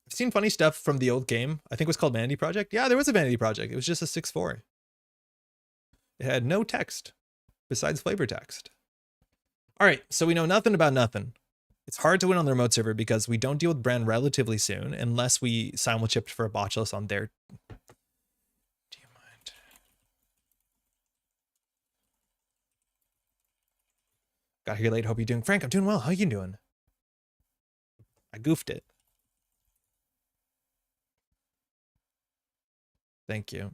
I've seen funny stuff from the old game. I think it was called Vanity Project. Yeah, there was a Vanity Project. It was just a 6-4. It had no text besides flavor text. All right, so we know nothing about nothing. It's hard to win on the remote server because we don't deal with brand relatively soon unless we simul-chipped for a botchless on their... Do you mind? Got here late, hope you're doing... Frank, I'm doing well. How you doing? I goofed it. Thank you.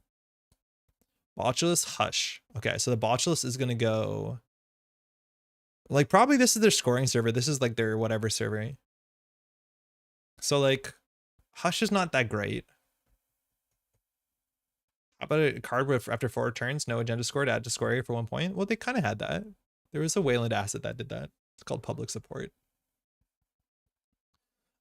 Botchless Hush. Okay, so the Botchless is gonna go... Like, probably this is their scoring server. This is like their whatever server. So like, Hush is not that great. How about a card with after 4 turns, no agenda score to add to score area for 1 point? Well, they kind of had that. There was a Wayland asset that did that. It's called public support.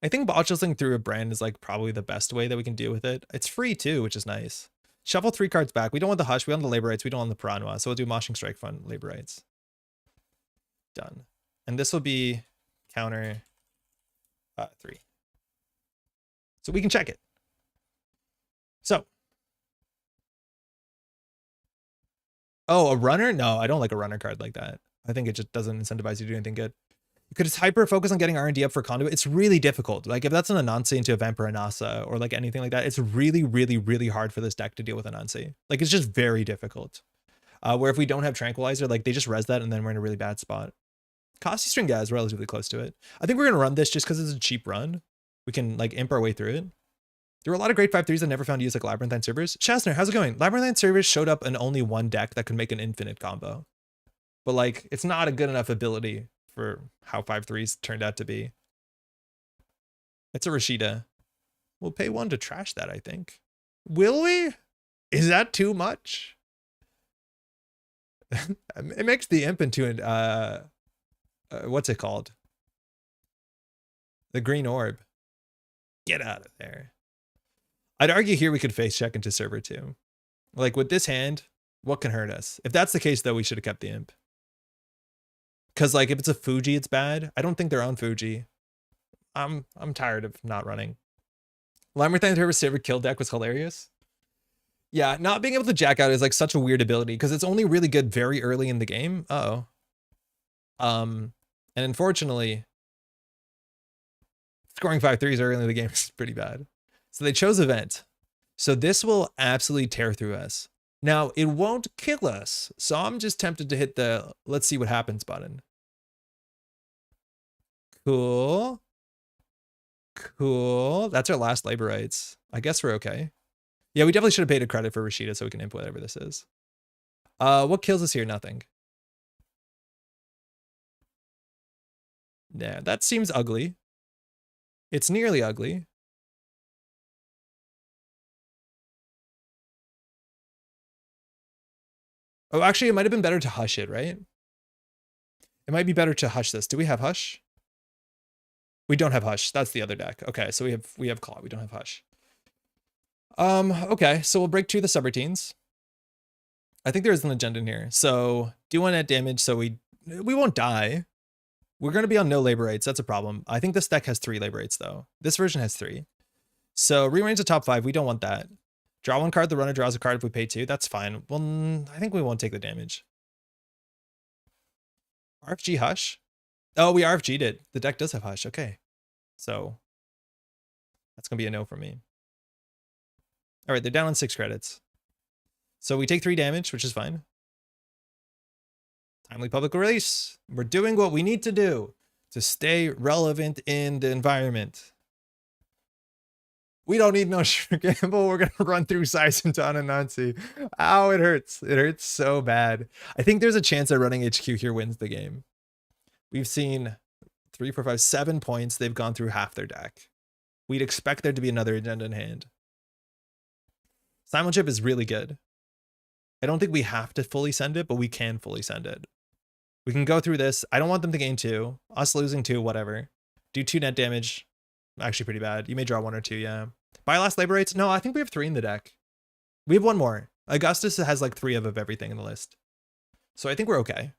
I think botchling through a brand is like probably the best way that we can deal with it. It's free too, which is nice. Shuffle 3 cards back. We don't want the Hush. We want the Labor Rights. We don't want the Piranha. So we'll do Moshing Strike Fund, Labor Rights. Done. And this will be counter 3. So we can check it. So. Oh, a runner? No, I don't like a runner card like that. I think it just doesn't incentivize you to do anything good. Because it's hyper focus on getting R&D up for Conduit. It's really difficult. Like if that's an Anansi into a Vamp or a Nasa or like anything like that, it's really, really, really hard for this deck to deal with Anansi. Like it's just very difficult. Where if we don't have Tranquilizer, like they just res that and then we're in a really bad spot. Costy String guy is relatively close to it. I think we're going to run this just because it's a cheap run. We can like imp our way through it. There were a lot of great 5/3s that never found use like Labyrinthine servers. Chasner, how's it going? Labyrinthine servers showed up in only one deck that could make an infinite combo. But like, it's not a good enough ability for how 5/3s turned out to be. It's a Rashida. We'll pay 1 to trash that, I think. Will we? Is that too much? It makes the imp into an, what's it called? The green orb. Get out of there. I'd argue here we could face check into server 2. Like with this hand, what can hurt us? If that's the case though, we should have kept the imp. Cause like if it's a Fuji, it's bad. I don't think they're on Fuji. I'm tired of not running. Labyrinthine server kill deck was hilarious. Yeah, not being able to jack out is like such a weird ability because it's only really good very early in the game. Uh-oh. And unfortunately, scoring 5/3s early in the game is pretty bad. So they chose event. So this will absolutely tear through us. Now, it won't kill us. So I'm just tempted to hit the let's see what happens button. Cool. Cool. That's our last labor rights. I guess we're okay. Yeah, we definitely should have paid a credit for Rashida so we can input whatever this is. What kills us here? Nothing. Yeah, that seems ugly. It's nearly ugly. Oh, actually, it might have been better to hush it, right? It might be better to hush this. Do we have hush? We don't have hush. That's the other deck. Okay, so we have claw. We don't have hush. Okay, so we'll break 2 of the subroutines. I think there is an agenda in here. So do 1 net damage so we won't die. We're going to be on no labor rates. That's a problem. I think this deck has 3 labor rates though. This version has 3. So rearrange the top 5. We don't want that. Draw 1 card. The runner draws a card if we pay 2. That's fine. Well, I think we won't take the damage. RFG hush. Oh, we RFG'd it. The deck does have hush. Okay. So that's going to be a no from me. All right. They're down on 6 credits. So we take 3 damage, which is fine. Timely public release. We're doing what we need to do to stay relevant in the environment. We don't need no sugar gamble. We're going to run through Size into Anansi. Ow, it hurts. It hurts so bad. I think there's a chance that running HQ here wins the game. We've seen 3, 4, 5, 7 points. They've gone through half their deck. We'd expect there to be another agenda in hand. Simon Chip is really good. I don't think we have to fully send it, but we can fully send it. We can go through this. I don't want them to gain 2. Us losing 2, whatever. Do 2 net damage. Actually pretty bad. You may draw 1 or 2, yeah. Buy last labor rates? No, I think we have 3 in the deck. We have 1 more. Augustus has like 3 of everything in the list. So I think we're okay.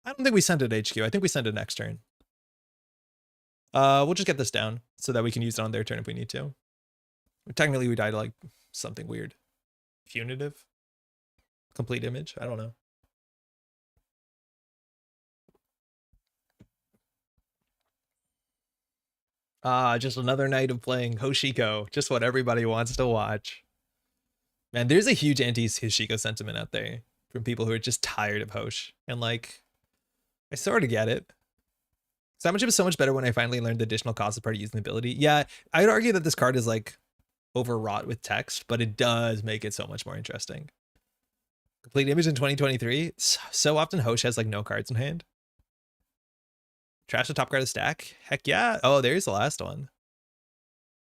I don't think we send it HQ. I think we send it next turn. We'll just get this down so that we can use it on their turn if we need to. Technically, we died to like something weird. Punitive? Complete image? I don't know. Just another night of playing Hoshiko. Just what everybody wants to watch. Man, there's a huge anti-Hoshiko sentiment out there from people who are just tired of Hosh. And like, I sort of get it. Cybership is so much better when I finally learned the additional cost of part of using the ability. Yeah, I'd argue that this card is like overwrought with text, but it does make it so much more interesting. Complete image in 2023. So often Hosh has like no cards in hand. Trash the top card of the stack. Heck yeah. Oh, there's the last one.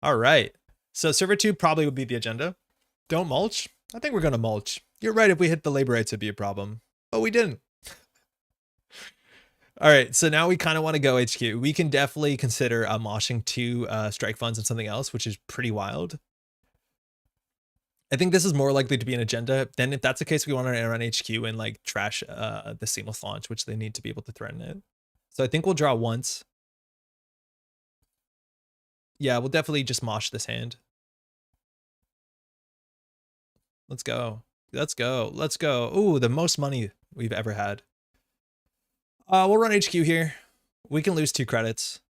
All right. So server 2 probably would be the agenda. Don't mulch. I think we're going to mulch. You're right. If we hit the labor rights, it'd be a problem. But we didn't. All right. So now we kind of want to go HQ. We can definitely consider moshing 2 strike funds and something else, which is pretty wild. I think this is more likely to be an agenda. Then if that's the case, we want to run HQ and like trash the seamless launch, which they need to be able to threaten it. So I think we'll draw once. Yeah, we'll definitely just mosh this hand. Let's go. Let's go. Let's go. Ooh, the most money we've ever had. We'll run HQ here. We can lose 2 credits.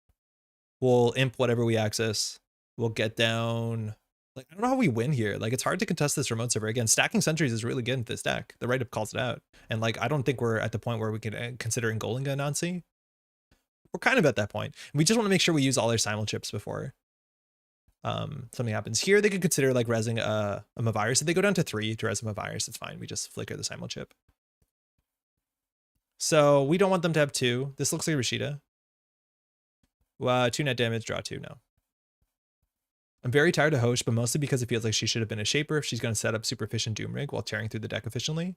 We'll imp whatever we access. We'll get down. Like, I don't know how we win here. Like, it's hard to contest this remote server. Again, stacking sentries is really good in this deck. The write-up calls it out. And like, I don't think we're at the point where we can consider Ngolinga Nancy. We're kind of at that point. We just want to make sure we use all our simul chips before something happens. Here, they could consider like resing a Mavirus. If they go down to 3 to res a Mavirus, it's fine. We just flicker the simul chip. So we don't want them to have 2. This looks like Rashida. 2 net damage, draw 2 now. I'm very tired of Hosh, but mostly because it feels like she should have been a shaper if she's going to set up super efficient Doom Rig while tearing through the deck efficiently.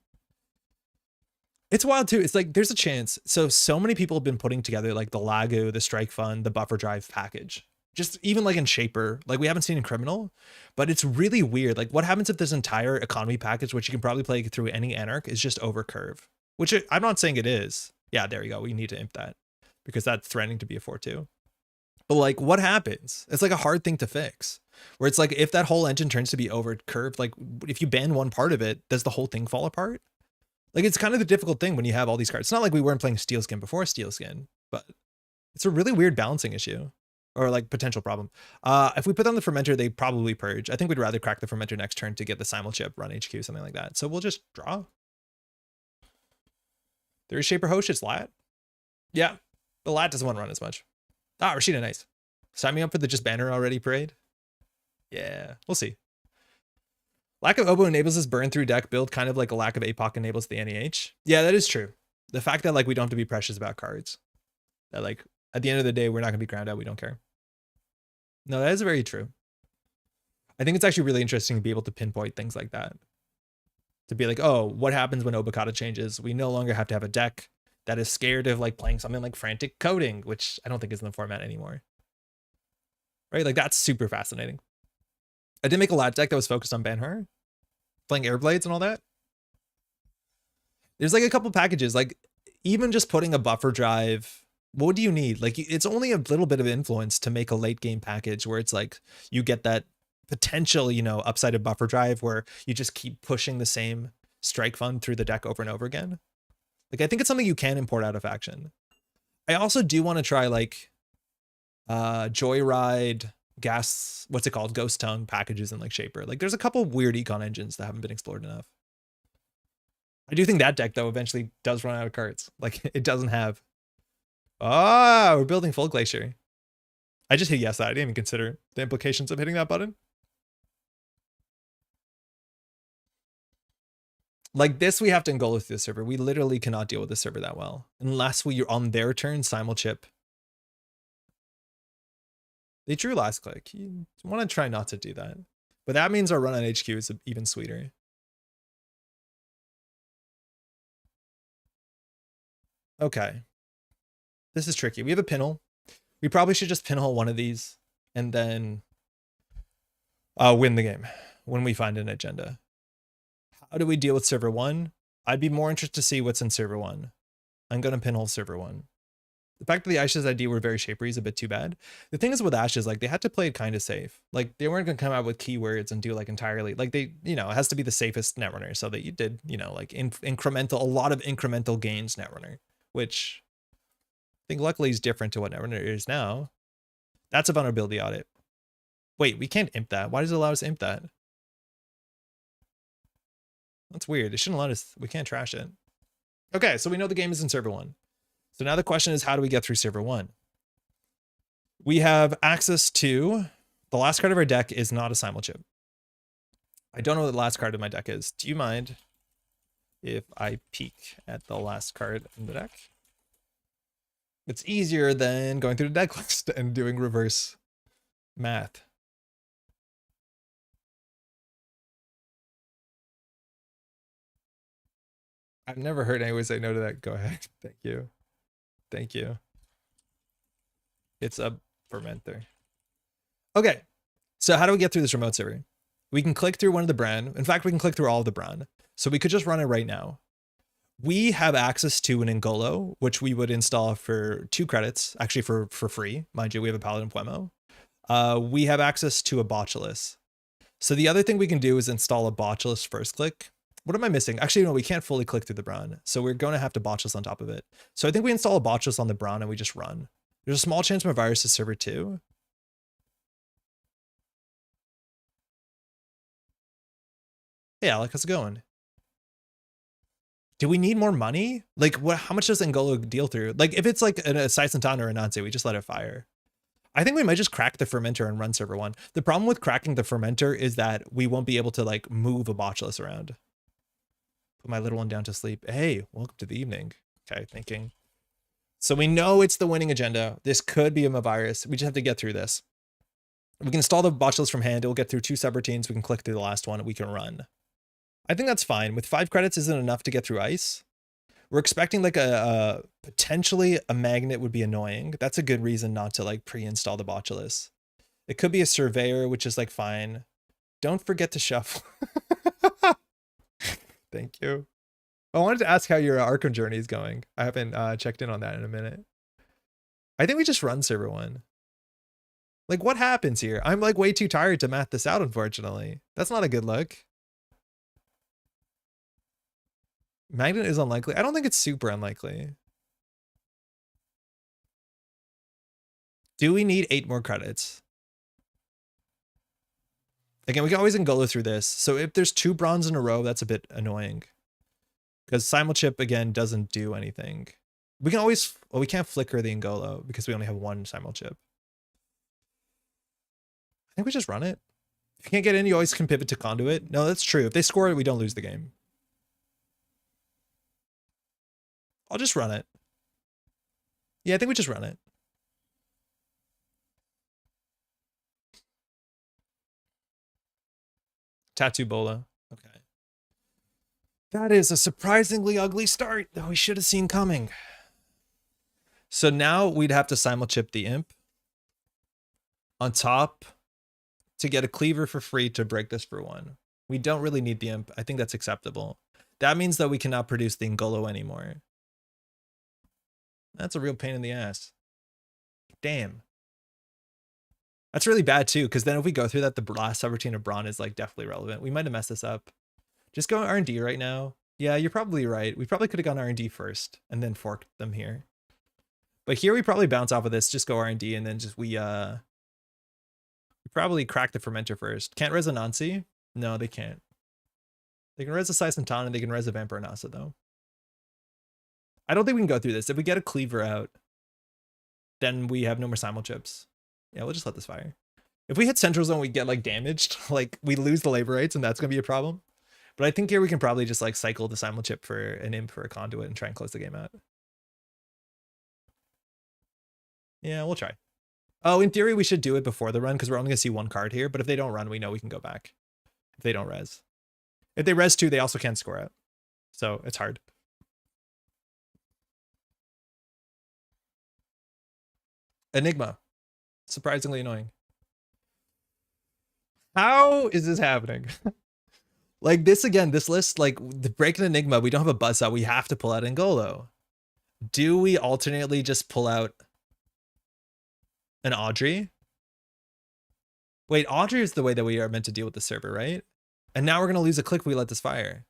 It's wild too. It's like there's a chance. So many people have been putting together like the Lagu, the Strike Fund, the Buffer Drive package. Just even like in Shaper, like we haven't seen in Criminal, but it's really weird. Like what happens if this entire economy package, which you can probably play through any Anarch, is just over curve, which I'm not saying it is. Yeah, there you go. We need to imp that because that's threatening to be a 4-2. But like what happens? It's like a hard thing to fix where it's like if that whole engine turns to be over curved, like if you ban one part of it, does the whole thing fall apart? Like it's kind of the difficult thing when you have all these cards. It's not like we weren't playing Steel Skin before Steel Skin, but it's a really weird balancing issue or like potential problem. If we put on the Fermenter, they probably purge. I think we'd rather crack the Fermenter next turn to get the simul chip, run HQ, something like that. So we'll just draw. There is Shaper Hosh, it's Lat. Yeah, the Lat doesn't want to run as much. Rashida, nice. Sign me up for the just banner already parade. Yeah, we'll see. Lack of Oboe enables this burn through deck build, kind of like a lack of APOC enables the NEH. Yeah, that is true. The fact that like we don't have to be precious about cards. That like at the end of the day, we're not gonna be ground out, we don't care. No, that is very true. I think it's actually really interesting to be able to pinpoint things like that. To be like, oh, what happens when Obokata changes? We no longer have to have a deck that is scared of like playing something like Frantic Coding, which I don't think is in the format anymore. Right? Like that's super fascinating. I did make a Lat deck that was focused on Ben-Hur, playing Airblades and all that. There's like a couple packages, like even just putting a Buffer Drive, what do you need? Like it's only a little bit of influence to make a late game package where it's like you get that potential, you know, upside of Buffer Drive where you just keep pushing the same strike fund through the deck over and over again. Like I think it's something you can import out of action. I also do want to try like Joyride, Gas, what's it called? Ghost Tongue packages and like Shaper. Like there's a couple weird econ engines that haven't been explored enough. I do think that deck though eventually does run out of cards. Like it doesn't have. We're building Full Glacier. I just hit yes. I didn't even consider the implications of hitting that button. Like this, we have to engulf with this server. We literally cannot deal with this server that well unless we are on their turn simul chip. They drew last click. You want to try not to do that. But that means our run on HQ is even sweeter. Okay. This is tricky. We have a pinhole. We probably should just pinhole one of these and then win the game when we find an agenda. How do we deal with server 1? I'd be more interested to see what's in server 1. I'm going to pinhole server 1. The fact that the Ashes ID were very shapery is a bit too bad. The thing is with Ashes, like they had to play it kind of safe. Like they weren't gonna come out with keywords and do like entirely like they, you know, it has to be the safest Netrunner. So that you did, you know, like incremental, a lot of incremental gains Netrunner, which I think luckily is different to what Netrunner is now. That's a vulnerability audit. Wait, we can't imp that. Why does it allow us to imp that? That's weird. It shouldn't let us. We can't trash it. Okay, so we know the game is in server 1. So now the question is, how do we get through server 1? We have access to the last card of our deck is not a simulchip. I don't know what the last card of my deck is. Do you mind if I peek at the last card in the deck? It's easier than going through the deck list and doing reverse math. I've never heard anyone say no to that. Go ahead. Thank you. Thank you. It's a fermenter. Okay. So how do we get through this remote server? We can click through one of the brand. In fact, we can click through all of the brand. So we could just run it right now. We have access to an Ngolo, which we would install for 2 credits, actually for free. Mind you, we have a Paladin Puemo. We have access to a Botulus. So the other thing we can do is install a Botulus first click. What am I missing? Actually, no, we can't fully click through the Brawn. So we're going to have to Botulus on top of it. So I think we install a Botulus on the Brawn and we just run. There's a small chance my virus is server 2. Yeah, like how's it going? Do we need more money? Like what, how much does Ngolo deal through? Like if it's like a Sai Santana or a Nancy, we just let it fire. I think we might just crack the fermenter and run server 1. The problem with cracking the fermenter is that we won't be able to like move a Botulus around. Put my little one down to sleep. Hey, welcome to the evening. Okay, thinking. So we know it's the winning agenda. This could be a virus. We just have to get through this. We can install the Botulus from hand. It will get through 2 subroutines. We can click through the last one and we can run. I think that's fine. With 5 credits isn't enough to get through ice. We're expecting like a potentially a magnet would be annoying. That's a good reason not to like pre-install the Botulus. It could be a surveyor, which is like fine. Don't forget to shuffle. Thank you. I wanted to ask how your Arkham journey is going. I haven't checked in on that in a minute. I think we just run server 1. Like what happens here? I'm like way too tired to math this out, unfortunately. That's not a good look. Magnet is unlikely. I don't think it's super unlikely. Do we need 8 more credits? Again, we can always Ngolo through this. So if there's 2 bronze in a row, that's a bit annoying. Because Simulchip, again, doesn't do anything. We can always... Well, we can't flicker the Ngolo because we only have 1 Simulchip. I think we just run it. If you can't get in, you always can pivot to Conduit. No, that's true. If they score it, we don't lose the game. I'll just run it. Yeah, I think we just run it. Tattoo Bola. Okay. That is a surprisingly ugly start that we should have seen coming. So now we'd have to simulchip the imp on top to get a cleaver for free to break this for 1. We don't really need the imp. I think that's acceptable. That means that we cannot produce the Ngolo anymore. That's a real pain in the ass. Damn. That's really bad too, because then if we go through that, the last subroutine of Brawn is like definitely relevant. We might have messed this up. Just go R&D right now. Yeah, you're probably right. We probably could have gone R&D first and then forked them here. But here we probably bounce off of this, just go R&D and then just we probably crack the fermenter first. Can't res a Nancy? No, they can't. They can res a Sai Santana and they can res a Vampire Nasa though. I don't think we can go through this. If we get a cleaver out, then we have no more simulchips. Yeah, we'll just let this fire. If we hit Central Zone, we get like damaged. Like we lose the labor rates and that's going to be a problem. But I think here we can probably just like cycle the simulchip for an imp for a conduit and try and close the game out. Yeah, we'll try. Oh, in theory, we should do it before the run because we're only going to see 1 card here. But if they don't run, we know we can go back. If they don't res. If they res 2, they also can't score out. So it's hard. Enigma. Surprisingly annoying. How is this happening? Like this again, this list, like the break an Enigma, we don't have a buzz out. We have to pull out Ngolo. Do we alternately just pull out an Audrey? Wait, Audrey is the way that we are meant to deal with the server, right? And now we're going to lose a click if we let this fire.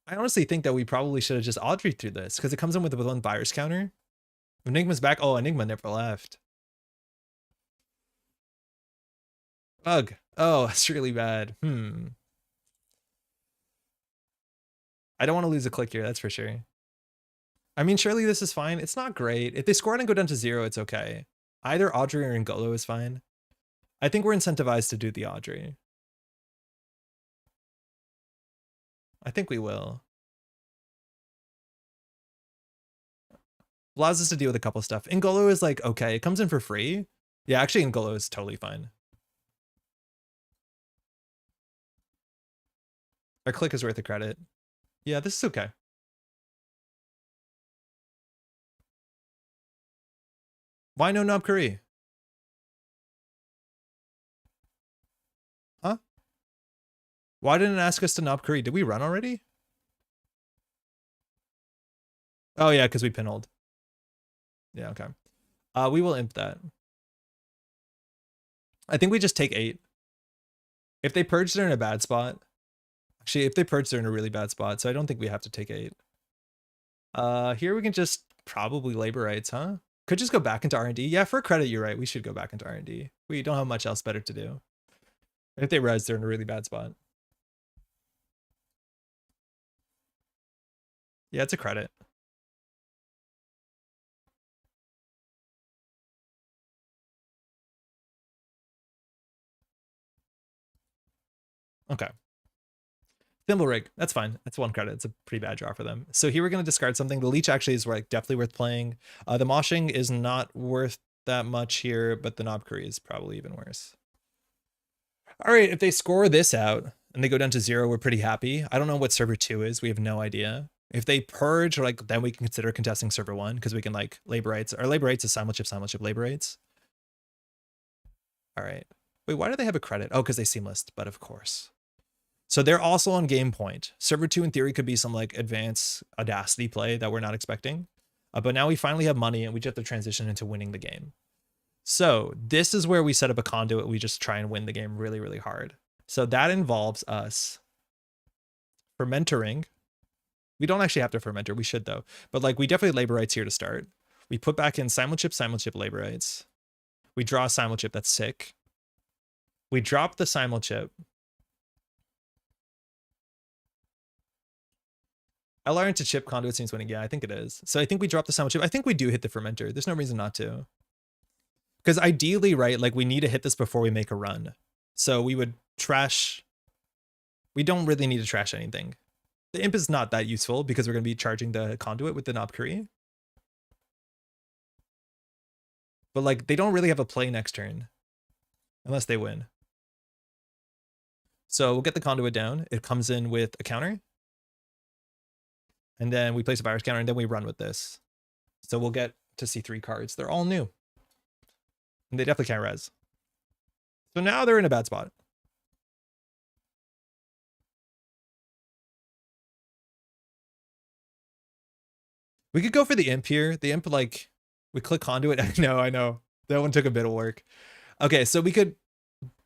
I honestly think that we probably should have just Audrey through this because it comes in with one virus counter. Enigma's back. Oh, Enigma never left. Ugh. Oh, that's really bad. I don't want to lose a click here, that's for sure. I mean, surely this is fine. It's not great. If they score it and go down to 0, it's okay. Either Audrey or Ngolo is fine. I think we're incentivized to do the Audrey. I think we will. Allows us to deal with a couple stuff. Ngolo is like, okay, it comes in for free. Yeah, actually Ngolo is totally fine. Our click is worth a credit. Yeah, this is okay. Why no Knob Curry? Huh? Why didn't it ask us to Knob Curry? Did we run already? Oh yeah, because we pinholed. Yeah, okay. We will imp that. I think we just take 8. If they purge, they're in a bad spot. Actually, if they purge, they're in a really bad spot, so I don't think we have to take 8. Here we can just probably labor rights, huh? Could just go back into R&D. Yeah, for credit, you're right. We should go back into R&D. We don't have much else better to do. If they res, they're in a really bad spot. Yeah, it's a credit. Okay. Thimble Rig, that's fine. That's 1 credit. It's a pretty bad draw for them. So here we're going to discard something. The Leech actually is like definitely worth playing. The Moshing is not worth that much here, but the Knob Curry is probably even worse. All right, if they score this out and they go down to 0, we're pretty happy. I don't know what server 2 is. We have no idea. If they purge, like then we can consider contesting server 1 because we can like labor rights. Our labor rights is simulship labor rights. All right. Wait, why do they have a credit? Oh, because they seamless, but of course. So they're also on game point. Server 2 in theory could be some like advanced audacity play that we're not expecting. But now we finally have money and we just have to transition into winning the game. So this is where we set up a conduit. We just try and win the game really, really hard. So that involves us fermenting. We don't actually have to fermenter. We should though. But like we definitely labor rights here to start. We put back in simulship labor rights. We draw a simulship that's sick. We drop the simulship. LR into chip conduit seems winning. Yeah, I think it is. So I think we drop the simulship. I think we do hit the fermenter. There's no reason not to. Because ideally, right, like we need to hit this before we make a run. So we would trash. We don't really need to trash anything. The imp is not that useful because we're going to be charging the conduit with the Knob Curry. But like they don't really have a play next turn. Unless they win. So we'll get the conduit down. It comes in with a counter. And then we place a virus counter and then we run with this. So we'll get to see 3 cards. They're all new. And they definitely can't res. So now they're in a bad spot. We could go for the imp here. The imp, like, we click conduit. I know. That one took a bit of work. Okay, so we could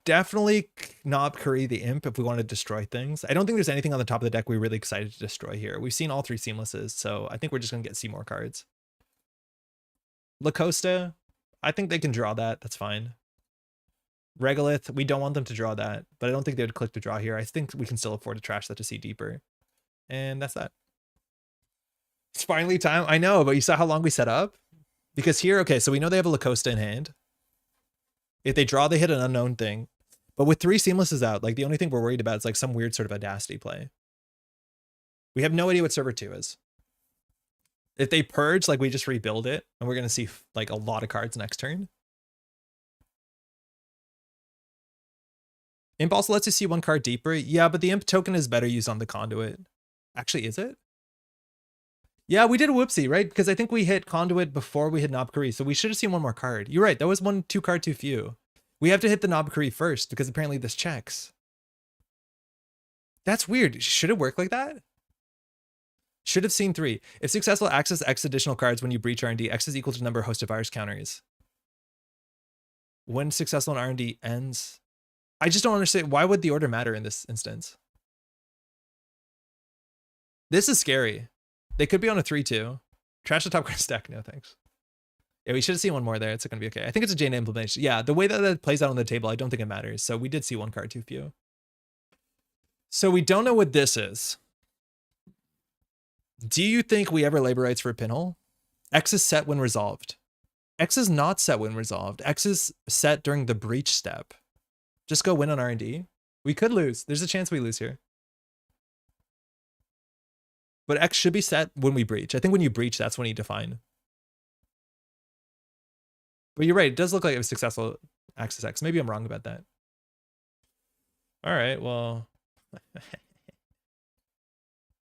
definitely Knob Curry the imp if we want to destroy things. I don't think there's anything on the top of the deck we're really excited to destroy here. We've seen all 3 seamlesses, so I think we're just going to get Seymour cards. Lacosta, I think they can draw that. That's fine. Regolith, we don't want them to draw that, but I don't think they would click to draw here. I think we can still afford to trash that to see deeper. And that's that. It's finally time. I know, but you saw how long we set up? Because here, okay, so we know they have a Lacosta in hand. If they draw, they hit an unknown thing. But with 3 seamlesses out, like the only thing we're worried about is like some weird sort of audacity play. We have no idea what server 2 is. If they purge, like we just rebuild it and we're going to see like a lot of cards next turn. Imp also lets you see 1 card deeper. Yeah, but the imp token is better used on the conduit. Actually, is it? Yeah, we did a whoopsie, right? Because I think we hit conduit before we hit Knob Curry, so we should have seen 1 more card. You're right, that was 2 card too few. We have to hit the Knob Curry first because apparently this checks. That's weird. Should it work like that? Should have seen 3. If successful, access X additional cards when you breach R&D. X is equal to the number of hosted virus counters. When successful in R&D ends. I just don't understand. Why would the order matter in this instance? This is scary. They could be on a 3-2. Trash the top card stack. No, thanks. Yeah, we should have seen one more there. It's going to be okay. I think it's a Jane implementation. Yeah, the way that that plays out on the table, I don't think it matters. So we did see one card too few. So we don't know what this is. Do you think we ever labor rights for a pinhole? X is set when resolved. X is not set when resolved. X is set during the breach step. Just go win on R&D. We could lose. There's a chance we lose here. But X should be set when we breach. I think when you breach, that's when you define. But you're right. It does look like it was successful access X. Maybe I'm wrong about that. All right, well.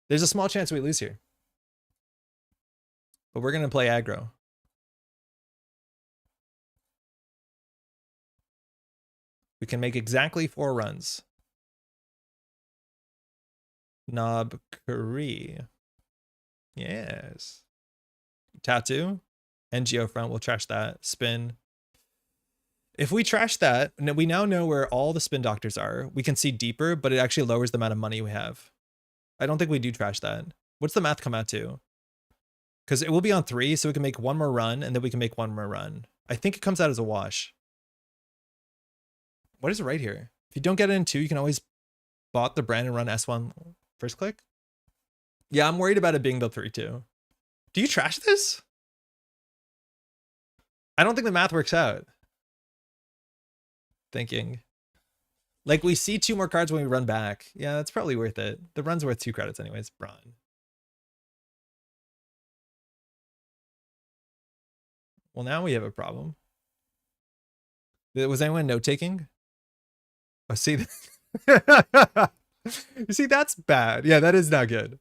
There's a small chance we lose here. But we're going to play aggro. We can make exactly 4 runs. Knob Curry. Yes. Tattoo. NGO front. We'll trash that. Spin. If we trash that, we now know where all the spin doctors are. We can see deeper, but it actually lowers the amount of money we have. I don't think we do trash that. What's the math come out to? Because it will be on 3, so we can make 1 more run, and then we can make 1 more run. I think it comes out as a wash. What is it right here? If you don't get it in 2, you can always bot the brand and run S1 first click. Yeah, I'm worried about it being the 3-2. Do you trash this? I don't think the math works out. Thinking. Like, we see 2 more cards when we run back. Yeah, that's probably worth it. The run's worth 2 credits anyways. Braun. Well, now we have a problem. Was anyone note-taking? Oh, see? You see, that's bad. Yeah, that is not good.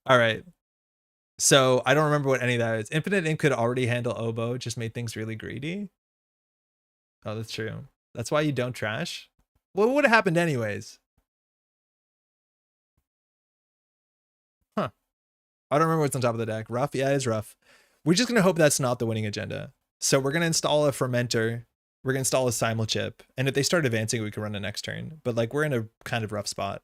All right. So I don't remember what any of that is. Infinite Ink could already handle oboe. Just made things really greedy. Oh, that's true. That's why you don't trash. Well, what would have happened anyways? Huh. I don't remember what's on top of the deck. Rough? Yeah, it's rough. We're just going to hope that's not the winning agenda. So we're going to install a fermenter. We're going to install a simul chip. And if they start advancing, we can run the next turn. But like, we're in a kind of rough spot.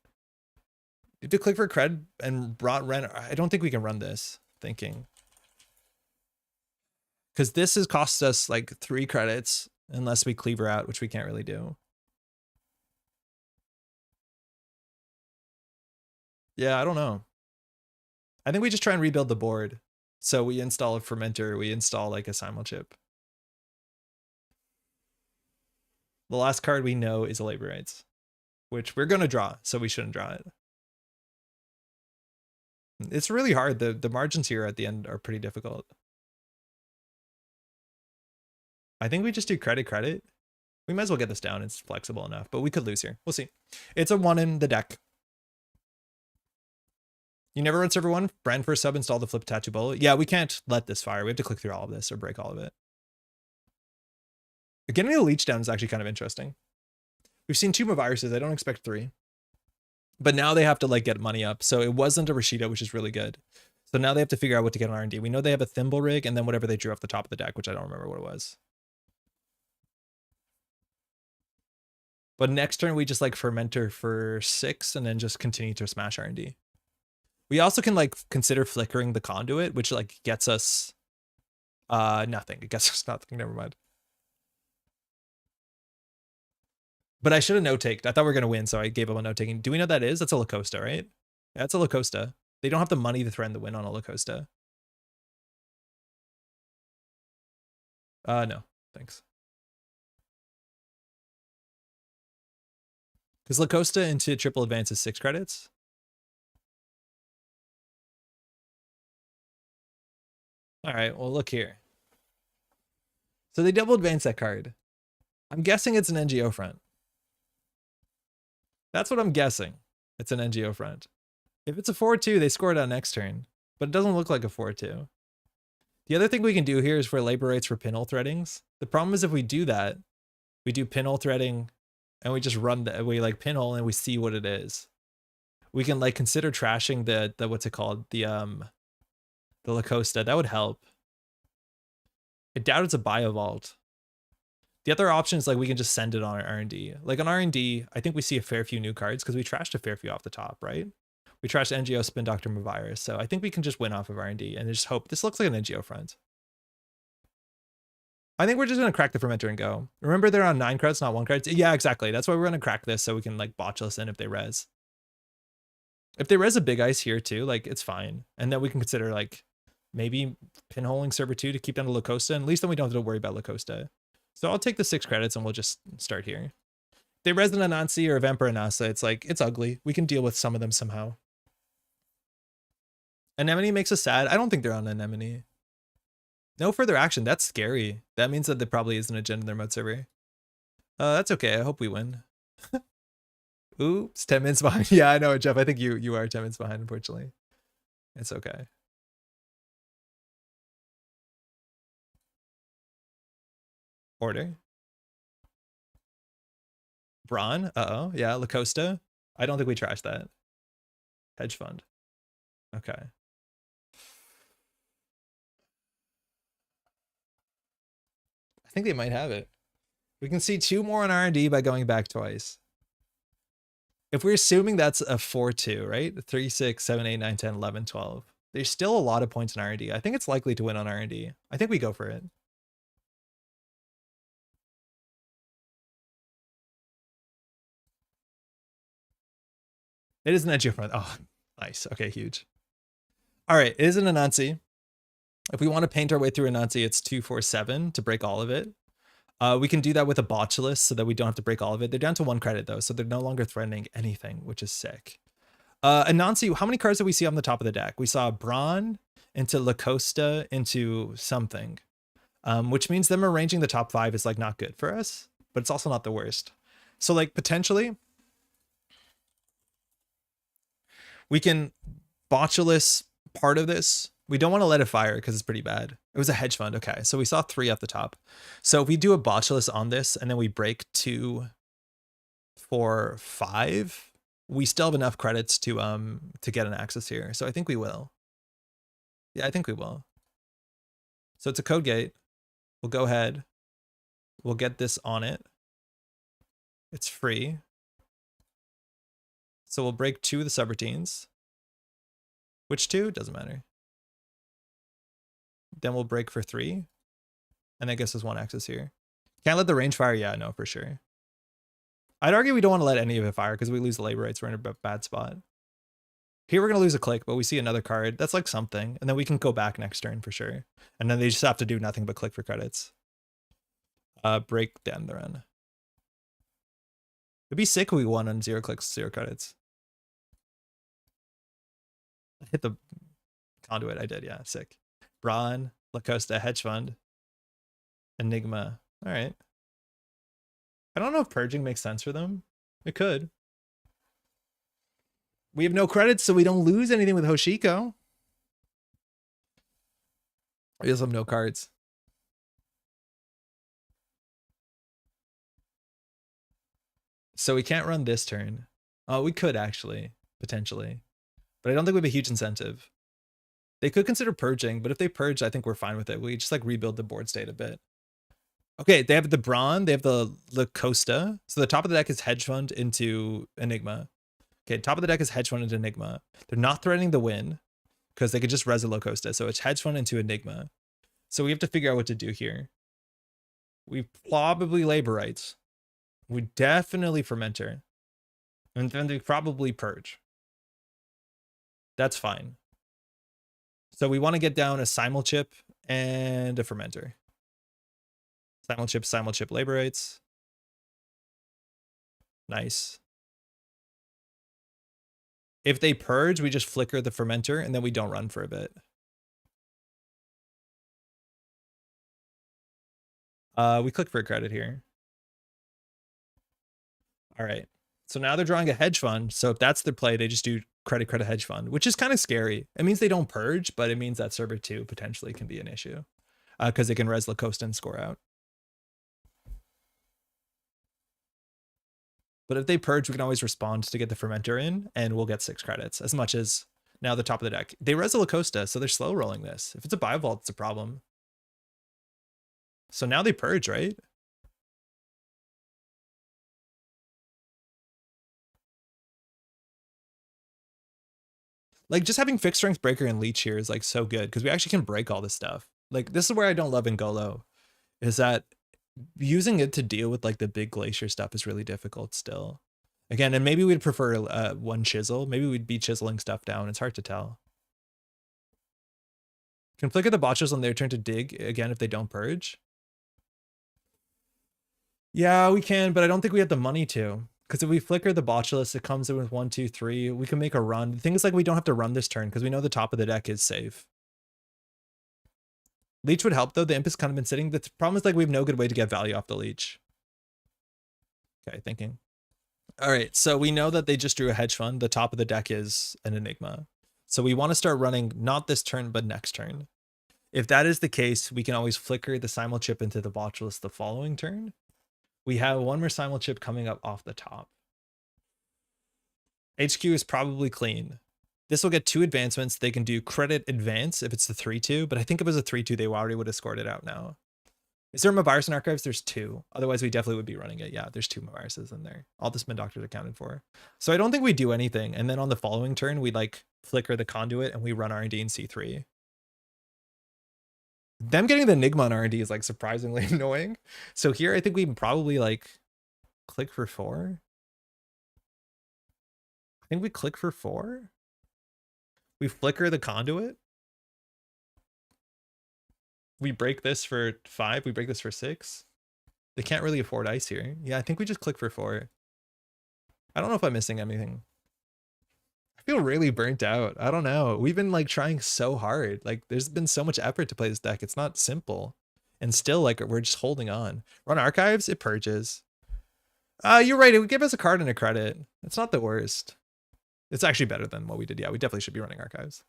You have to click for cred and brought rent. I don't think we can run this. Thinking. Because this has cost us like 3 credits unless we cleaver out, which we can't really do. Yeah, I don't know. I think we just try and rebuild the board. So we install a fermenter, we install like a simul chip. The last card we know is a labor rights, which we're going to draw, so we shouldn't draw it. It's really hard. The margins here at the end are pretty difficult. I think we just do credit. We might as well get this down. It's flexible enough, but we could lose here. We'll see. It's a 1 in the deck. You never run server 1? Brand first sub, install the flip tattoo bullet. Yeah, we can't let this fire. We have to click through all of this or break all of it. Getting the leech down is actually kind of interesting. We've seen 2 more viruses. I don't expect 3. But now they have to like get money up. So it wasn't a Rashida, which is really good. So now they have to figure out what to get on R&D. We know they have a thimble rig and then whatever they drew off the top of the deck, which I don't remember what it was. But next turn, we just like fermenter for 6 and then just continue to smash R&D. We also can like consider flickering the conduit, which like gets us nothing. It gets us nothing. Never mind. But I should have note-taked. I thought we were going to win, so I gave up on note-taking. Do we know what that is? That's a Lacosta, right? Yeah, that's a Lacosta. They don't have the money to threaten the win on a Lacosta. No, thanks. Because Lacosta into triple advance is 6 credits. All right, well, look here. So they double advance that card. I'm guessing it's an NGO front. That's what I'm guessing. It's an NGO front. If it's a 4-2, they score it on next turn. But it doesn't look like a 4-2. The other thing we can do here is for labor rights for pinhole threadings. The problem is if we do that, we do pinhole threading and we just run the, we like pinhole and we see what it is. we can like consider trashing the what's it called? The La Costa. That would help. I doubt it's a bio vault. The other option is like we can just send it on R&D. Like on R&D, I think we see a fair few new cards because we trashed a fair few off the top, right? We trashed NGO, Spin Doctor, Mavirus. So I think we can just win off of R&D and just hope this looks like an NGO front. I think we're just going to crack the Fermenter and go. Remember, they're on 9 cards, not 1 cards. Yeah, exactly. That's why we're going to crack this so we can like botchless in if they res. If they res a Big Ice here too, like it's fine. And then we can consider like maybe pinholing server 2 to keep down to La Costa. And at least then we don't have to worry about La Costa. So I'll take the 6 credits and we'll just start here. If they res an Anansi or a Vampire Nasa, it's like, it's ugly. We can deal with some of them somehow. Anemone makes us sad. I don't think they're on Anemone. No further action. That's scary. That means that there probably isn't a gen in their mode server. That's okay. I hope we win. Oops, 10 minutes behind. Yeah, I know, Jeff. I think you are 10 minutes behind, unfortunately. It's okay. Order. Braun. Uh-oh. Yeah, La Costa. I don't think we trashed that. Hedge fund. Okay. I think they might have it. We can see 2 more on R&D by going back twice. If we're assuming that's a 4-2, right? 3, 6, 7, 8, 9, 10, 11, 12. There's still a lot of points in R&D. I think it's likely to win on R&D. I think we go for it. It is an edge front. Oh, nice. Okay, huge. All right, it is an Anansi. If we want to paint our way through Anansi, it's 2, 4, 7 to break all of it. We can do that with a botchless so that we don't have to break all of it. They're down to 1 credit though, so they're no longer threatening anything, which is sick. Anansi, how many cards did we see on the top of the deck? We saw Braun into La Costa into something, which means them arranging the top 5 is like not good for us, but it's also not the worst. So like potentially we can botchless part of this. We don't want to let it fire because it's pretty bad. It was a hedge fund. Okay, so we saw 3 off the top. So if we do a botchless on this and then we break 2, 4, 5, we still have enough credits to get an access here. So I think we will. Yeah, I think we will. So it's a code gate. We'll go ahead. We'll get this on it. It's free. So we'll break 2 of the subroutines. Which 2? Doesn't matter. Then we'll break for 3. And I guess there's 1 access here. Can't let the range fire? Yeah, no, for sure. I'd argue we don't want to let any of it fire because we lose the labor rights. We're in a bad spot. Here we're going to lose a click, but we see another card. That's like something. And then we can go back next turn for sure. And then they just have to do nothing but click for credits. Break the end the run. It'd be sick if we won on 0 clicks, 0 credits. I hit the conduit. I did, yeah, sick. Braun, La Costa, hedge fund, Enigma. All right. I don't know if purging makes sense for them. It could. We have no credits, so we don't lose anything with Hoshiko. We also have no cards. So we can't run this turn. Oh, we could actually, potentially. But I don't think we have a huge incentive. They could consider purging, but if they purge, I think we're fine with it. We just like rebuild the board state a bit. Okay, they have the Braun, they have the La Costa. So the top of the deck is hedge fund into Enigma. Okay, top of the deck is hedge fund into Enigma. They're not threatening the win because they could just res a La Costa. So it's hedge fund into Enigma. So we have to figure out what to do here. We probably labor rights. We definitely fermenter. And then they probably purge. That's fine. So we want to get down a simulchip and a fermenter. Simulchip, labor rights. Nice. If they purge, we just flicker the fermenter and then we don't run for a bit. We click for a credit here. All right. So now they're drawing a hedge fund. So if that's their play, they just do credit hedge fund, which is kind of scary. It means they don't purge, but it means that server 2 potentially can be an issue because they can res La Costa and score out. But if they purge, we can always respond to get the fermenter in, and we'll get 6 credits, as much as now the top of the deck. They res the Lacosta, so they're slow rolling this. If it's a Biovault, it's a problem. So now they purge, right? Like, just having Fixed Strength Breaker and Leech here is like so good, because we actually can break all this stuff. Like, this is where I don't love Ngolo, is that using it to deal with like the big Glacier stuff is really difficult still. Again, and maybe we'd prefer one Chisel. Maybe we'd be chiseling stuff down. It's hard to tell. Can flicker the botches on their turn to dig again if they don't purge. Yeah, we can, but I don't think we have the money to. Because if we flicker the Botulus, it comes in with 1, 2, 3. We can make a run. The thing is, like, we don't have to run this turn because we know the top of the deck is safe. Leech would help, though. The Imp has kind of been sitting. The problem is, like, we have no good way to get value off the Leech. Okay, thinking. All right, so we know that they just drew a hedge fund. The top of the deck is an Enigma. So we want to start running not this turn, but next turn. If that is the case, we can always flicker the Simul Chip into the Botulus the following turn. We have one more Simul Chip coming up off the top. HQ is probably clean. This will get 2 advancements. They can do credit advance if it's the 3-2, but I think if it was a 3-2, they already would have scored it out now. Is there a Mavirus in Archives? There's 2. Otherwise, we definitely would be running it. Yeah, there's 2 Maviruses in there. All the Spin Doctors accounted for. So I don't think we do anything. And then on the following turn, we like flicker the Conduit and we run R&D in C3. Them getting the Enigma on R&D is like surprisingly annoying. So here, I think we can probably like click for 4. I think we click for 4. We flicker the Conduit. We break this for 5. We break this for 6. They can't really afford ice here. Yeah, I think we just click for 4. I don't know if I'm missing anything. I feel really burnt out. I don't know. We've been like trying so hard. Like there's been so much effort to play this deck. It's not simple. And still like we're just holding on. Run Archives, it purges. You're right. It would give us a card and a credit. It's not the worst. It's actually better than what we did. Yeah, we definitely should be running Archives.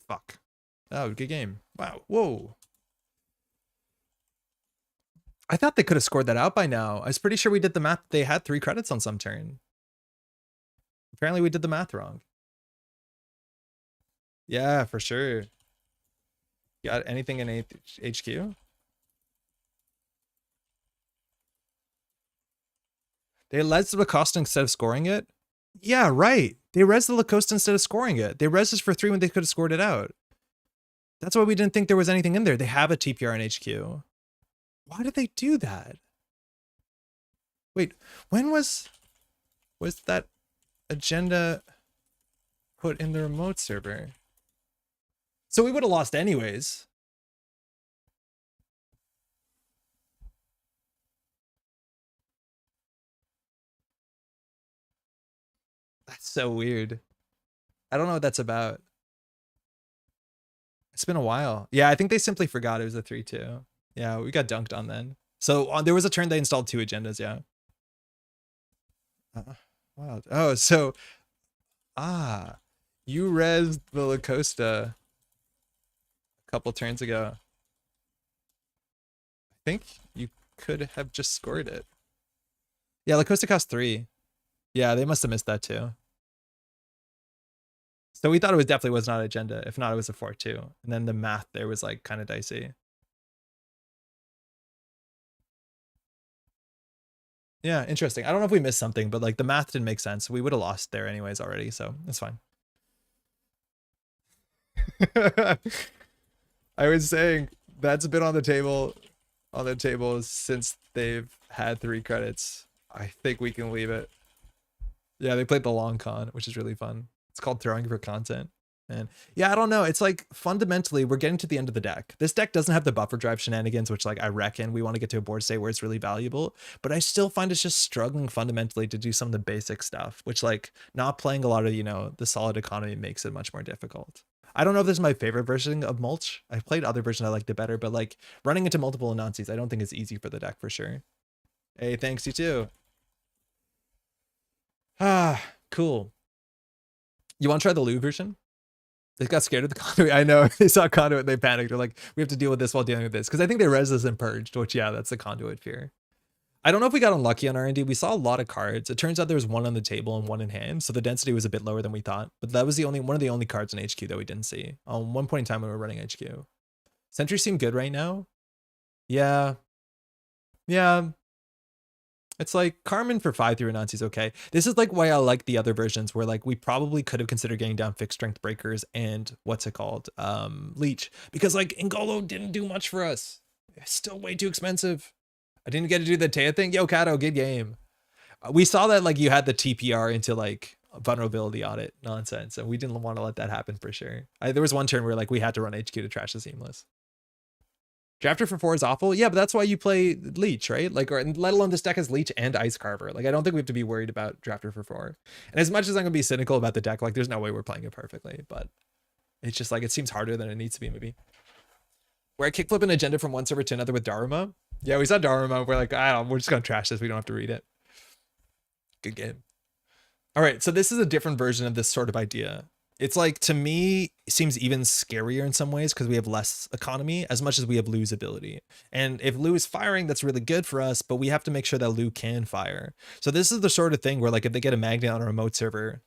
Fuck. Oh, good game. Wow. Whoa. I thought they could have scored that out by now. I was pretty sure we did the math. They had 3 credits on some turn. Apparently we did the math wrong. Yeah, for sure. Got anything in HQ? They res the Lacoste instead of scoring it? Yeah, right. They res the Lacoste instead of scoring it. They res this for 3 when they could have scored it out. That's why we didn't think there was anything in there. They have a TPR in HQ. Why did they do that? Wait, when was that agenda put in the remote server? So we would have lost anyways. That's so weird. I don't know what that's about. It's been a while. Yeah, I think they simply forgot it was a 3-2. Yeah, we got dunked on then. So there was a turn they installed 2 agendas, yeah. Wow. Oh, so you rezzed the Lacosta a couple turns ago. I think you could have just scored it. Yeah, Lacosta cost 3. Yeah, they must have missed that too. So we thought it definitely was not agenda. If not, it was a 4-2. And then the math there was like kind of dicey. Yeah, interesting. I don't know if we missed something, but like the math didn't make sense. We would have lost there anyways already, so it's fine. I was saying that's been on the table since they've had 3 credits. I think we can leave it. Yeah, they played the long con, which is really fun. It's called throwing for content. And yeah, I don't know. It's like fundamentally we're getting to the end of the deck. This deck doesn't have the buffer drive shenanigans, which like I reckon we want to get to a board state where it's really valuable, but I still find it's just struggling fundamentally to do some of the basic stuff, which like not playing a lot of, you know, the solid economy makes it much more difficult. I don't know if this is my favorite version of Mulch. I've played other versions I liked it better, but like running into multiple Anansis, I don't think is easy for the deck for sure. Hey, thanks, you too. Cool. You want to try the Loup version? They got scared of the Conduit. I know. They saw Conduit and they panicked. They're like, we have to deal with this while dealing with this. Because I think they res this and purged, which, yeah, that's the Conduit fear. I don't know if we got unlucky on R&D. We saw a lot of cards. It turns out there was one on the table and one in hand, so the density was a bit lower than we thought. But that was one of the only cards in HQ that we didn't see. On one point in time when we were running HQ. Sentries seem good right now. Yeah. Yeah. It's like Carmen for 5 through Anansi is okay. This is like why I like the other versions where like we probably could have considered getting down fixed strength breakers and what's it called? Leech. Because like Ngolo didn't do much for us. It's still way too expensive. I didn't get to do the Taya thing. Yo, Kato, good game. We saw that like you had the TPR into like vulnerability audit nonsense, and we didn't want to let that happen for sure. There was one turn where like we had to run HQ to trash the Seamless. Drafter for 4 is awful. Yeah, but that's why you play Leech, right? Like, or let alone this deck has Leech and Ice Carver. Like, I don't think we have to be worried about Drafter for 4. And as much as I'm gonna be cynical about the deck, like there's no way we're playing it perfectly, but it's just like it seems harder than it needs to be, maybe. Where I kickflip an agenda from one server to another with Daruma. Yeah, we saw Daruma. We're like, I don't know, we're just gonna trash this. We don't have to read it. Good game. All right, so this is a different version of this sort of idea. It's like, to me, it seems even scarier in some ways because we have less economy as much as we have Lou's ability. And if Lou is firing, that's really good for us, but we have to make sure that Lou can fire. So this is the sort of thing where like if they get a Magnet on a remote server,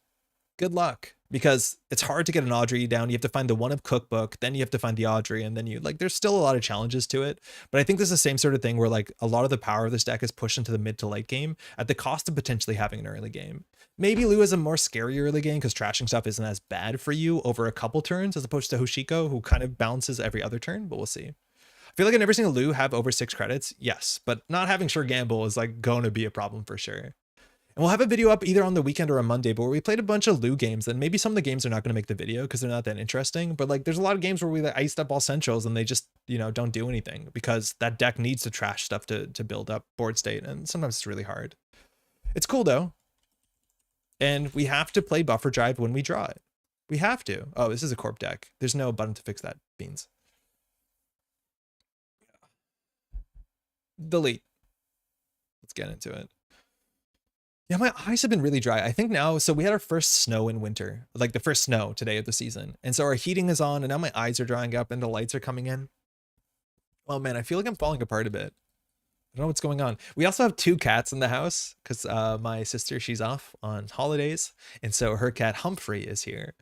good luck, because it's hard to get an Audrey down. You have to find the one of Cookbook, then you have to find the Audrey, and then you like there's still a lot of challenges to it. But I think this is the same sort of thing where like a lot of the power of this deck is pushed into the mid to late game at the cost of potentially having an early game. Maybe Lou is a more scary early game because trashing stuff isn't as bad for you over a couple turns as opposed to Hoshiko, who kind of balances every other turn, but we'll see. I feel like I've never seen a Lou have over 6 credits. Yes, but not having Sure Gamble is like going to be a problem for sure. And we'll have a video up either on the weekend or on Monday, but where we played a bunch of Lou games, and maybe some of the games are not going to make the video because they're not that interesting. But like, there's a lot of games where we like iced up all centrals and they just, you know, don't do anything because that deck needs to trash stuff to build up board state. And sometimes it's really hard. It's cool though. And we have to play buffer drive when we draw it. We have to. Oh, this is a corp deck. There's no button to fix that, Beans. Delete. Let's get into it. Yeah, my eyes have been really dry. I think now, so we had our first snow in winter, like the first snow today of the season. And so our heating is on and now my eyes are drying up and the lights are coming in. Oh man, I feel like I'm falling apart a bit. I don't know what's going on. We also have 2 cats in the house because my sister, she's off on holidays. And so her cat Humphrey is here.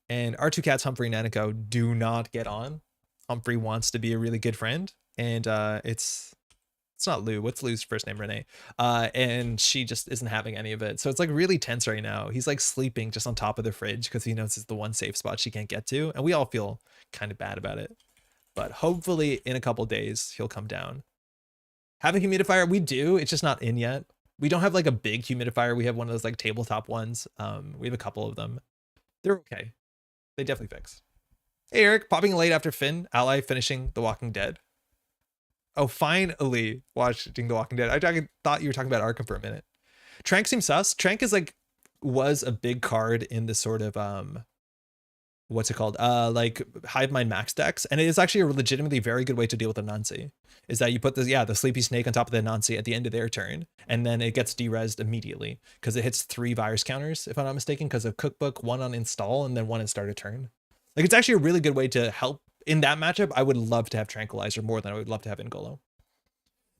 And our 2 cats, Humphrey and Aniko, do not get on. Humphrey wants to be a really good friend. And it's not Lou. What's Lou's first name? Renee. And she just isn't having any of it. So it's like really tense right now. He's like sleeping just on top of the fridge because he knows it's the one safe spot she can't get to. And we all feel kind of bad about it. But hopefully in a couple days, he'll come down. Have a humidifier? We do. It's just not in yet. We don't have like a big humidifier. We have one of those like tabletop ones. We have a couple of them. They're okay. They definitely fix. Hey, Eric, popping late after Finn, ally finishing The Walking Dead. Oh, finally watching The Walking Dead. I thought you were talking about Arkham for a minute. Trank seems sus. Trank is like, was a big card in the sort of, what's it called? Like Hive Mind Max decks. And it is actually a legitimately very good way to deal with a Nancy. Is that you put the Sleepy Snake on top of the Nancy at the end of their turn, and then it gets derezzed immediately because it hits 3 virus counters, if I'm not mistaken, because of Cookbook, 1 on install, and then 1 in start a turn. Like, it's actually a really good way to help in that matchup. I would love to have Tranquilizer more than I would love to have Ngolo.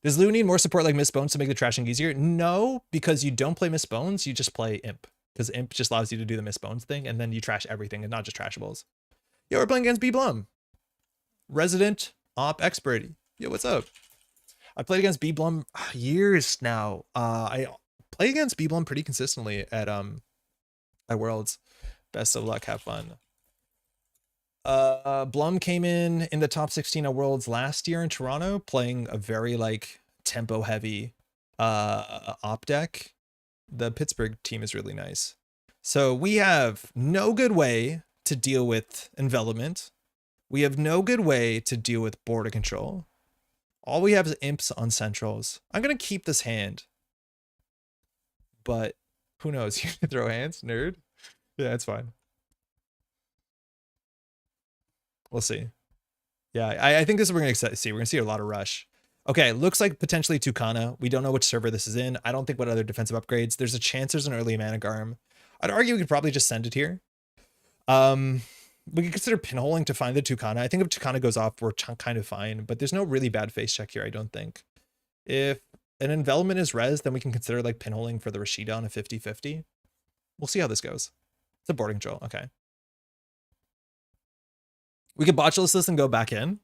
Does Lou need more support like Miss Bones to make the trashing easier? No, because you don't play Miss Bones, you just play Imp. Because Imp just allows you to do the Miss Bones thing, and then you trash everything and not just trashables. Yo, we're playing against B Blum. Resident Op Expert. Yo, what's up? I played against B Blum years now. I play against B Blum pretty consistently at Worlds. Best of luck, have fun. Blum came in the top 16 at Worlds last year in Toronto, playing a very like tempo heavy op deck. The Pittsburgh team is really nice. So we have no good way to deal with envelopment. We have no good way to deal with border control. All we have is imps on centrals. I'm going to keep this hand. But who knows? You can throw hands, nerd. Yeah, it's fine. We'll see. Yeah, I think this is what we're going to see. We're going to see a lot of rush. Okay, looks like potentially Tucana. We don't know which server this is in. I don't think what other defensive upgrades. There's a chance there's an early Managarm. I'd argue we could probably just send it here. We could consider pinholing to find the Tucana. I think if Tucana goes off, we're kind of fine, but there's no really bad face check here, I don't think. If an envelopment is res, then we can consider like pinholing for the Rashida on a 50-50. We'll see how this goes. It's a boarding control. Okay. We could botchless this and go back in.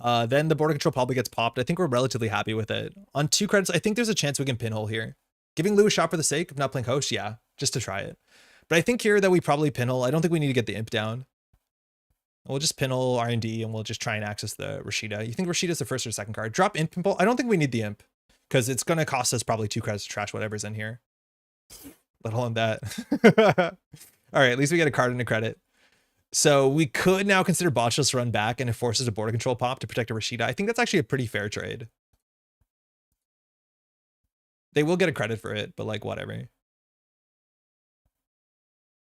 Then the boarding control probably gets popped. I think we're relatively happy with it. On 2 credits, I think there's a chance we can pinhole here. Giving Loup a shot for the sake of not playing host, yeah, just to try it. But I think here that we probably pinhole. I don't think we need to get the imp down. We'll just pinhole R&D and we'll just try and access the Rashida. You think Rashida's the first or second card? Drop imp pinball. I don't think we need the imp because it's going to cost us probably 2 credits to trash whatever's in here. Let alone that. All right, at least we get a card and a credit. So we could now consider botchless run back and it forces a border control pop to protect a Rashida. I think that's actually a pretty fair trade. They will get a credit for it, but like whatever.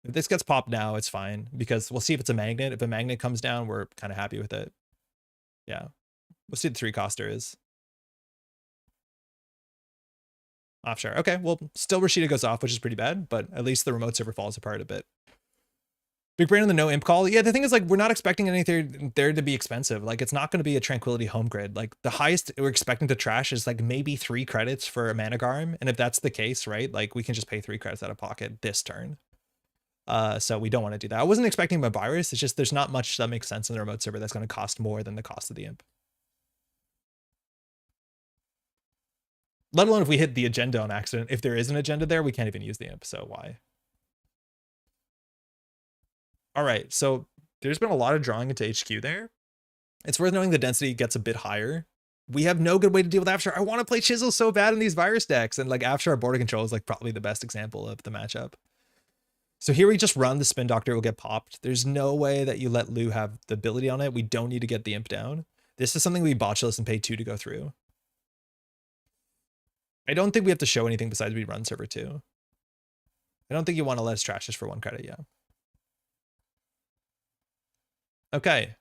If this gets popped now, it's fine because we'll see if it's a magnet. If a magnet comes down, we're kind of happy with it. Yeah. We'll see what the 3-coster is. Offshore. Okay, well, still Rashida goes off, which is pretty bad, but at least the remote server falls apart a bit. Big brain on the no imp call. Yeah, the thing is, like, we're not expecting anything there to be expensive. Like, it's not going to be a Tranquility home grid. Like, the highest we're expecting to trash is like maybe 3 credits for a mana garm. And if that's the case, right, like we can just pay 3 credits out of pocket this turn. So we don't want to do that. I wasn't expecting my virus. It's just there's not much that makes sense in the remote server that's going to cost more than the cost of the imp. Let alone if we hit the agenda on accident. If there is an agenda there, we can't even use the imp. So why? All right, so there's been a lot of drawing into HQ there. It's worth knowing the density gets a bit higher. We have no good way to deal with Afshar. I want to play Chisel so bad in these virus decks, and like Afshar border control is like probably the best example of the matchup. So here we just run the Spin Doctor, it will get popped. There's no way that you let Loup have the ability on it. We don't need to get the imp down. This is something we botchless and pay 2 to go through. I don't think we have to show anything besides we run server 2. I don't think you want to let us trash this for 1 credit, yeah. Okay.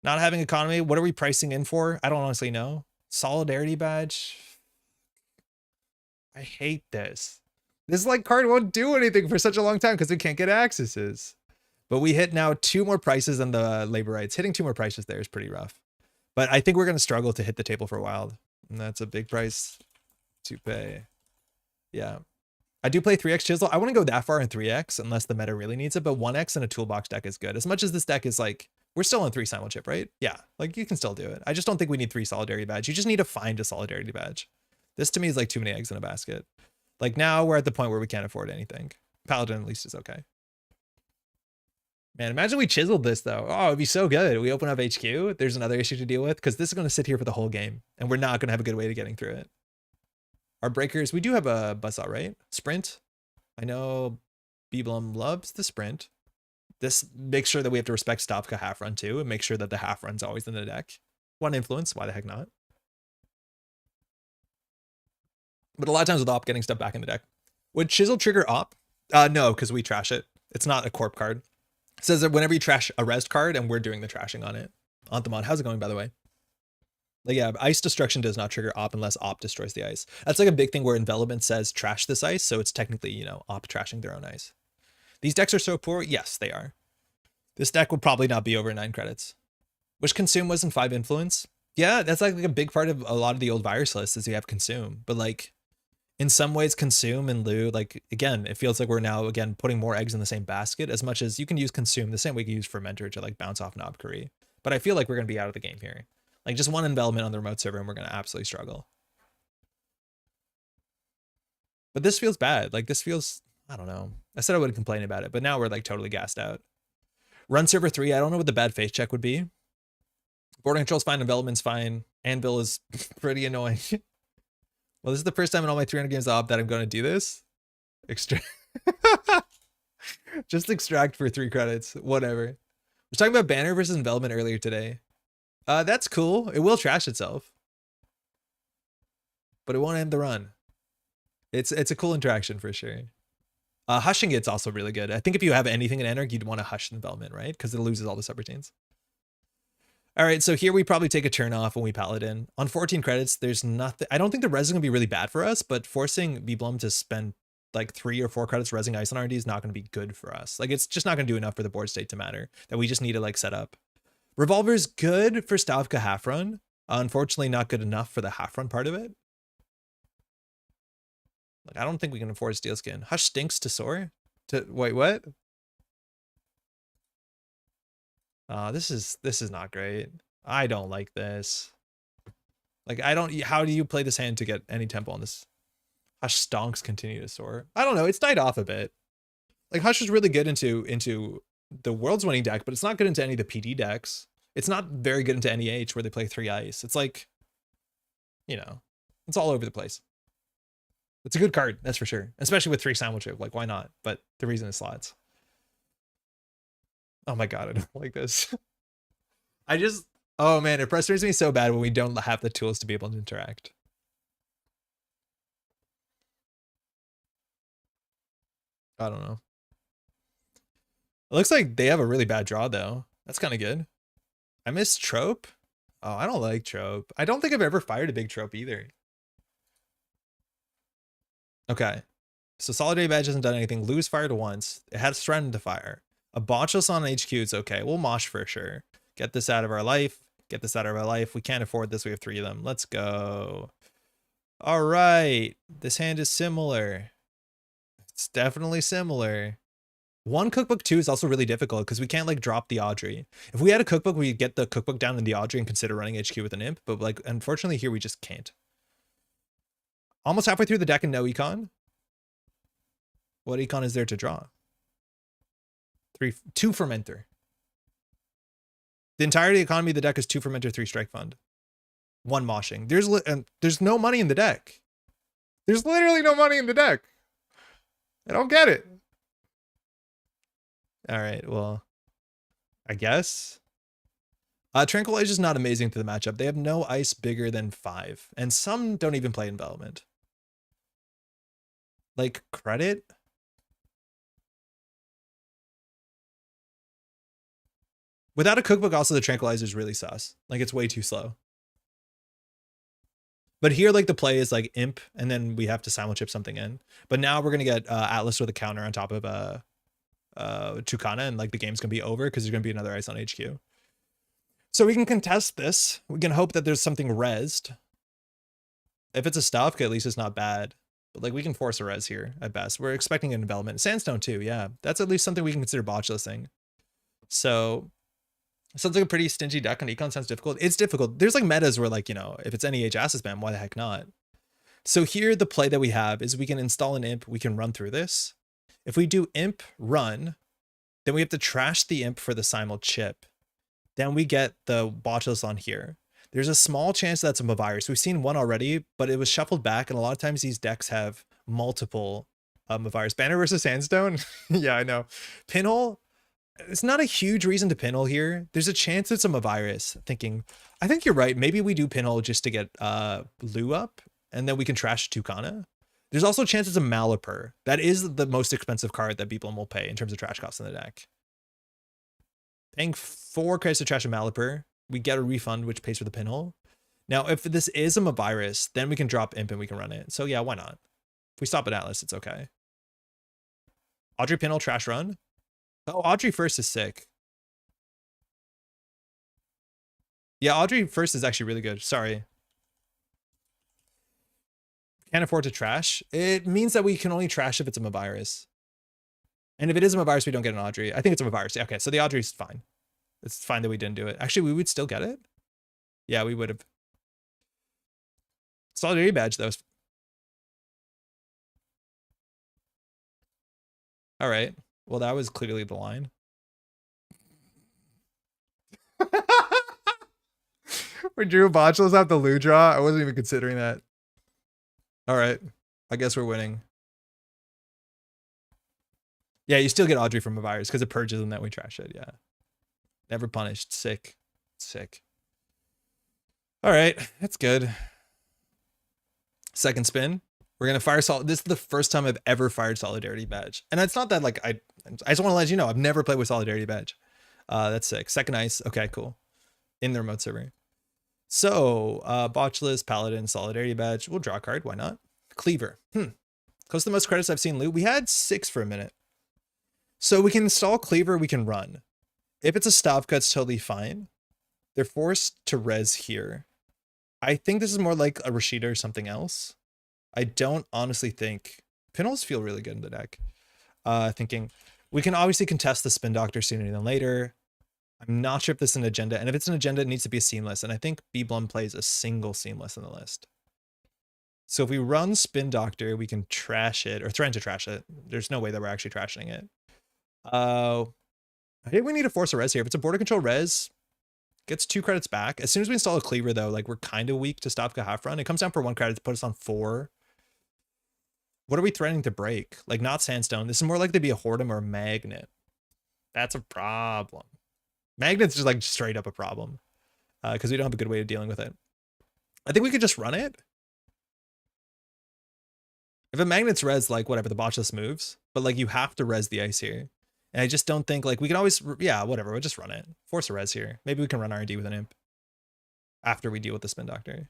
Not having economy. What are we pricing in for? I don't honestly know. Solidarity badge. I hate this. This like card won't do anything for such a long time because we can't get accesses. But we hit now 2 more prices than the labor rights. Hitting 2 more prices there is pretty rough. But I think we're going to struggle to hit the table for a while. And that's a big price to pay. Yeah. I do play 3x Chisel. I want to go that far in 3x unless the meta really needs it, but 1x in a toolbox deck is good. As much as this deck is like, we're still on 3 simul chip, right? Yeah, like you can still do it. I just don't think we need 3 solidarity badge. You just need to find a solidarity badge. This to me is like too many eggs in a basket. Like now we're at the point where we can't afford anything. Paladin at least is okay. Man, imagine we chiseled this though. Oh, it'd be so good. We open up HQ. There's another issue to deal with because this is going to sit here for the whole game and we're not going to have a good way to getting through it. Our breakers, we do have a buzzsaw, right? Sprint. I know Beeblum loves the sprint. This makes sure that we have to respect Stavka half run too and make sure that the half run's always in the deck. 1 influence, why the heck not? But a lot of times with op getting stuff back in the deck. Would Chisel trigger op? No, because we trash it. It's not a corp card. It says that whenever you trash a res card and we're doing the trashing on it. Antamon, how's it going by the way? Like, yeah, ice destruction does not trigger op unless op destroys the ice. That's like a big thing where envelopment says trash this ice, so it's technically, you know, op trashing their own ice. These decks are so poor. Yes, they are. This deck will probably not be over 9 credits. Which consume was in 5 influence. Yeah, that's like a big part of a lot of the old virus lists is you have consume. But like, in some ways, consume and Loup, like, again, it feels like we're now, again, putting more eggs in the same basket as much as you can use consume the same way you use fermenter to like bounce off Knobkuri. But I feel like we're going to be out of the game here. Like just 1 envelopment on the remote server and we're going to absolutely struggle. But this feels bad. Like this feels, I don't know. I said I wouldn't complain about it, but now we're like totally gassed out. Run server 3. I don't know what the bad face check would be. Border control's fine. Envelopment's fine. Anvil is pretty annoying. Well, this is the first time in all my 300 games op that I'm going to do this. Extract. Just extract for 3 credits. Whatever. I was talking about banner versus envelopment earlier today. That's cool. It will trash itself. But it won't end the run. It's a cool interaction for sure. Hushing it's also really good. I think if you have anything in Energ, you'd want to hush the envelopment, right? Because it loses all the subroutines. All right, so here we probably take a turn off when we Paladin. On 14 credits, there's nothing. I don't think the res is going to be really bad for us, but forcing Beeblum to spend like 3 or 4 credits resing ice on R&D is not going to be good for us. Like it's just not going to do enough for the board state to matter that we just need to like set up. Revolver's good for Stavka half run. Unfortunately, not good enough for the half run part of it. Like, I don't think we can afford Steel Skin. Hush stinks to soar? Wait, what? This is not great. I don't like this. Like, how do you play this hand to get any tempo on this? Hush stonks continue to soar. I don't know, it's died off a bit. Like, Hush is really good into the World's winning deck, but it's not good into any of the PD decks. It's not very good into NEH where they play 3 ice. It's like, you know, it's all over the place. It's a good card, that's for sure. Especially with 3 Sandwich Chip. Like, why not? But the reason is slots. Oh my god, I don't like this. Oh man, it frustrates me so bad when we don't have the tools to be able to interact. I don't know. It looks like they have a really bad draw though. That's kind of good. I miss Trope. Oh, I don't like Trope. I don't think I've ever fired a big Trope either. Okay. So Solidarity Badge hasn't done anything. Lou's fired once. It has threatened to fire. A Botchless on HQ is okay. We'll mosh for sure. Get this out of our life. Get this out of our life. We can't afford this. We have 3 of them. Let's go. All right. This hand is similar. It's definitely similar. 1 cookbook 2 is also really difficult because we can't like drop the Audrey. If we had a cookbook, we'd get the cookbook down in the Audrey and consider running HQ with an imp. But like, unfortunately here we just can't. Almost halfway through the deck and no econ. What econ is there to draw? 2 Fermenter. The entirety economy of the deck is 2 Fermenter, 3 Strike Fund. 1 moshing. There's no money in the deck. There's literally no money in the deck. I don't get it. All right, well, I guess. Tranquilize is not amazing to the matchup. They have no ice bigger than 5, and some don't even play Envelopment. Like, Credit? Without a cookbook, also the Tranquilizer is really sus. Like, it's way too slow. But here, like, the play is like Imp, and then we have to Simul Chip something in. But now we're gonna get Atlas with a counter on top of Tucana, and like the game's gonna be over because there's gonna be another ice on HQ. So we can contest this. We can hope that there's something rezzed. If it's a stuff, at least it's not bad. But like we can force a res here at best. We're expecting an envelopment. Sandstone too, yeah. That's at least something we can consider botchlisting. So sounds like a pretty stingy deck, and Econ sounds difficult. It's difficult. There's like metas where like, you know, if it's NEH Acid Spam, why the heck not? So here the play that we have is we can install an imp, we can run through this. If we do imp run, then we have to trash the imp for the Simul Chip. Then we get the botchless on here. There's a small chance that's a Mavirus. We've seen one already, but it was shuffled back, and a lot of times these decks have multiple Mavirus. Banner versus Sandstone? Yeah, I know. Pinhole? It's not a huge reason to pinhole here. There's a chance it's a Mavirus. I think you're right. Maybe we do pinhole just to get Loup up, and then we can trash Tucana. There's also a chance it's a Malapur. That is the most expensive card that people will pay in terms of trash costs in the deck. Paying 4 credits to trash a Malapur, we get a refund, which pays for the pinhole. Now, if this is a Mavirus, then we can drop Imp and we can run it. So yeah, why not? If we stop at Atlas, it's okay. Audrey pinhole, trash run. Oh, Audrey first is sick. Yeah, Audrey first is actually really good. Sorry. Can't afford to trash. It means that we can only trash if it's a Mavirus. And if it is a Mavirus, we don't get an Audrey. I think it's a Mavirus. Okay, so the Audrey's fine. It's fine that we didn't do it. Actually, we would still get it. Yeah, we would have. Solidarity badge, though. All right. Well, that was clearly the line. We drew botchless off the Loup draw. I wasn't even considering that. All right. I guess we're winning. Yeah, you still get Audrey from a virus because it purges them that we trash it. Yeah. Never punished. Sick. Sick. All right. That's good. Second spin. We're going to fire solid. This is the first time I've ever fired Solidarity Badge. And it's not that like I just want to let you know I've never played with Solidarity Badge. That's sick. Second ice. Okay, cool. In the remote server. So, Botchless, Paladin, Solidarity Badge. We'll draw a card. Why not? Cleaver. Close to the most credits I've seen Loup. We had 6 for a minute. So we can install Cleaver. We can run. If it's a Stavka, it's totally fine. They're forced to res here. I think this is more like a Rashida or something else. I don't honestly think pinholes feel really good in the deck. Thinking we can obviously contest the Spin Doctor sooner than later. I'm not sure if this is an agenda, and if it's an agenda, it needs to be a seamless, and I think B-Blum plays a single seamless in the list. So if we run Spin Doctor, we can trash it, or threaten to trash it. There's no way that we're actually trashing it. I think we need to force a res here. If it's a border control res, gets 2 credits back. As soon as we install a cleaver, though, like we're kind of weak to Stavka half run. It comes down for 1 credit to put us on 4. What are we threatening to break? Like, not Sandstone. This is more likely to be a Whoredom or a Magnet. That's a problem. Magnet's just like straight up a problem because we don't have a good way of dealing with it. I think we could just run it. If a Magnet's res, like whatever, the botchless moves, but like you have to res the ice here. And I just don't think like we can always, yeah, whatever, we'll just run it. Force a res here. Maybe we can run R&D with an imp after we deal with the Spin Doctor.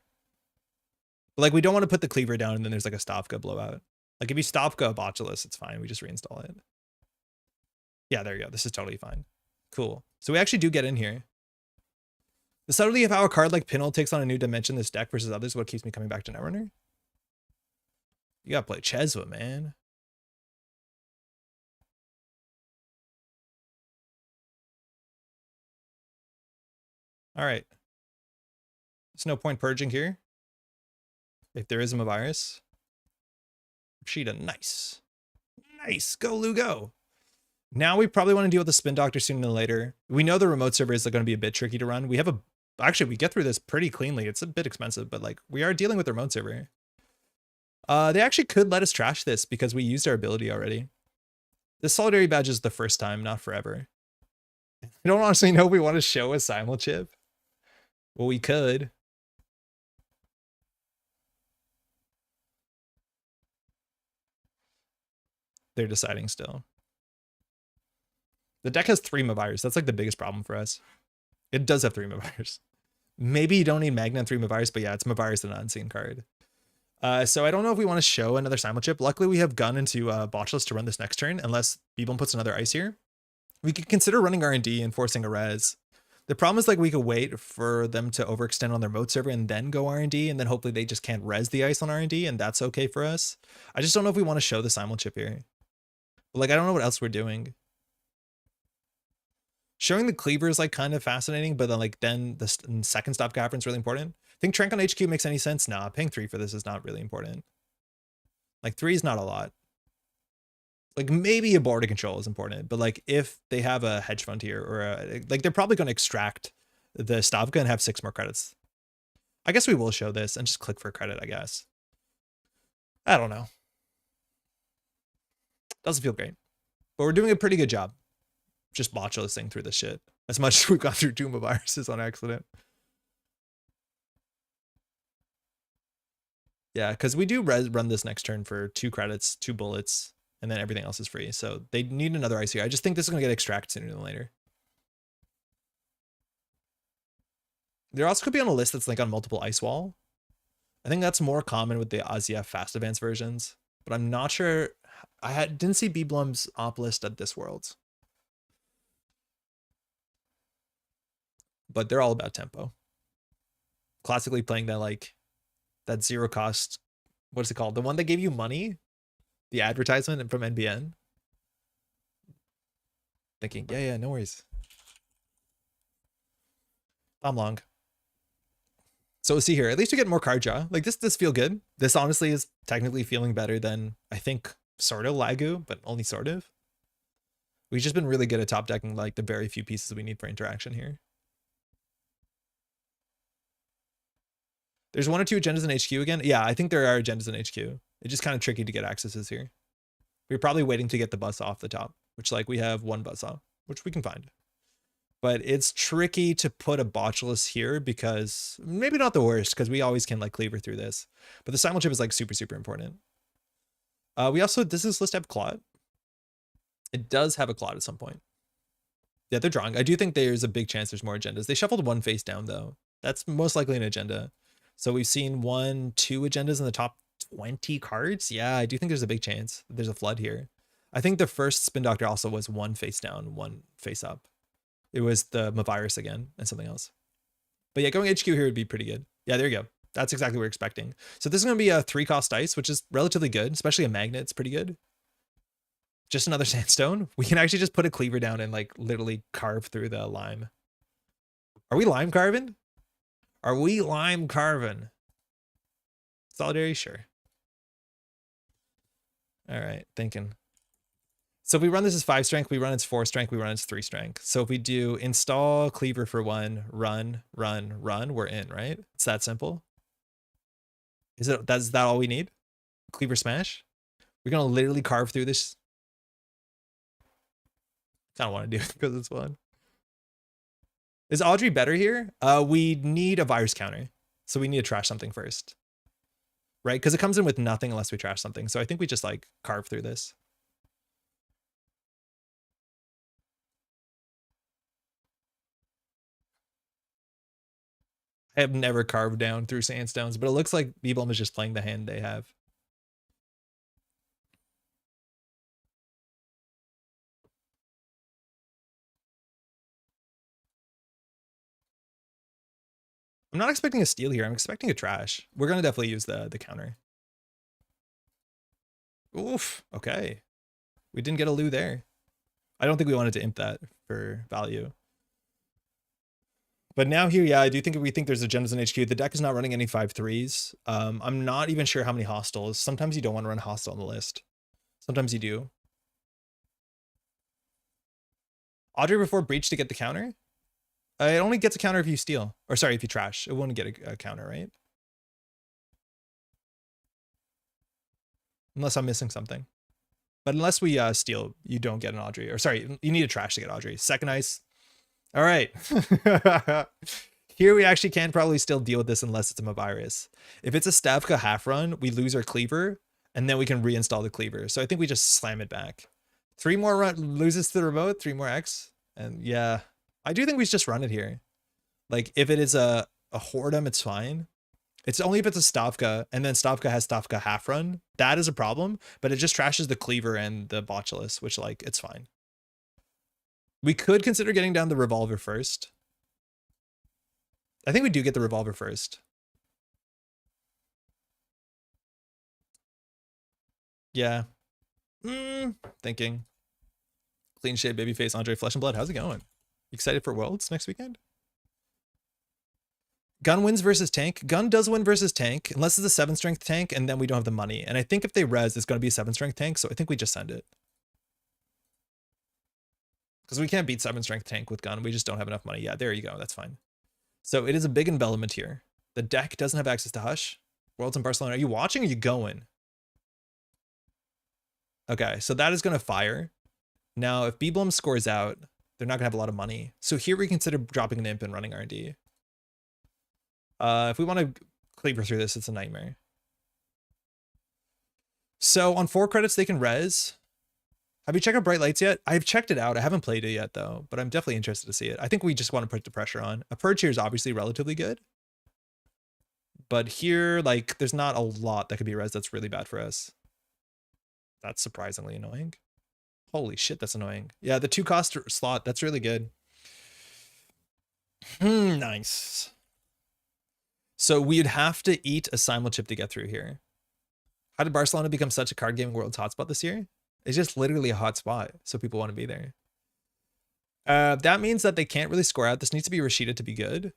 But like we don't want to put the cleaver down and then there's like a Stavka blowout. Like if you Stavka a botchless, it's fine. We just reinstall it. Yeah, there you go. This is totally fine. Cool. So we actually do get in here. The subtlety of how a card like Pinhole takes on a new dimension this deck versus others is what keeps me coming back to Netrunner. You gotta play Cheswa, man. All right. There's no point purging here. If there is a virus. Rashida, nice. Nice. Go, Lou, go. Now we probably want to deal with the Spin Doctor sooner than later. We know the remote server is going to be a bit tricky to run. We have actually, we get through this pretty cleanly. It's a bit expensive, but like we are dealing with the remote server. They actually could let us trash this because we used our ability already. This Solidarity Badge is the first time, not forever. I don't honestly know if we want to show a Simul chip. Well, we could. They're deciding still. The deck has 3 Mavirs. That's like the biggest problem for us. It does have 3 Mavirs. Maybe you don't need Magna and 3 Mavirs, but yeah, it's Mavirs and an unseen card. So I don't know if we want to show another Simul chip. Luckily, we have Gun into Botchless to run this next turn, unless B-Blum puts another ice here. We could consider running R&D and forcing a res. The problem is like we could wait for them to overextend on their remote server and then go R&D, and then hopefully they just can't res the ice on R&D, and that's okay for us. I just don't know if we want to show the Simul chip here. Like, I don't know what else we're doing. Showing the cleaver is like kind of fascinating, but then the second stop Gavrin is really important. Think Trank on HQ makes any sense? Nah, paying 3 for this is not really important. Like 3 is not a lot. Like maybe a border control is important, but like if they have a hedge fund here or like they're probably going to extract the Stavka and have 6 more credits. I guess we will show this and just click for credit, I guess. I don't know. Doesn't feel great, but we're doing a pretty good job. Just botcha this thing through this shit. As much as we've gone through Doom of Viruses on accident. Yeah, because we do run this next turn for 2 credits, 2 bullets, and then everything else is free. So they need another ice here. I just think this is going to get extracted sooner than later. There also could be on a list that's like on multiple ice wall. I think that's more common with the ASIF fast advance versions, but I'm not sure. I didn't see B-Blum's op list at this Worlds. But they're all about tempo. Classically playing that like that 0 cost, what's it called? The one that gave you money? The advertisement from NBN? Thinking, yeah, no worries. I'm long. So we'll see here. At least you get more card draw. Like this does feel good. This honestly is technically feeling better than I think sort of Lagu, but only sort of. We've just been really good at top decking like the very few pieces we need for interaction here. There's 1 or 2 agendas in HQ again. Yeah, I think there are agendas in HQ. It's just kind of tricky to get accesses here. We're probably waiting to get the bus off the top, which like we have 1 bus off, which we can find. But it's tricky to put a botchless here because maybe not the worst because we always can like cleaver through this. But the Simul chip is like super, super important. We also, does this list have Clot? It does have a Clot at some point. Yeah, they're drawing. I do think there's a big chance there's more agendas. They shuffled 1 face down though. That's most likely an agenda. So we've seen 1, 2 agendas in the top 20 cards. Yeah, I do think there's a big chance there's a flood here. I think the first Spin Doctor also was 1 face down, 1 face up. It was the Mavirus again and something else. But yeah, going HQ here would be pretty good. Yeah, there you go. That's exactly what we're expecting. So this is going to be a 3-cost dice, which is relatively good, especially a magnet. It's pretty good. Just another sandstone. We can actually just put a cleaver down and like literally carve through the lime. Are we lime carving? Are we lime carving? Solidarity, sure. All right, thinking. So if we run this as 5 strength, we run its 4 strength, we run its 3 strength. So if we do install cleaver for 1, run, we're in, right? It's that simple. Is that all we need? Cleaver smash? We're gonna literally carve through this. I don't want to do it because it's fun. Is Audrey better here? We need a virus counter. So we need to trash something first. Right? Because it comes in with nothing unless we trash something. So I think we just like carve through this. I have never carved down through sandstones, but it looks like Beeblum is just playing the hand they have. I'm not expecting a steal here. I'm expecting a trash. We're going to definitely use the counter. Oof. Okay. We didn't get a Loup there. I don't think we wanted to imp that for value. But now here, yeah, I do think we think there's agendas in HQ. The deck is not running any 5/3s. I'm not even sure how many hostiles. Sometimes you don't want to run a hostile on the list. Sometimes you do. Audrey before breach to get the counter? It only gets a counter if you steal. Or sorry, if you trash. It won't get a counter, right? Unless I'm missing something. But unless we steal, you don't get an Audrey. Or sorry, you need a trash to get Audrey. Second ice. All right. Here we actually can probably still deal with this unless it's a virus. If it's a Stavka half run, we lose our cleaver, and then we can reinstall the cleaver. So I think we just slam it back. 3 more loses to the remote, 3 more X. And yeah, I do think we should just run it here. Like if it is a Whoredom, it's fine. It's only if it's a Stavka, and then Stavka has Stavka half run. That is a problem, but it just trashes the cleaver and the Botulus, which like, it's fine. We could consider getting down the revolver first. I think we do get the revolver first. Yeah. Thinking. Clean shave, babyface, Andre Flesh and Blood. How's it going? Excited for Worlds next weekend? Gun wins versus tank. Gun does win versus tank, unless it's a 7 strength tank, and then we don't have the money. And I think if they res, it's going to be a 7 strength tank, so I think we just send it. Because we can't beat 7 strength tank with gun. We just don't have enough money. Yeah, there you go. That's fine. So it is a big envelopment here. The deck doesn't have access to Hush. Worlds in Barcelona. Are you watching or are you going? Okay, so that is going to fire. Now, if Beeblum scores out, they're not going to have a lot of money. So here we consider dropping an imp and running R&D. If we want to cleaver through this, it's a nightmare. So on 4 credits, they can res. Have you checked out Bright Lights yet? I've checked it out. I haven't played it yet, though, but I'm definitely interested to see it. I think we just want to put the pressure on. A Purge here is obviously relatively good. But here, like, there's not a lot that could be res that's really bad for us. That's surprisingly annoying. Holy shit, that's annoying. Yeah, the 2-cost slot, that's really good. Nice. So we'd have to eat a simul chip to get through here. How did Barcelona become such a card gaming world's hotspot this year? It's just literally a hot spot, so people want to be there. That means that they can't really score out. This needs to be Rashida to be good. If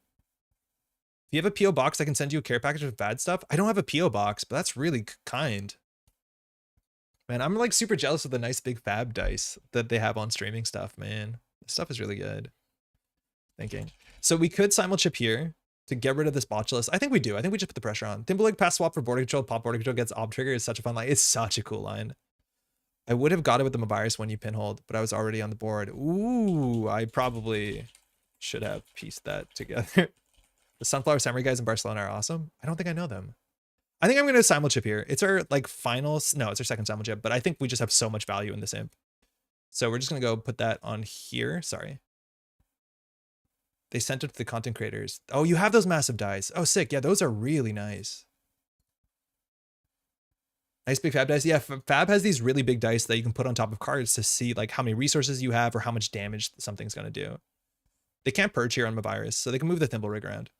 you have a P.O. box, I can send you a care package with bad stuff. I don't have a P.O. box, but that's really kind. Man, I'm like super jealous of the nice big fab dice that they have on streaming stuff, man. This stuff is really good. Thinking. So we could simul chip here to get rid of this Botulus. I think we do. I think we just put the pressure on. Thimblewig pass swap for border control. Pop border control gets ob trigger is such a fun line. It's such a cool line. I would have got it with the Mavirus when you pinhold, but I was already on the board. Ooh, I probably should have pieced that together. The Sunflower Samurai guys in Barcelona are awesome. I don't think I know them. I think I'm going to simul chip here. It's our like final, no, it's our second simul chip, but I think we just have so much value in this imp. So we're just going to go put that on here. Sorry. They sent it to the content creators. Oh, you have those massive dice. Oh, sick. Yeah, those are really nice. Nice big fab dice. Yeah, fab has these really big dice that you can put on top of cards to see like how many resources you have or how much damage something's going to do. They can't purge here on Mavirus, so they can move the Thimble rig around.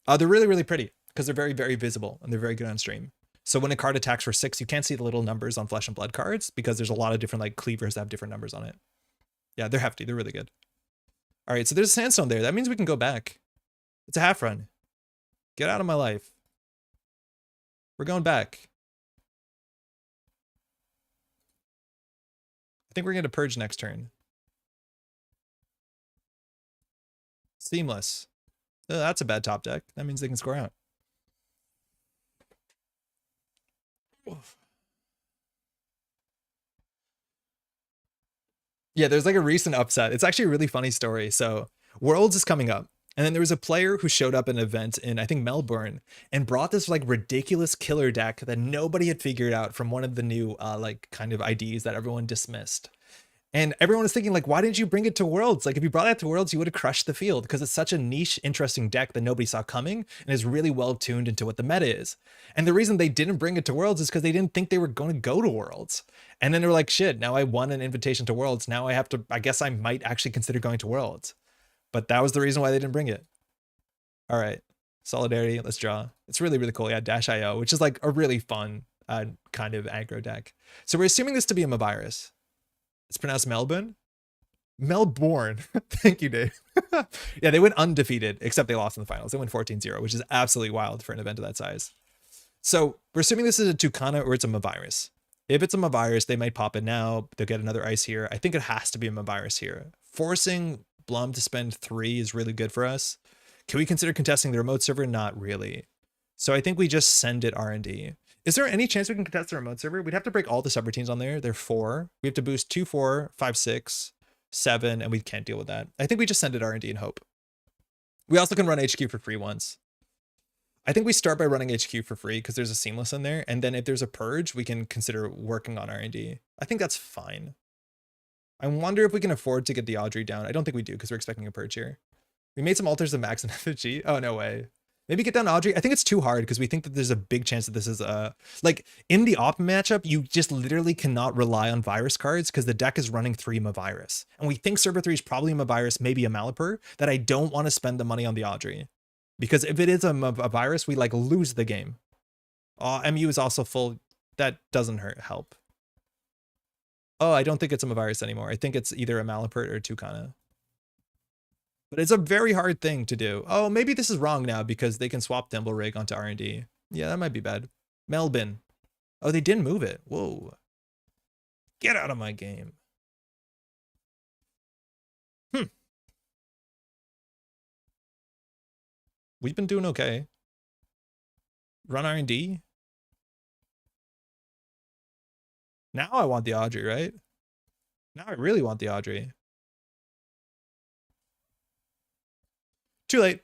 They're really, really pretty. because they're very, very visible and they're very good on stream. So when a card attacks for 6, you can't see the little numbers on Flesh and Blood cards because there's a lot of different like cleavers that have different numbers on it. Yeah, they're hefty. They're really good. All right, so there's a sandstone there. That means we can go back. It's a half run. Get out of my life. We're going back. I think we're going to purge next turn. Seamless. Oh, that's a bad top deck. That means they can score out. Oof. Yeah, there's like a recent upset. It's actually a really funny story. So Worlds is coming up. And then there was a player who showed up at an event in, I think, Melbourne and brought this like ridiculous killer deck that nobody had figured out from one of the new like kind of IDs that everyone dismissed. And everyone was thinking like, why didn't you bring it to Worlds? Like if you brought that to Worlds, you would have crushed the field because it's such a niche, interesting deck that nobody saw coming and is really well tuned into what the meta is. And the reason they didn't bring it to Worlds is because they didn't think they were going to go to Worlds. And then they were like, shit, now I won an invitation to Worlds. Now I have to, I guess I might actually consider going to Worlds. But that was the reason why they didn't bring it. All right. Solidarity. Let's draw. It's really, really cool. Yeah. Dash.io, which is like a really fun kind of aggro deck. So we're assuming this to be a Mavirus. It's pronounced Melbourne. Melbourne. Thank you, Dave. Yeah, they went undefeated, except they lost in the finals. They went 14-0, which is absolutely wild for an event of that size. So we're assuming this is a Tucana or it's a Mavirus. If it's a Mavirus, they might pop it now. They'll get another ice here. I think it has to be a Mavirus here. Forcing Blum to spend 3 is really good for us. Can we consider contesting the remote server? Not really. So I think we just send it R&D. Is there any chance we can contest the remote server? We'd have to break all the subroutines on there. They're 4. We have to boost 2, 4, 5, 6, 7, and we can't deal with that. I think we just send it R&D and hope. We also can run HQ for free once. I think we start by running HQ for free because there's a seamless in there. And then if there's a purge, we can consider working on R&D. I think that's fine. I wonder if we can afford to get the Audrey down. I don't think we do because we're expecting a purge here. We made some alters of max and FFG. Oh, no way. Maybe get down Audrey. I think it's too hard because we think that there's a big chance that this is like in the op matchup, you just literally cannot rely on virus cards because the deck is running 3 Mavirus. And we think server 3 is probably a Mavirus, maybe a Malapur, that I don't want to spend the money on the Audrey. Because if it is a virus, we like lose the game. MU is also full. That doesn't help. Oh, I don't think it's a Mavirus anymore. I think it's either a Malapert or a Tucana. But it's a very hard thing to do. Oh, maybe this is wrong now because they can swap Thimble Rig onto R&D. Yeah, that might be bad. Melbourne. Oh, they didn't move it. Whoa. Get out of my game. We've been doing okay. Run R&D. Now I want the Audrey, right? Now I really want the Audrey. Too late.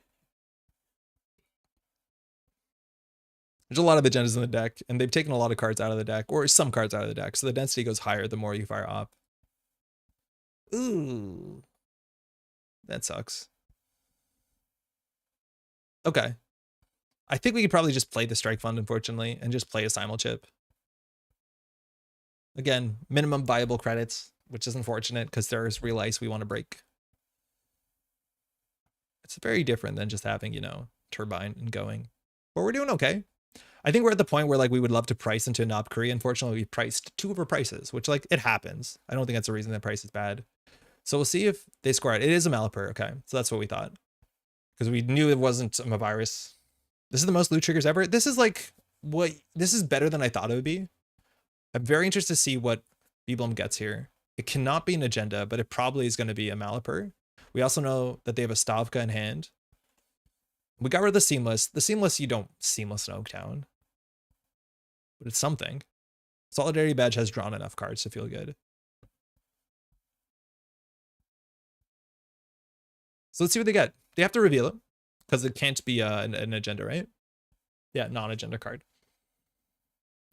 There's a lot of agendas in the deck, and they've taken a lot of cards out of the deck, or some cards out of the deck, so the density goes higher the more you fire op. Ooh. That sucks. Okay. I think we could probably just play the Strike Fund, unfortunately, and just play a Simul Chip. Again, minimum viable credits, which is unfortunate because there's real ice we want to break. It's very different than just having, you know, Turbine and going. But we're doing okay. I think we're at the point where like we would love to price into an Opcree. Unfortunately, we priced 2 of our prices, which like it happens. I don't think that's the reason that price is bad. So we'll see if they score it. It is a Malapur. Okay, so that's what we thought. Because we knew it wasn't a virus. This is the most loot triggers ever. This is like what this is better than I thought it would be. I'm very interested to see what Beeblum gets here. It cannot be an agenda, but it probably is going to be a Malapur. We also know that they have a Stavka in hand. We got rid of the Seamless. The Seamless, you don't Seamless in Oaktown. But it's something. Solidarity Badge has drawn enough cards to feel good. So let's see what they get. They have to reveal it because it can't be an agenda, right? Yeah, non-agenda card.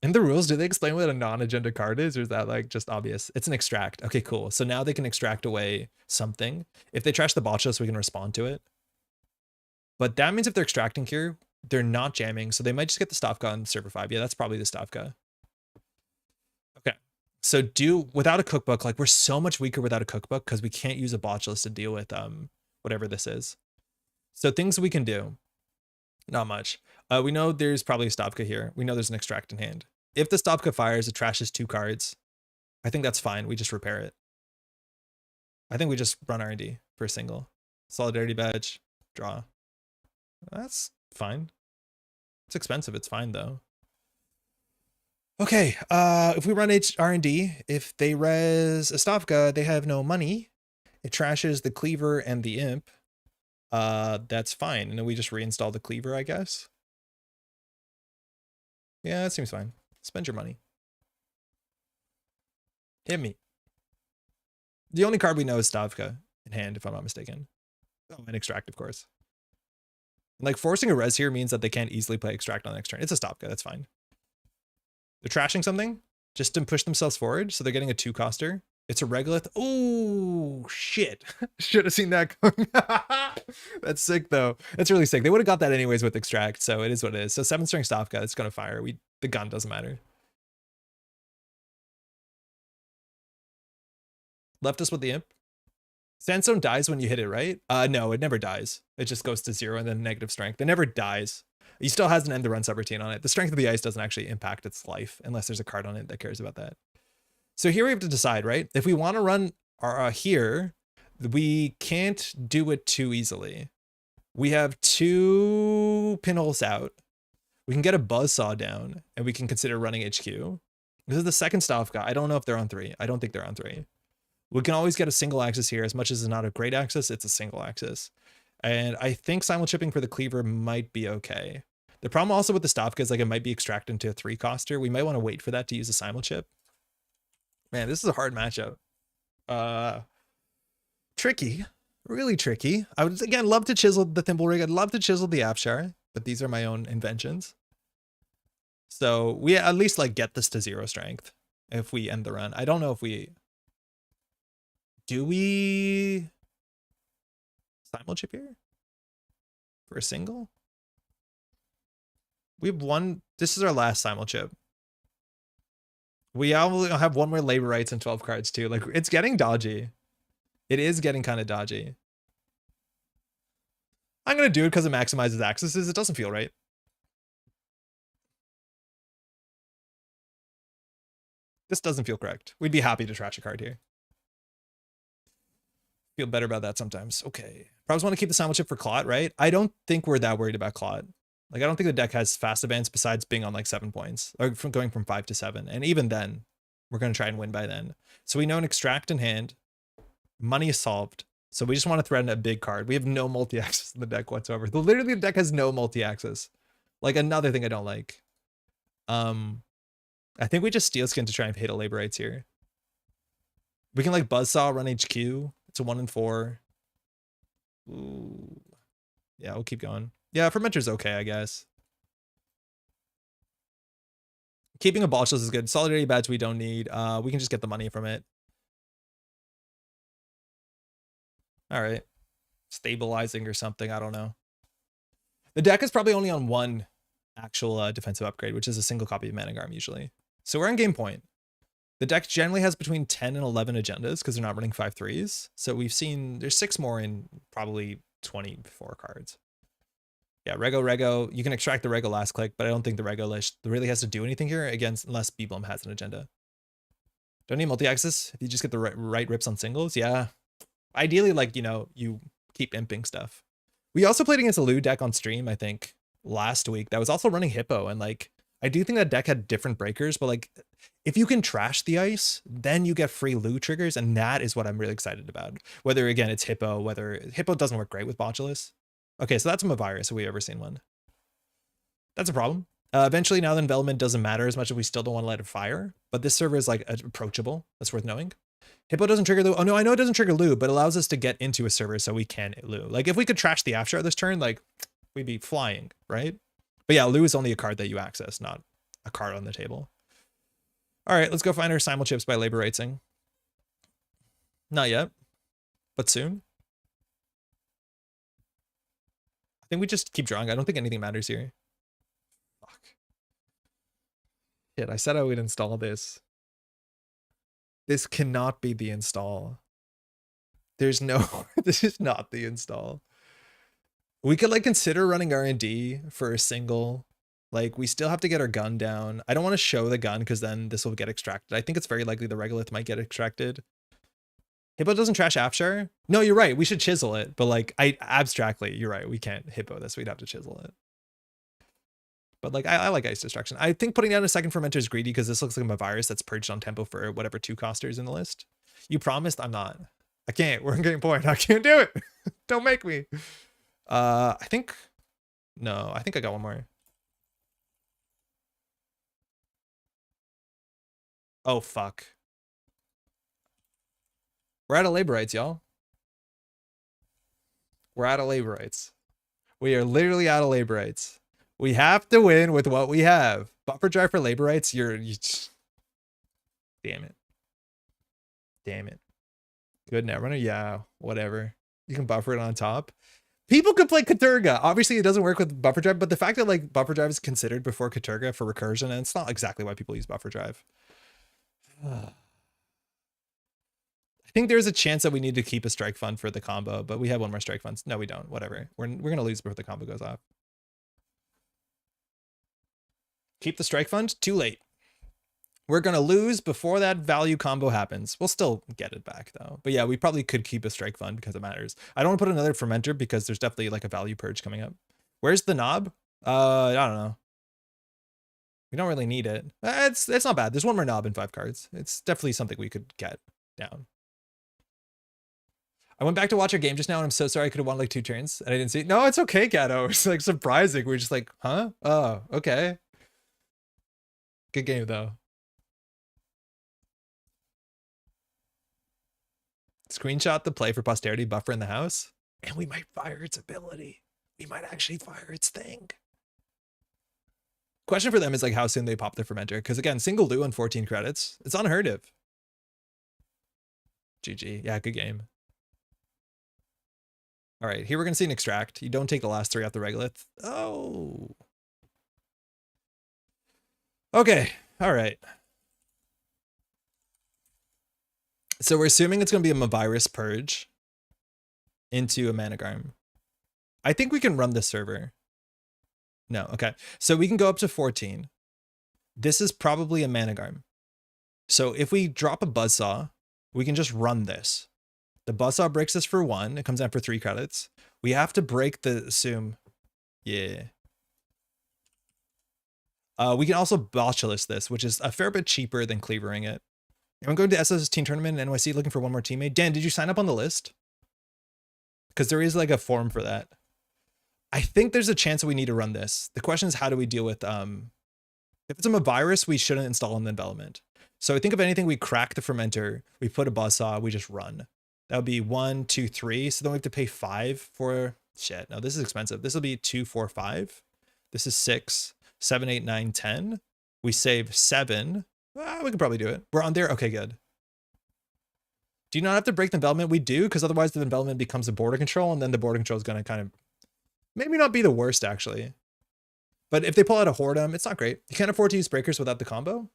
In the rules, do they explain what a non-agenda card is, or is that like just obvious? It's an extract. Okay, cool. So now they can extract away something. If they trash the botcha, so we can respond to it. But that means if they're extracting here, they're not jamming, so they might just get the Stavka on server 5. Yeah, that's probably the Stavka. Okay. So without a cookbook, like we're so much weaker without a cookbook because we can't use a botch list to deal with whatever this is. So things we can do. Not much. We know there's probably a Stavka here. We know there's an Extract in hand. If the Stavka fires, it trashes 2 cards. I think that's fine. We just repair it. I think we just run R&D for a single. Solidarity badge, draw. That's fine. It's expensive. It's fine though. Okay, if we run R&D, if they res a Stavka, they have no money. It trashes the Cleaver and the Imp. That's fine. And then we just reinstall the Cleaver, I guess. Yeah, that seems fine. Spend your money. Hit me. The only card we know is Stavka in hand, if I'm not mistaken. Oh, and Extract, of course. And like forcing a res here means that they can't easily play Extract on the next turn. It's a Stavka, that's fine. They're trashing something just to push themselves forward, so they're getting a 2-coster. It's a Regolith. Oh, shit. Should have seen that coming. That's sick, though. That's really sick. They would have got that anyways with Extract, so it is what it is. So 7-string Stavka, it's going to fire. The gun doesn't matter. Left us with the Imp. Sandstone dies when you hit it, right? No, it never dies. It just goes to 0 and then negative strength. It never dies. He still has an end the run subroutine on it. The strength of the ice doesn't actually impact its life unless there's a card on it that cares about that. So here we have to decide, right? If we want to run here, we can't do it too easily. We have 2 pinholes out. We can get a Buzzsaw down and we can consider running HQ. This is the second Stavka. I don't know if they're on 3. I don't think they're on 3. We can always get a single axis here. As much as it's not a great axis, it's a single axis. And I think simul chipping for the Cleaver might be okay. The problem also with the Stavka is like it might be extracted into a 3-coster. We might want to wait for that to use a simul chip. Man, this is a hard matchup. Tricky. Really tricky. I would, again, love to chisel the Thimble Rig. I'd love to chisel the Apshar, but these are my own inventions. So we at least like get this to 0 strength if we end the run. I don't know if we... Do we simul chip here for a single? We have one. This is our last simul chip. We only have 1 more labor rights and 12 cards too. Like, it's getting dodgy. It is getting kind of dodgy. I'm going to do it because it maximizes accesses. It doesn't feel right. This doesn't feel correct. We'd be happy to trash a card here. Feel better about that sometimes. Okay. Probably want to keep the simul chip for Clot, right? I don't think we're that worried about Clot. Like, I don't think the deck has fast advance besides being on like 7 points, or from going from 5 to 7. And even then, we're going to try and win by then. So we know an Extract in hand. Money is solved. So we just want to threaten a big card. We have no multi-axis in the deck whatsoever. Literally, the deck has no multi-axis. Like, another thing I don't like. I think we just Steel Skin to try and hit a labor rights here. We can like Buzzsaw, run HQ. It's a 1 and 4. Ooh. Yeah, we'll keep going. Yeah, Fermenter's okay, I guess. Keeping a Botchless is good. Solidarity badge we don't need. We can just get the money from it. All right. Stabilizing or something, I don't know. The deck is probably only on 1 actual defensive upgrade, which is a single copy of Managarm usually. So we're on game point. The deck generally has between 10 and 11 agendas because they're not running 5/3s. So we've seen there's 6 more in probably 24 cards. Yeah, Rego. You can extract the Rego last click, but I don't think the Rego list really has to do anything here against unless Beeblum has an agenda. Don't need multi-axis if you just get the right rips on singles. Yeah. Ideally, like, you know, you keep imping stuff. We also played against a Loup deck on stream, I think, last week. That was also running Hippo, and like I do think that deck had different breakers, but like if you can trash the ice, then you get free Loup triggers, and that is what I'm really excited about. Whether again it's Hippo, whether Hippo doesn't work great with Botulus. Okay, so that's a virus if we ever seen one. That's a problem. Eventually, now the envelopment doesn't matter as much if we still don't want to let it fire, but this server is like approachable. That's worth knowing. Hippo doesn't trigger Loup. Oh no, I know it doesn't trigger Loup, but it allows us to get into a server so we can Loup. Like if we could trash the Afshar this turn, like we'd be flying, right? But yeah, Loup is only a card that you access, not a card on the table. All right, let's go find our simul chips by labor rightsing. Not yet, but soon. I think we just keep drawing. I don't think anything matters here. Fuck. Shit, I said I would install this. This cannot be the install. There's no, this is not the install. We could like consider running R&D for a single. Like we still have to get our gun down. I don't want to show the gun because then this will get extracted. I think it's very likely the regolith might get extracted. Hippo doesn't trash Afshar? No, you're right. We should chisel it. But like I abstractly, you're right. We can't Hippo this. We'd have to chisel it. But like I like Ice Destruction. I think putting down a second fermenter is greedy because this looks like a virus that's purged on tempo for whatever 2 costers in the list. You promised? I'm not. I can't. We're getting point. I can't do it. Don't make me. I think no, I think I got one more. Oh fuck. We're out of labor rights, y'all. We're out of labor rights. We are literally out of labor rights. We have to win with what we have. Buffer drive for labor rights, you damn it. Damn it. Good Netrunner, yeah, whatever. You can buffer it on top. People could play Katurga. Obviously, it doesn't work with buffer drive, but the fact that like buffer drive is considered before Katurga for recursion, and it's not exactly why people use buffer drive. I think there's a chance that we need to keep a strike fund for the combo, but we have one more strike fund. No, we don't. Whatever. We're gonna lose before the combo goes off. Keep the strike fund. Too late. We're gonna lose before that value combo happens. We'll still get it back though. But yeah, we probably could keep a strike fund because it matters. I don't want to put another fermenter because there's definitely like a value purge coming up. Where's the knob? I don't know. We don't really need it. It's not bad. There's one more knob in 5 cards. It's definitely something we could get down. I went back to watch our game just now and I'm so sorry I could have won like 2 turns and I didn't see it. No, it's okay, Gato. It's like surprising. We're just like, huh? Oh, okay. Good game though. Screenshot the play for posterity, buffer in the house, and we might fire its ability. We might actually fire its thing. Question for them is like how soon they pop their fermenter. Because again, single Loup on 14 credits. It's unheard of. GG. Yeah, good game. All right, here we're going to see an extract. You don't take the last 3 off the regolith. Oh. Okay. All right. So we're assuming it's going to be a Mavirus purge into a Managarm. I think we can run this server. No, okay. So we can go up to 14. This is probably a Managarm. So if we drop a Buzzsaw, we can just run this. The Buzzsaw breaks this for 1. It comes down for 3 credits. We have to break the assume. Yeah. We can also Botulus this, which is a fair bit cheaper than cleavering it. I'm going to SS Team Tournament in NYC looking for one more teammate. Dan, did you sign up on the list? Because there is like a form for that. I think there's a chance that we need to run this. The question is, how do we deal with, if it's a Mavirus, we shouldn't install in the development. So I think if anything, we crack the fermenter, we put a Buzzsaw, we just run. That would be 1, 2, 3. So then we have to pay 5 for, shit, no, this is expensive. This will be 2, 4, 5. This is 6, 7, 8, 9, 10. We save 7. We could probably do it. We're on there. Okay, good. Do you not have to break the development? We do, because otherwise the development becomes a border control, and then the border control is going to kind of maybe not be the worst, actually. But if they pull out a Hordem, it's not great. You can't afford to use breakers without the combo.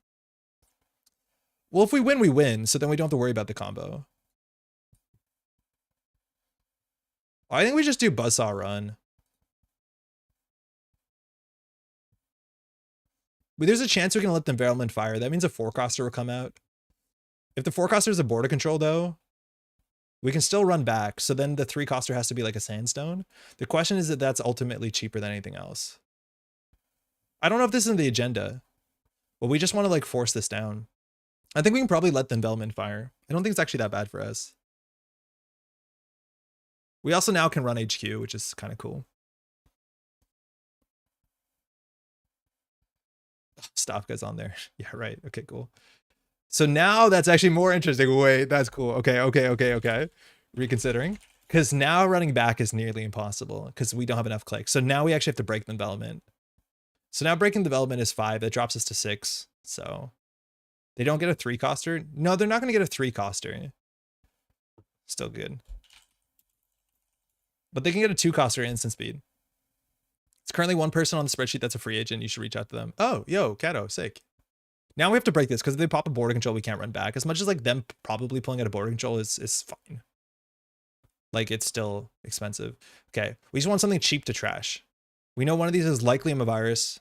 Well, if we win, we win, so then we don't have to worry about the combo. I think we just do Buzzsaw run. But there's a chance we can let the environment fire. That means a 4-coster will come out. If the 4-coster is a border control, though, we can still run back. So then the 3-coster has to be like a sandstone. The question is that that's ultimately cheaper than anything else. I don't know if this is in the agenda, but we just want to like force this down. I think we can probably let the envelopment fire. I don't think it's actually that bad for us. We also now can run HQ, which is kind of cool. Stavka's on there. Yeah, right. Okay, cool. So now that's actually more interesting. Wait, that's cool. Okay. Reconsidering. Because now running back is nearly impossible because we don't have enough clicks. So now we actually have to break the development. So now breaking development is 5. That drops us to 6. So they don't get a 3-coster. No, they're not going to get a 3-coster. Still good. But they can get a 2-coster instant speed. It's currently 1 person on the spreadsheet that's a free agent. You should reach out to them. Oh, yo, Kato, sick. Now we have to break this because if they pop a border control, we can't run back. As much as like them probably pulling out a border control is fine. Like, it's still expensive. Okay, we just want something cheap to trash. We know one of these is likely a virus.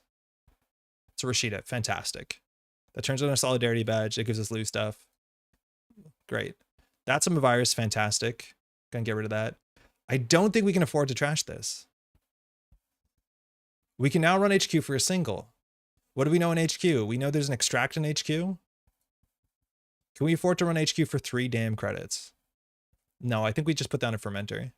It's a Rashida. Fantastic. That turns on a solidarity badge. It gives us Loup stuff. Great. That's a virus. Fantastic. Gonna get rid of that. I don't think we can afford to trash this. We can now run HQ for a single. What do we know in HQ? We know there's an extract in HQ. Can we afford to run HQ for 3 damn credits? No, I think we just put down a fermenter.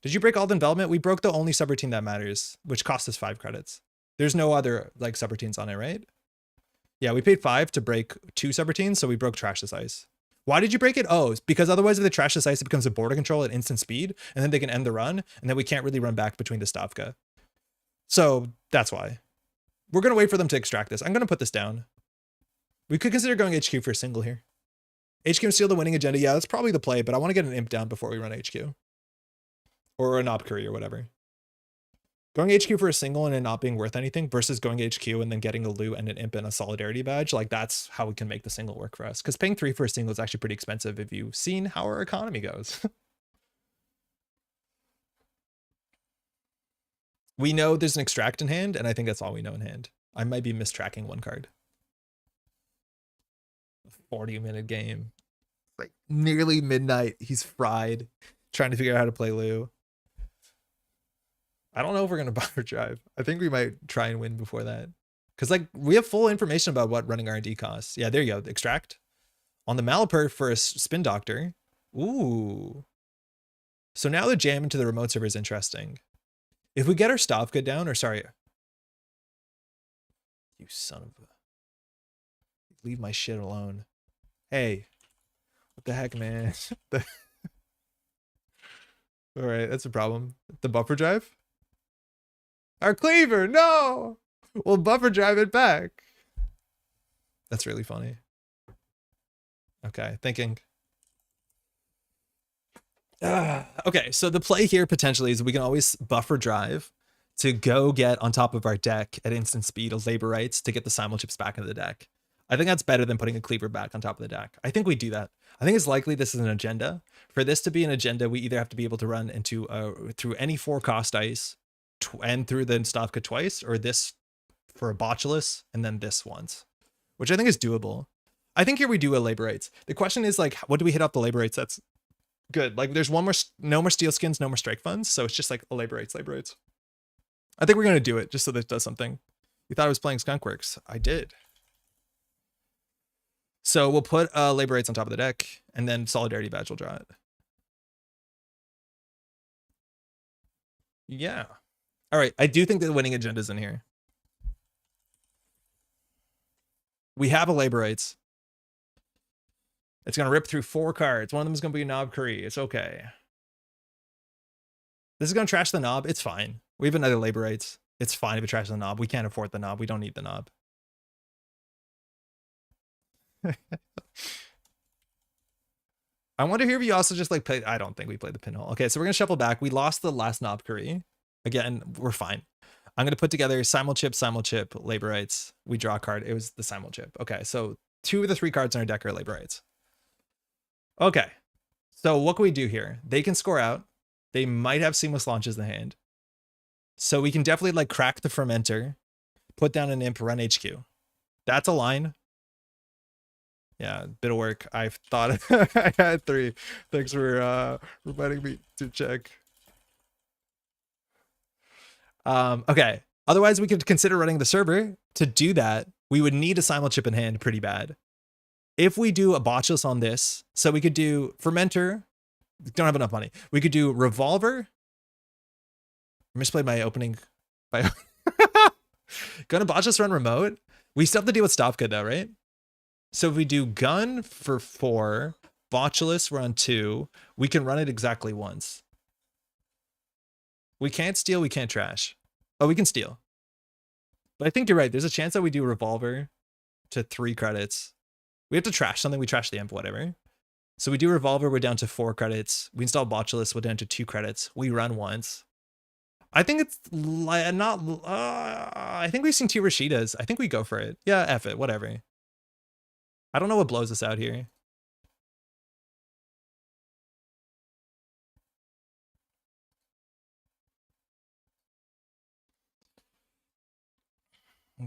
Did you break all the envelopment? We broke the only subroutine that matters, which cost us 5 credits. There's no other like subroutines on it, right? Yeah, we paid 5 to break 2 subroutines, so we broke Trash This Ice. Why did you break it? Oh, because otherwise if they trash this ice, it becomes a border control at instant speed, and then they can end the run, and then we can't really run back between the Stavka. So that's why. We're going to wait for them to extract this. I'm going to put this down. We could consider going HQ for a single here. HQ and steal the winning agenda. Yeah, that's probably the play, but I want to get an imp down before we run HQ. Or a knob curry or whatever. Going HQ for a single and it not being worth anything versus going HQ and then getting a Loup and an imp and a solidarity badge, like that's how we can make the single work for us. Because paying 3 for a single is actually pretty expensive if you've seen how our economy goes. We know there's an extract in hand, and I think that's all we know in hand. I might be mistracking one card. 40-minute game. Like nearly midnight. He's fried, trying to figure out how to play Loup. I don't know if we're going to buffer drive. I think we might try and win before that. Because like we have full information about what running R&D costs. Yeah, there you go. The extract. On the Malapert for a spin doctor. Ooh. So now the jam into the remote server is interesting. If we get our Stavka down, or sorry. You son of a... Leave my shit alone. Hey. What the heck, man? All right, that's a problem. The buffer drive? Our cleaver, no! We'll buffer drive it back. That's really funny. Okay, thinking. Okay, so the play here potentially is we can always buffer drive to go get on top of our deck at instant speed of labor rights to get the simul chips back into the deck. I think that's better than putting a cleaver back on top of the deck. I think we do that. I think it's likely this is an agenda. For this to be an agenda, we either have to be able to run into through any 4 cost ice and through the Stavka twice, or this for a botulus and then this once, which I think is doable. I think here we do a labor rights. The question is like, what do we hit up the labor rights? That's good. Like there's no more steel skins, no more strike funds. So it's just like a labor rights. I think we're going to do it just so that it does something. You thought I was playing Skunkworks. I did. So we'll put labor rights on top of the deck and then solidarity badge will draw it. Yeah. All right. I do think that the winning agenda's in here. We have a labor rights. It's going to rip through 4 cards. One of them is going to be a knob curry. It's okay. This is going to trash the knob. It's fine. We have another labor rights. It's fine if it trashes the knob. We can't afford the knob. We don't need the knob. I wonder here if you also just like play. I don't think we played the pinhole. Okay, so we're going to shuffle back. We lost the last knob curry. Again, we're fine. I'm going to put together simul chip, labor rights. We draw a card. It was the simul chip. Okay, so 2 of the 3 cards in our deck are labor rights. Okay, so what can we do here? They can score out. They might have seamless launches in the hand. So we can definitely like crack the fermenter, put down an imp, run HQ. That's a line. Yeah, bit of work. I thought I had 3. Thanks for reminding me to check. Okay. Otherwise, we could consider running the server. To do that, we would need a simul chip in hand pretty bad. If we do a botchless on this, so we could do fermenter. Don't have enough money. We could do revolver. I misplayed my opening. Gonna botchless run remote. We still have to deal with Stavka though, right? So if we do gun for 4, botchless run 2, we can run it exactly once. We can't steal, we can't trash. Oh, we can steal. But I think you're right. There's a chance that we do revolver to 3 credits. We have to trash something. We trash the imp, whatever. So we do revolver. We're down to 4 credits. We install botchless. We're down to 2 credits. We run once. I think it's not. I think we've seen 2 Rashidas. I think we go for it. Yeah, F it. Whatever. I don't know what blows us out here.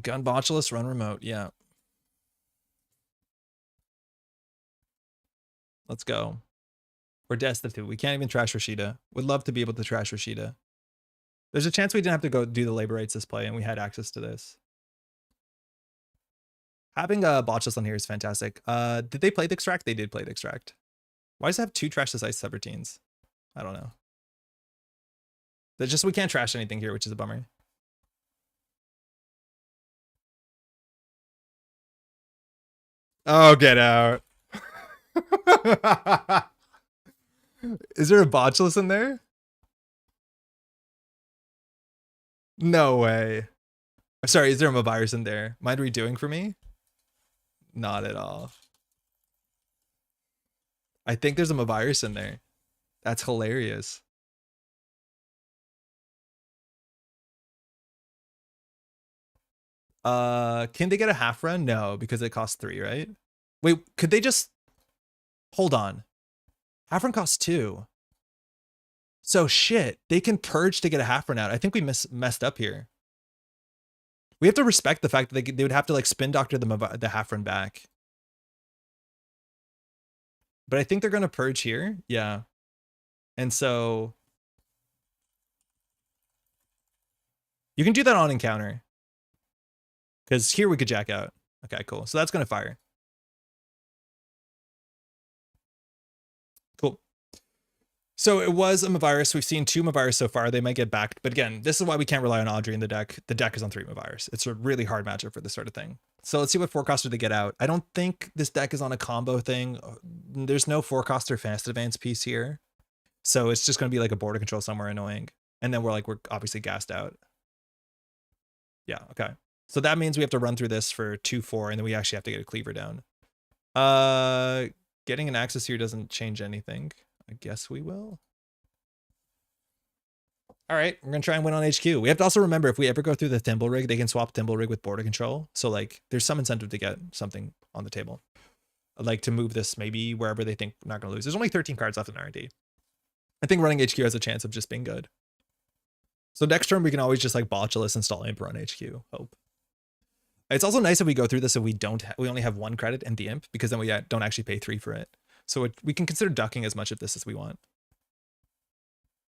Gun botulus, run remote. Yeah. Let's go. We're destitute. We can't even trash Rashida. Would love to be able to trash Rashida. There's a chance we didn't have to go do the labor rights display and we had access to this. Having a botchless on here is fantastic. Did they play the extract? They did play the extract. Why does it have 2 trash this ice subroutines? I don't know. That's just, we can't trash anything here, which is a bummer. Oh, get out. Is there a botchless in there? No way. Sorry, is there a virus in there? Mind redoing for me? Not at all. I think there's a virus in there. That's hilarious. Can they get a half run? No, because it costs 3, right? Wait, could they just hold on? Half run costs 2. So shit, they can purge to get a half run out. I think we messed up here. We have to respect the fact that they would have to like spin doctor the half run back. But I think they're going to purge here. Yeah. And so you can do that on encounter. Because here we could jack out. Okay, cool. So that's going to fire. Cool. So it was a Mavirus. We've seen 2 Mavirus so far. They might get backed. But again, this is why we can't rely on Audrey in the deck. The deck is on 3 Mavirus. It's a really hard matchup for this sort of thing. So let's see what forecaster they get out. I don't think this deck is on a combo thing. There's no forecaster fast advance piece here. So it's just going to be like a border control somewhere annoying. And then we're obviously gassed out. Yeah, okay. So that means we have to run through this for 2-4, and then we actually have to get a cleaver down. Getting an access here doesn't change anything. I guess we will. All right, we're going to try and win on HQ. We have to also remember, if we ever go through the Thimble Rig, they can swap Thimble Rig with border control. So like there's some incentive to get something on the table. I'd like to move this maybe wherever they think we're not going to lose. There's only 13 cards left in R&D. I think running HQ has a chance of just being good. So next turn, we can always just like botchless install Imp on HQ. Hope. It's also nice if we go through this and we only have 1 credit and the Imp, because then we don't actually pay 3 for it. So we can consider ducking as much of this as we want.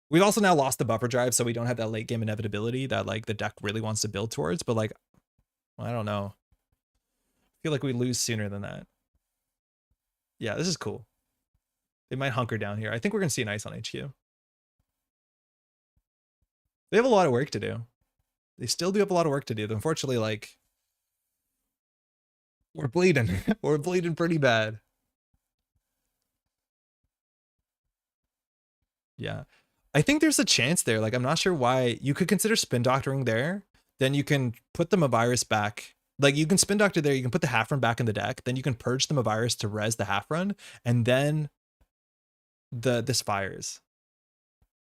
We've also now lost the buffer drive, so we don't have that late game inevitability that like the deck really wants to build towards. But like, I don't know. I feel like we lose sooner than that. Yeah, this is cool. They might hunker down here. I think we're going to see an ice on HQ. They have a lot of work to do. They still do have a lot of work to do. Unfortunately, like, we're bleeding. We're bleeding pretty bad. Yeah. I think there's a chance there. Like, I'm not sure why. You could consider spin doctoring there. Then you can put the Mavirus back. Like, you can spin doctor there. You can put the half run back in the deck. Then you can purge the Mavirus to res the half run. And then this fires.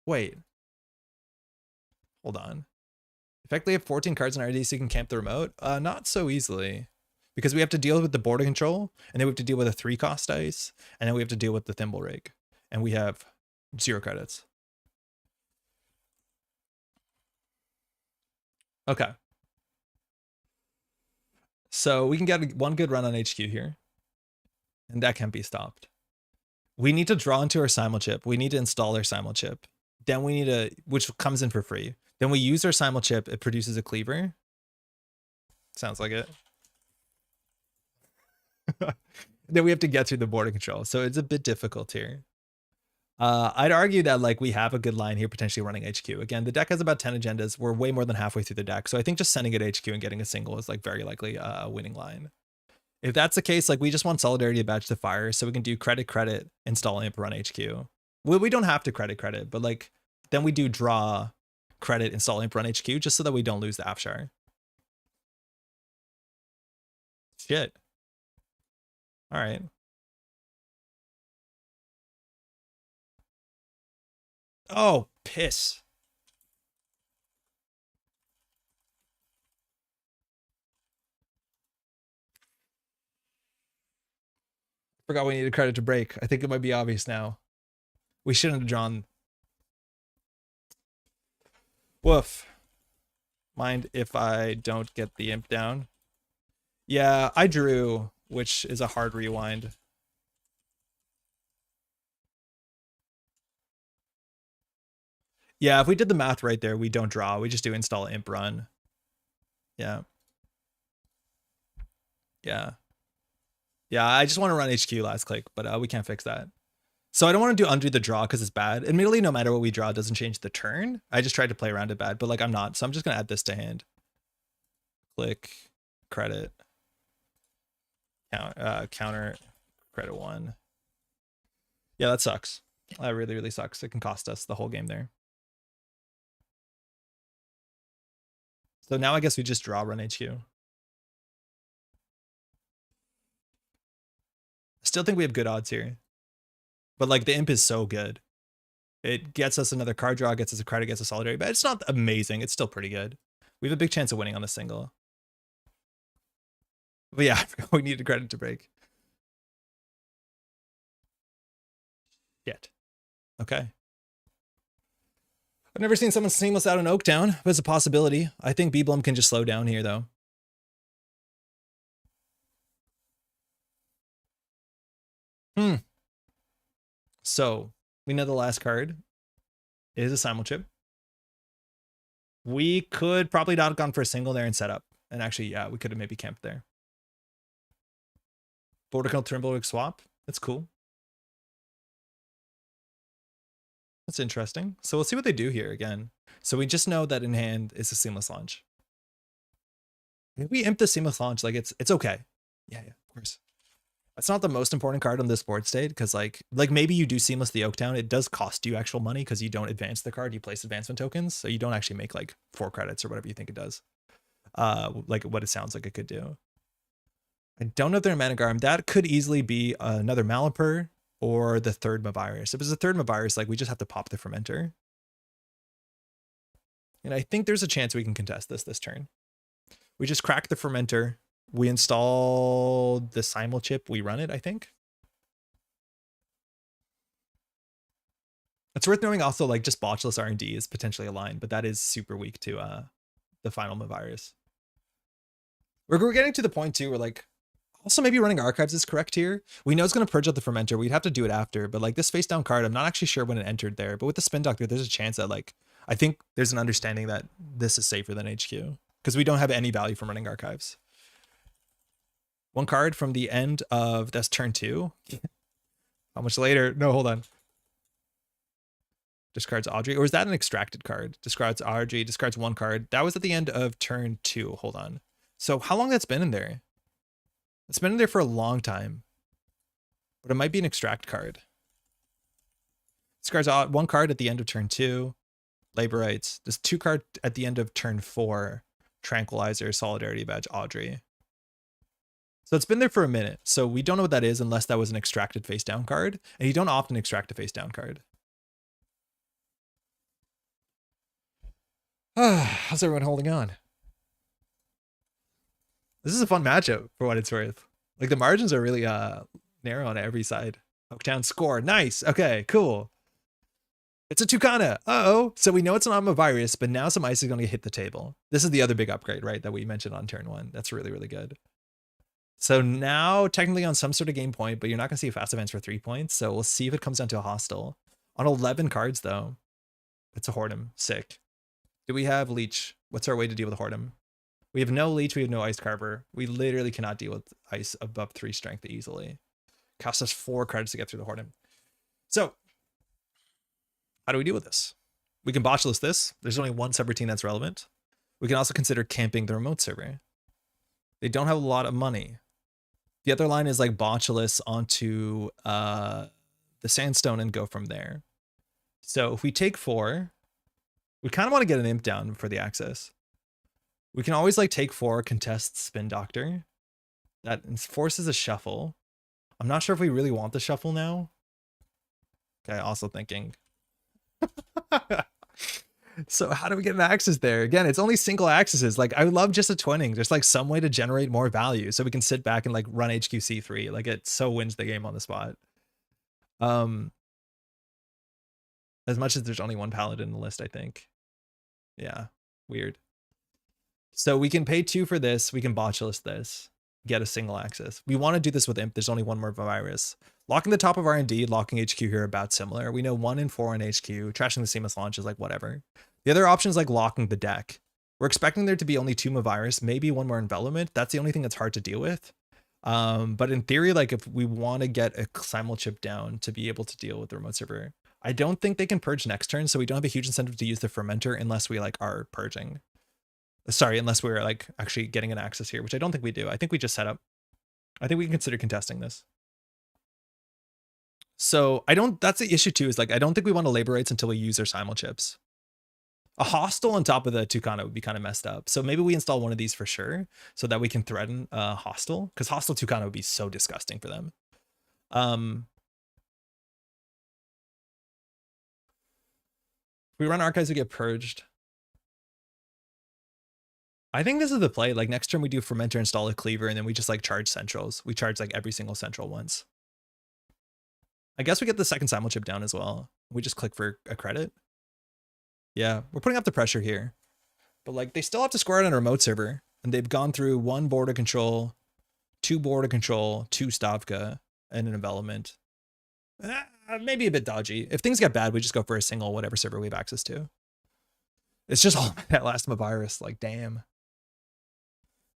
Wait. Hold on. Effectively have 14 cards in RD, so you can camp the remote. Not so easily. Because we have to deal with the border control. And then we have to deal with a 3-cost dice. And then we have to deal with the Thimble Rig. And we have 0 credits. Okay. So we can get 1 good run on HQ here. And that can't be stopped. We need to draw into our simul chip. We need to install our simul chip. Then we need to, which comes in for free. Then we use our simul chip. It produces a cleaver. Sounds like it. Then we have to get through the border control. So it's a bit difficult here. I'd argue that like we have a good line here potentially running HQ. Again, the deck has about 10 agendas. We're way more than halfway through the deck. So I think just sending it HQ and getting a single is like very likely a winning line. If that's the case, like we just want Solidarity Badge to fire so we can do credit, install Imp, run HQ. Well, we don't have to credit, but like then we do draw credit, install Imp, run HQ just so that we don't lose the Afshar. Shit. All right. Oh, piss. Forgot we needed credit to break. I think it might be obvious now. We shouldn't have drawn. Woof. Mind if I don't get the imp down? Yeah, I drew, which is a hard rewind. Yeah, if we did the math right there, we don't draw. We just do install imp run. Yeah. Yeah. Yeah, I just want to run HQ last click, but we can't fix that. So I don't want to do undo the draw because it's bad. Admittedly, no matter what we draw, it doesn't change the turn. I just tried to play around it bad, but like I'm not. So I'm just going to add this to hand. Click, credit, counter, credit 1. Yeah, that sucks. That really, really sucks. It can cost us the whole game there. So now I guess we just draw run HQ. I still think we have good odds here. But like the imp is so good. It gets us another card draw, gets us a credit, gets us solidarity, but it's not amazing. It's still pretty good. We have a big chance of winning on the single. But yeah, we need a credit to break. Shit. Okay. I've never seen someone seamless out in Oaktown, but it's a possibility. I think B-Blum can just slow down here, though. So, we know the last card is a simul-chip. We could probably not have gone for a single there and set up. And actually, yeah, we could have maybe camped there. Border Control Trimble swap. That's cool. That's interesting. So we'll see what they do here again. So we just know that in hand is a seamless launch. If we imp the seamless launch, like it's okay. Yeah, of course. That's not the most important card on this board state because like maybe you do seamless the Oaktown. It does cost you actual money because you don't advance the card. You place advancement tokens, so you don't actually make like 4 credits or whatever you think it does. Like what it sounds like it could do. I don't know if they're in Managarm. That could easily be another Malapur or the third Mavirus. If it's a third Mavirus, like we just have to pop the Fermenter. And I think there's a chance we can contest this turn. We just crack the Fermenter. We install the simul chip. We run it, I think. It's worth knowing also like just botchless R&D is potentially aligned, but that is super weak to the final Mavirus. We're getting to the point too where like also maybe running archives is correct here. We know it's going to purge out the Fermenter. We'd have to do it after, but like this face down card, I'm not actually sure when it entered there, but with the Spin Doctor, there's a chance that like, I think there's an understanding that this is safer than HQ because we don't have any value from running archives. 1 card from the end of that's turn 2. How much later? No, hold on. Discards Audrey, or is that an extracted card? Discards Audrey, discards 1 card. That was at the end of turn 2. Hold on. So how long that's been in there? It's been in there for a long time, but it might be an extract card. Discards 1 card at the end of turn 2. Laborites. There's 2 card at the end of turn 4. Tranquilizer, Solidarity Badge, Audrey. So it's been there for a minute. So we don't know what that is unless that was an extracted face down card. And you don't often extract a face down card. How's everyone holding on? This is a fun matchup for what it's worth. Like the margins are really narrow on every side. Oaktown score. Nice. Okay, cool. It's a Tucana. Uh-oh. So we know it's not a virus, but now some ice is going to hit the table. This is the other big upgrade, right? That we mentioned on turn 1. That's really, really good. So now technically on some sort of game point, but you're not going to see a fast advance for 3 points. So we'll see if it comes down to a hostile. On 11 cards, though, it's a Hordem. Sick. Do we have Leech? What's our way to deal with Hordem? We have no Leech. We have no Ice Carver. We literally cannot deal with Ice above 3 strength easily. Costs us 4 credits to get through the Hordem. So how do we deal with this? We can botchless this. There's only 1 subroutine that's relevant. We can also consider camping the remote server. They don't have a lot of money. The other line is like botchless onto the sandstone and go from there. So if we take 4, we kind of want to get an imp down for the access. We can always like take 4, contest Spin Doctor. That forces a shuffle. I'm not sure if we really want the shuffle now. Okay, also thinking. So how do we get an access there? Again, it's only single accesses. Like I would love just a twinning. There's like some way to generate more value so we can sit back and like run HQC3. Like it so wins the game on the spot. As much as there's only 1 paladin in the list, I think. Yeah, weird. So we can pay 2 for this. We can botchless this, get a single axis. We want to do this with imp. There's only one more virus. Locking the top of R&D, locking HQ here about similar. We know 1 and 4 on HQ. Trashing the seamless launch is like whatever. The other option is like locking the deck. We're expecting there to be only 2 more virus, maybe 1 more envelopment. That's the only thing that's hard to deal with. But in theory, like if we want to get a simul chip down to be able to deal with the remote server, I don't think they can purge next turn, so we don't have a huge incentive to use the fermenter unless we like are purging. Sorry, unless we're like actually getting an access here, which I don't think we do. I think we just set up. I think we can consider contesting this. So that's the issue too, is like, I don't think we want to labor rights until we use our simul chips. A hostile on top of the Tucana would be kind of messed up. So maybe we install one of these for sure so that we can threaten hostile, because hostile Tucana would be so disgusting for them. We run archives, we get purged. I think this is the play. Like next turn we do fermenter, install a cleaver, and then we just like charge centrals. We charge like every single central once. I guess we get the second simul chip down as well. We just click for a credit. Yeah, we're putting up the pressure here. But like they still have to score it on a remote server. And they've gone through 1 border control, 2 border control, 2 Stavka, and an envelopment. Maybe a bit dodgy. If things get bad, we just go for a single whatever server we have access to. It's just all that last virus, like damn.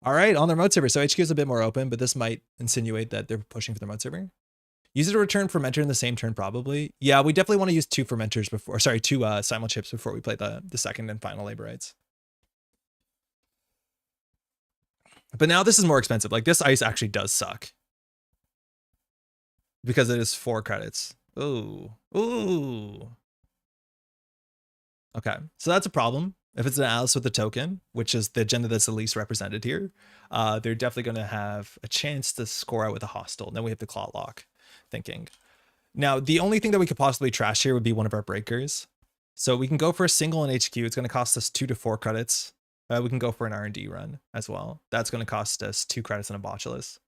All right, on the remote server. So HQ is a bit more open, but this might insinuate that they're pushing for the remote server. Use it to return fermenter in the same turn, probably. Yeah, we definitely want to use 2 fermenters before, sorry, 2 simul chips before we play the second and final labor rights. But now this is more expensive. Like this ice actually does suck. Because it is 4 credits. Ooh. Ooh. Okay, so that's a problem. If it's an Alice with a token, which is the agenda that's the least represented here, they're definitely going to have a chance to score out with a hostile. Then we have the claw lock thinking. Now, the only thing that we could possibly trash here would be one of our breakers. So we can go for a single in HQ. It's going to cost us 2 to 4 credits. We can go for an R&D run as well. That's going to cost us 2 credits and a botulus.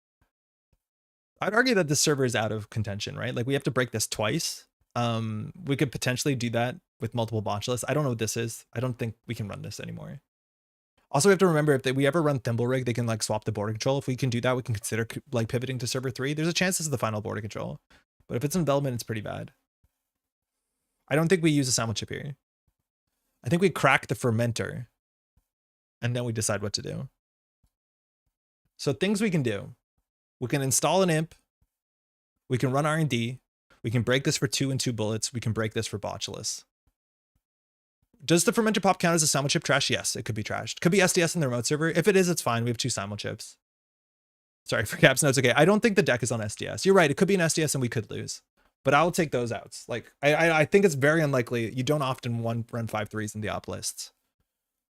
I'd argue that this server is out of contention, right? Like we have to break this twice. We could potentially do that with multiple botulus. I don't know what this is. I don't think we can run this anymore. Also, we have to remember if we ever run Thimble Rig, they can like swap the border control. If we can do that, we can consider like pivoting to server 3. There's a chance this is the final border control. But if it's in development, it's pretty bad. I don't think we use a simul chip here. I think we crack the fermenter and then we decide what to do. So things we can do. We can install an imp. We can run R&D. We can break this for 2 and 2 bullets. We can break this for botulus. Does the fermenter pop count as a simul chip trash? Yes, it could be trashed. Could be SDS in the remote server. If it is, it's fine. We have 2 simul chips. Sorry for caps. No, it's okay. I don't think the deck is on SDS. You're right. It could be an SDS and we could lose. But I'll take those outs. Like I think it's very unlikely. You don't often run 5-3s in the op lists.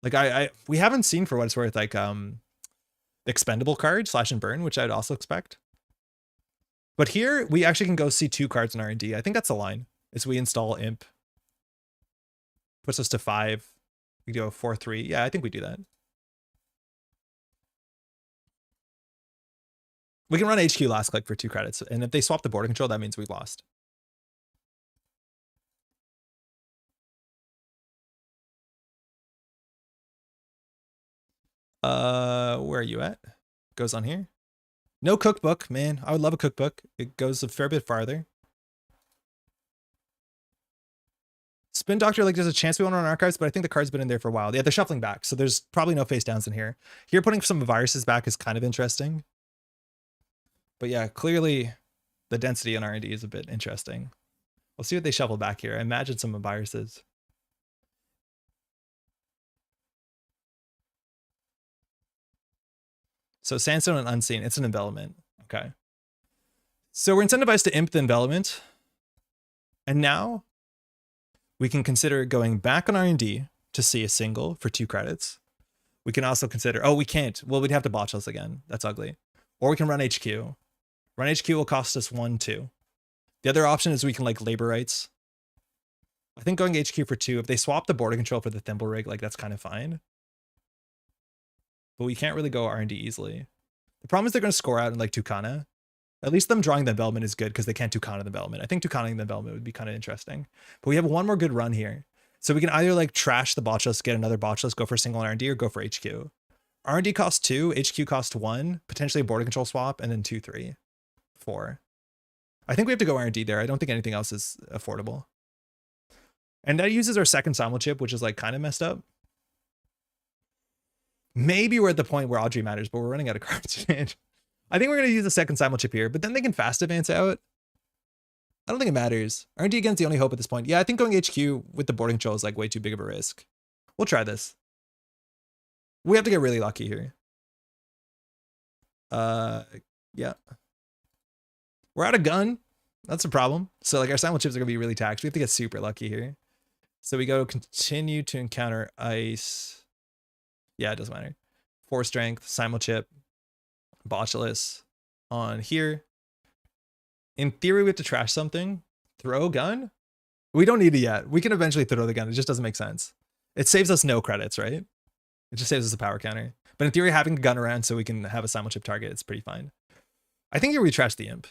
Like we haven't seen, for what it's worth, like expendable card slash and burn, which I'd also expect. But here we actually can go see 2 cards in R&D. I think that's the line. Is we install imp. Puts us to 5. We go 4-3. Yeah, I think we do that. We can run HQ last click for 2 credits. And if they swap the border control, that means we've lost. Where are you at? Goes on here. No cookbook, man. I would love a cookbook. It goes a fair bit farther. Spin Doctor, like there's a chance we want to run archives, but I think the card's been in there for a while. Yeah, they're shuffling back, so there's probably no face downs in here. Here, putting some viruses back is kind of interesting. But yeah, clearly the density in R&D is a bit interesting. We'll see what they shuffle back here. I imagine some viruses. So Sandstone and Unseen, it's an envelopment. Okay. So we're incentivized to imp the envelopment. And now we can consider going back on R&D to see a single for 2 credits. We can also consider, oh, we can't. Well, we'd have to botchless again. That's ugly. Or we can run HQ. Run HQ will cost us 1-2. The other option is we can like labor rights. I think going HQ for 2, if they swap the border control for the Thimble Rig, like that's kind of fine. But we can't really go R&D easily. The problem is they're going to score out in like Tucana. At least them drawing the envelopment is good because they can't Tucana the envelopment. I think Tucanaing the envelopment would be kind of interesting. But we have one more good run here. So we can either like trash the botchless, get another botchless, go for a single R&D, or go for HQ. R&D costs 2, HQ costs 1, potentially a border control swap, and then 2, 3, 4. I think we have to go R&D there. I don't think anything else is affordable. And that uses our second simul chip, which is like kind of messed up. Maybe we're at the point where Audrey matters, but we're running out of cards. I think we're going to use the second simul chip here, but then they can fast advance out. I don't think it matters. R&D again's the only hope at this point. Yeah, I think going HQ with the boarding control is like way too big of a risk. We'll try this. We have to get really lucky here. Yeah. We're out of gun. That's a problem. So like our simul chips are going to be really taxed. We have to get super lucky here. So we go continue to encounter ice. Yeah, it doesn't matter. 4 strength, simul chip, botulus on here. In theory, we have to trash something. Throw gun? We don't need it yet. We can eventually throw the gun. It just doesn't make sense. It saves us no credits, right? It just saves us a power counter. But in theory, having a gun around so we can have a simul chip target is pretty fine. I think here we trash the imp.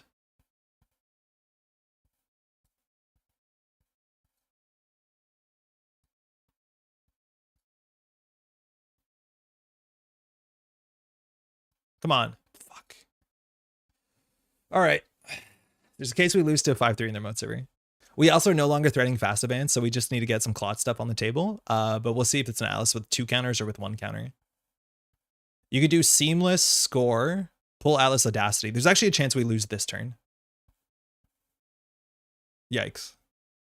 Come on. Fuck. All right. There's a case we lose to a 5-3 in their remote server. We also are no longer threatening fast advance, so we just need to get some clot stuff on the table. But we'll see if it's an Alice with 2 counters or with 1 counter. You could do Seamless, Score, pull Atlas Audacity. There's actually a chance we lose this turn. Yikes.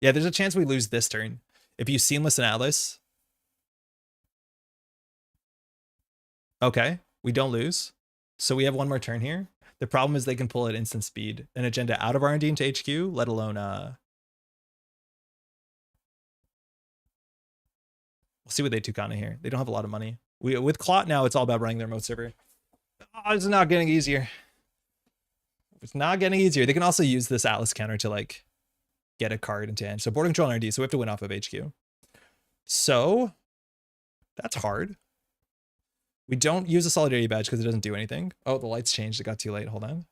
Yeah, there's a chance we lose this turn. If you Seamless and Atlas. Okay, we don't lose. So we have 1 more turn here. The problem is they can pull at instant speed an agenda out of R&D into HQ, let alone we'll see what they took on here. They don't have a lot of money. With Clot now, it's all about running their remote server. Oh, it's not getting easier. It's not getting easier. They can also use this Atlas counter to like get a card into hand. So border control and RD, so we have to win off of HQ. So that's hard. We don't use a solidarity badge because it doesn't do anything. Oh, the lights changed. It got too late. Hold on.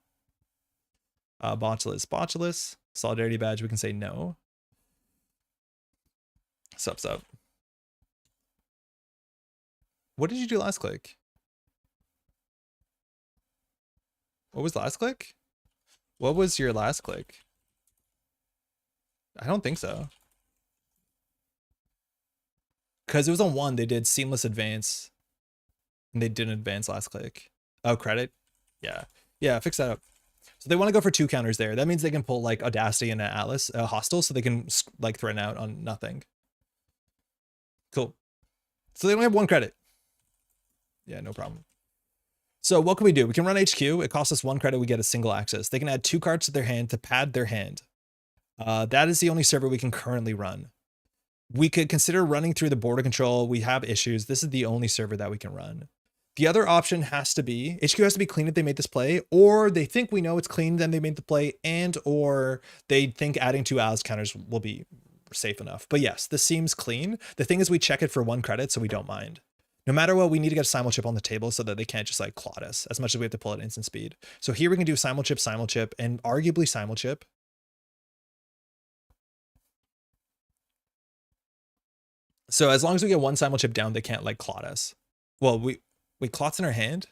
Botulus. Solidarity badge. We can say no. Sup. What did you do last click? What was last click? What was your last click? I don't think so. Because it was on 1. They did Seamless Advance. And they didn't advance last click. Oh, credit? Yeah. Yeah, fix that up. So they want to go for 2 counters there. That means they can pull like Audacity and Atlas Hostile, so they can like threaten out on nothing. Cool. So they only have 1 credit. Yeah, no problem. So what can we do? We can run HQ. It costs us 1 credit. We get a single access. They can add 2 cards to their hand to pad their hand. That is the only server we can currently run. We could consider running through the border control. We have issues. This is the only server that we can run. The other option has to be, HQ has to be clean if they made this play, or they think we know it's clean, then they made the play, and or they think adding 2 Alice counters will be safe enough. But yes, this seems clean. The thing is we check it for 1 credit, so we don't mind. No matter what, we need to get a simul chip on the table so that they can't just like clot us as much as we have to pull at instant speed. So here we can do simul chip, and arguably simul chip. So as long as we get 1 simul chip down, they can't like clot us. Well, we clots in our hand.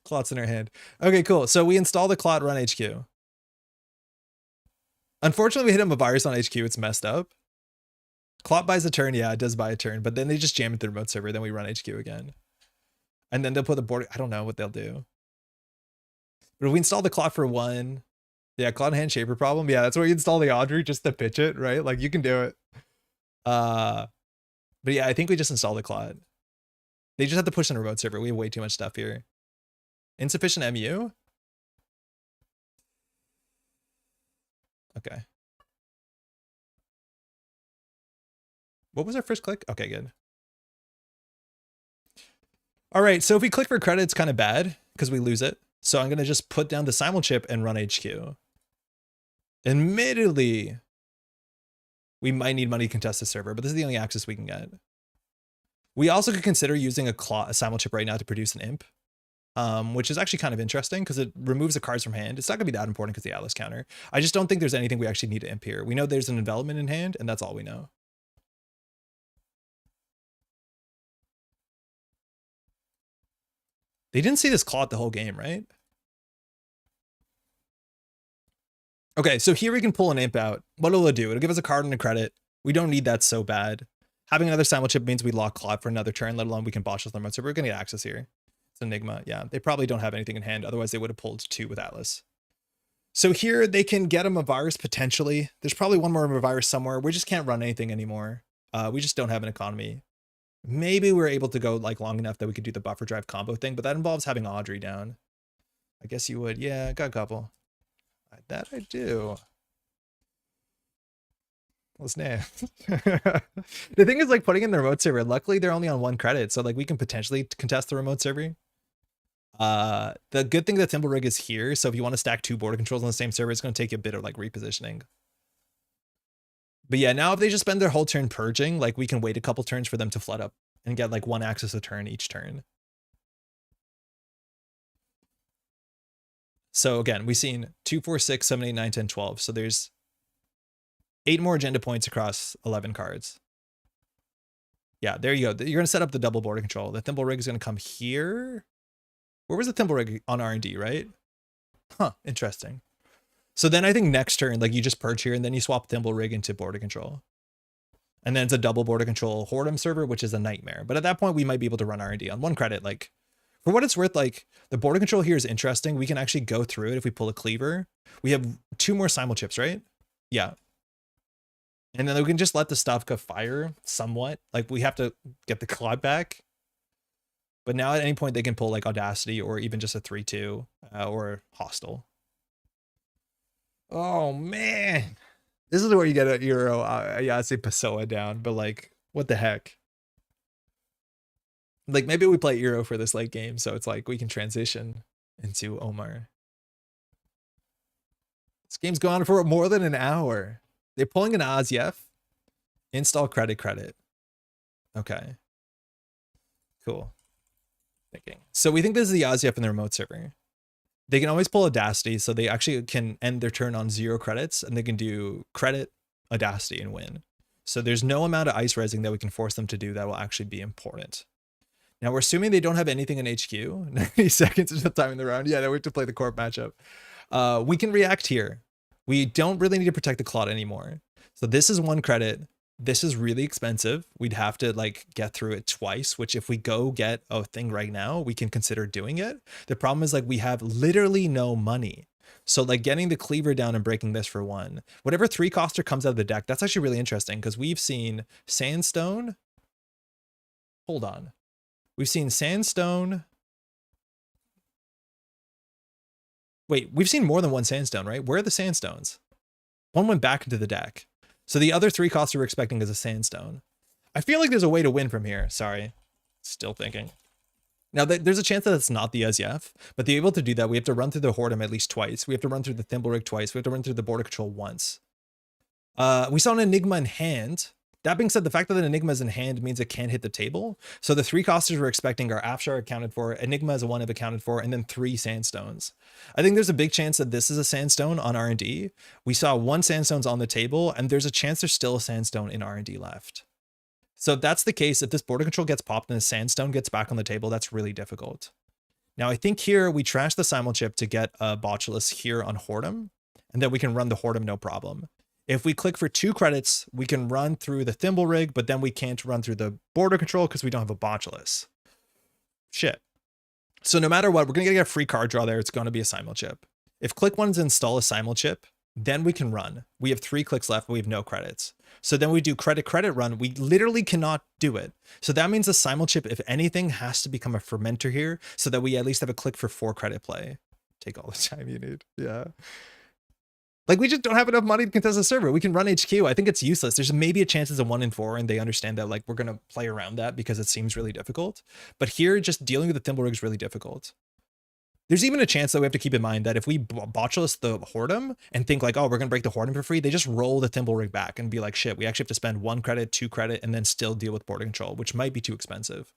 Clots in our hand. Okay, cool. So we install the clot, run HQ. Unfortunately, we hit him a virus on HQ. It's messed up. Clot buys a turn. Yeah, it does buy a turn. But then they just jam it to the remote server. Then we run HQ again. And then they'll put the border. I don't know what they'll do. But if we install the clot for 1. Yeah, clot hand shaper problem. Yeah, that's where you install the Audrey just to pitch it, right? Like you can do it. But yeah, I think we just install the clot. They just have to push in a remote server. We have way too much stuff here. Insufficient MU? Okay. What was our first click? Okay, good. All right, so if we click for credit, it's kind of bad because we lose it. So I'm going to just put down the simul chip and run HQ. Admittedly, we might need money to contest the server, but this is the only access we can get. We also could consider using a simul chip right now to produce an imp, which is actually kind of interesting because it removes the cards from hand. It's not going to be that important because the Atlas counter. I just don't think there's anything we actually need to imp here. We know there's an envelopment in hand, and that's all we know. They didn't see this clot the whole game, right? Okay, so here we can pull an imp out. What will it do? It'll give us a card and a credit. We don't need that so bad. Having another simul chip means we lock clot for another turn, let alone we can botch with remote. So we're gonna get access here. It's Enigma. Yeah, they probably don't have anything in hand. Otherwise they would have pulled 2 with Atlas. So here they can get him a virus potentially. There's probably one more virus somewhere. We just can't run anything anymore. We just don't have an economy. Maybe we're able to go like long enough that we could do the buffer drive combo thing, but that involves having Audrey down. I guess you would. Yeah, got a couple. That I do. What's name? The thing is like putting in the remote server, luckily they're only on 1 credit. So like we can potentially contest the remote server. The good thing that Thimble Rig is here. So if you want to stack 2 border controls on the same server, it's going to take you a bit of like repositioning. But yeah, now if they just spend their whole turn purging, like we can wait a couple turns for them to flood up and get like 1 axis a turn each turn. So again, we've seen 2, 4, 6, 7, 8, 9, 10, 12. So there's 8 more agenda points across 11 cards. Yeah, there you go. You're going to set up the double border control. The Thimble Rig is going to come here. Where was the Thimble Rig on R&D, right? Huh, interesting. So then I think next turn, like you just purge here and then you swap Thimble Rig into border control. And then it's a double border control Whoredom server, which is a nightmare. But at that point, we might be able to run R&D on 1 credit. Like, for what it's worth, like the border control here is interesting. We can actually go through it if we pull a cleaver. We have 2 more simul chips, right? Yeah. And then we can just let the Stavka fire somewhat. Like we have to get the clod back. But now at any point they can pull like Audacity or even just a 3-2 or Hostile. Oh man. This is where you get a Euro, yeah, I'd say Pessoa down, but like, what the heck? Like maybe we play Euro for this late game, so it's like we can transition into Omar. This game's gone for more than an hour. They're pulling an Azyef. Install credit. Okay. Cool. Thinking. So we think this is the Azyef in the remote server. They can always pull Audacity, so they actually can end their turn on 0 credits, and they can do credit, Audacity, and win. So there's no amount of ice resing that we can force them to do that will actually be important. Now we're assuming they don't have anything in HQ. 90 seconds is the time in the round. Yeah, we have to play the Corp matchup. We can react here. We don't really need to protect the Clot anymore. So this is 1 credit. This is really expensive. We'd have to like get through it twice, which if we go get a thing right now, we can consider doing it. The problem is like we have literally no money. So like getting the cleaver down and breaking this for 1. Whatever 3 coster comes out of the deck, that's actually really interesting because we've seen Sandstone. Hold on. We've seen Sandstone. Wait, we've seen more than 1 Sandstone, right? Where are the Sandstones? 1 went back into the deck. So the other 3 costs we're expecting is a Sandstone. I feel like there's a way to win from here. Sorry. Still thinking. Now, there's a chance that it's not the Azyef, but to be able to do that, we have to run through the Whoredom at least twice. We have to run through the Thimble Rig twice. We have to run through the border control once. We saw an Enigma in hand. That being said, the fact that an Enigma is in hand means it can't hit the table. So the 3 costers we're expecting are Afshar accounted for, Enigma is a 1 accounted for, and then 3 Sandstones. I think there's a big chance that this is a Sandstone on R&D. We saw 1 Sandstone's on the table, and there's a chance there's still a Sandstone in R&D left. So if that's the case, if this border control gets popped and a Sandstone gets back on the table, that's really difficult. Now I think here we trash the simul chip to get a Botulus here on Whoredom, and then we can run the Whoredom no problem. If we click for 2 credits, we can run through the Thimble Rig, but then we can't run through the border control because we don't have a Botulus. Shit. So no matter what, we're going to get a free card draw there. It's going to be a simul chip. If click 1 is install a simul chip, then we can run. We have 3 clicks left, but we have no credits. So then we do credit run. We literally cannot do it. So that means the simul chip, if anything, has to become a fermenter here so that we at least have a click for 4 credit play. Take all the time you need. Yeah. Like, we just don't have enough money to contest the server. We can run HQ. I think it's useless. There's maybe a chance it's a 1 in 4, and they understand that, like, we're going to play around that because it seems really difficult. But here, just dealing with the Thimble Rig is really difficult. There's even a chance that we have to keep in mind that if we Botulus the Whoredom and think, like, oh, we're going to break the Whoredom for free, they just roll the Thimble Rig back and be like, shit, we actually have to spend 1 credit, 2 credit, and then still deal with border control, which might be too expensive.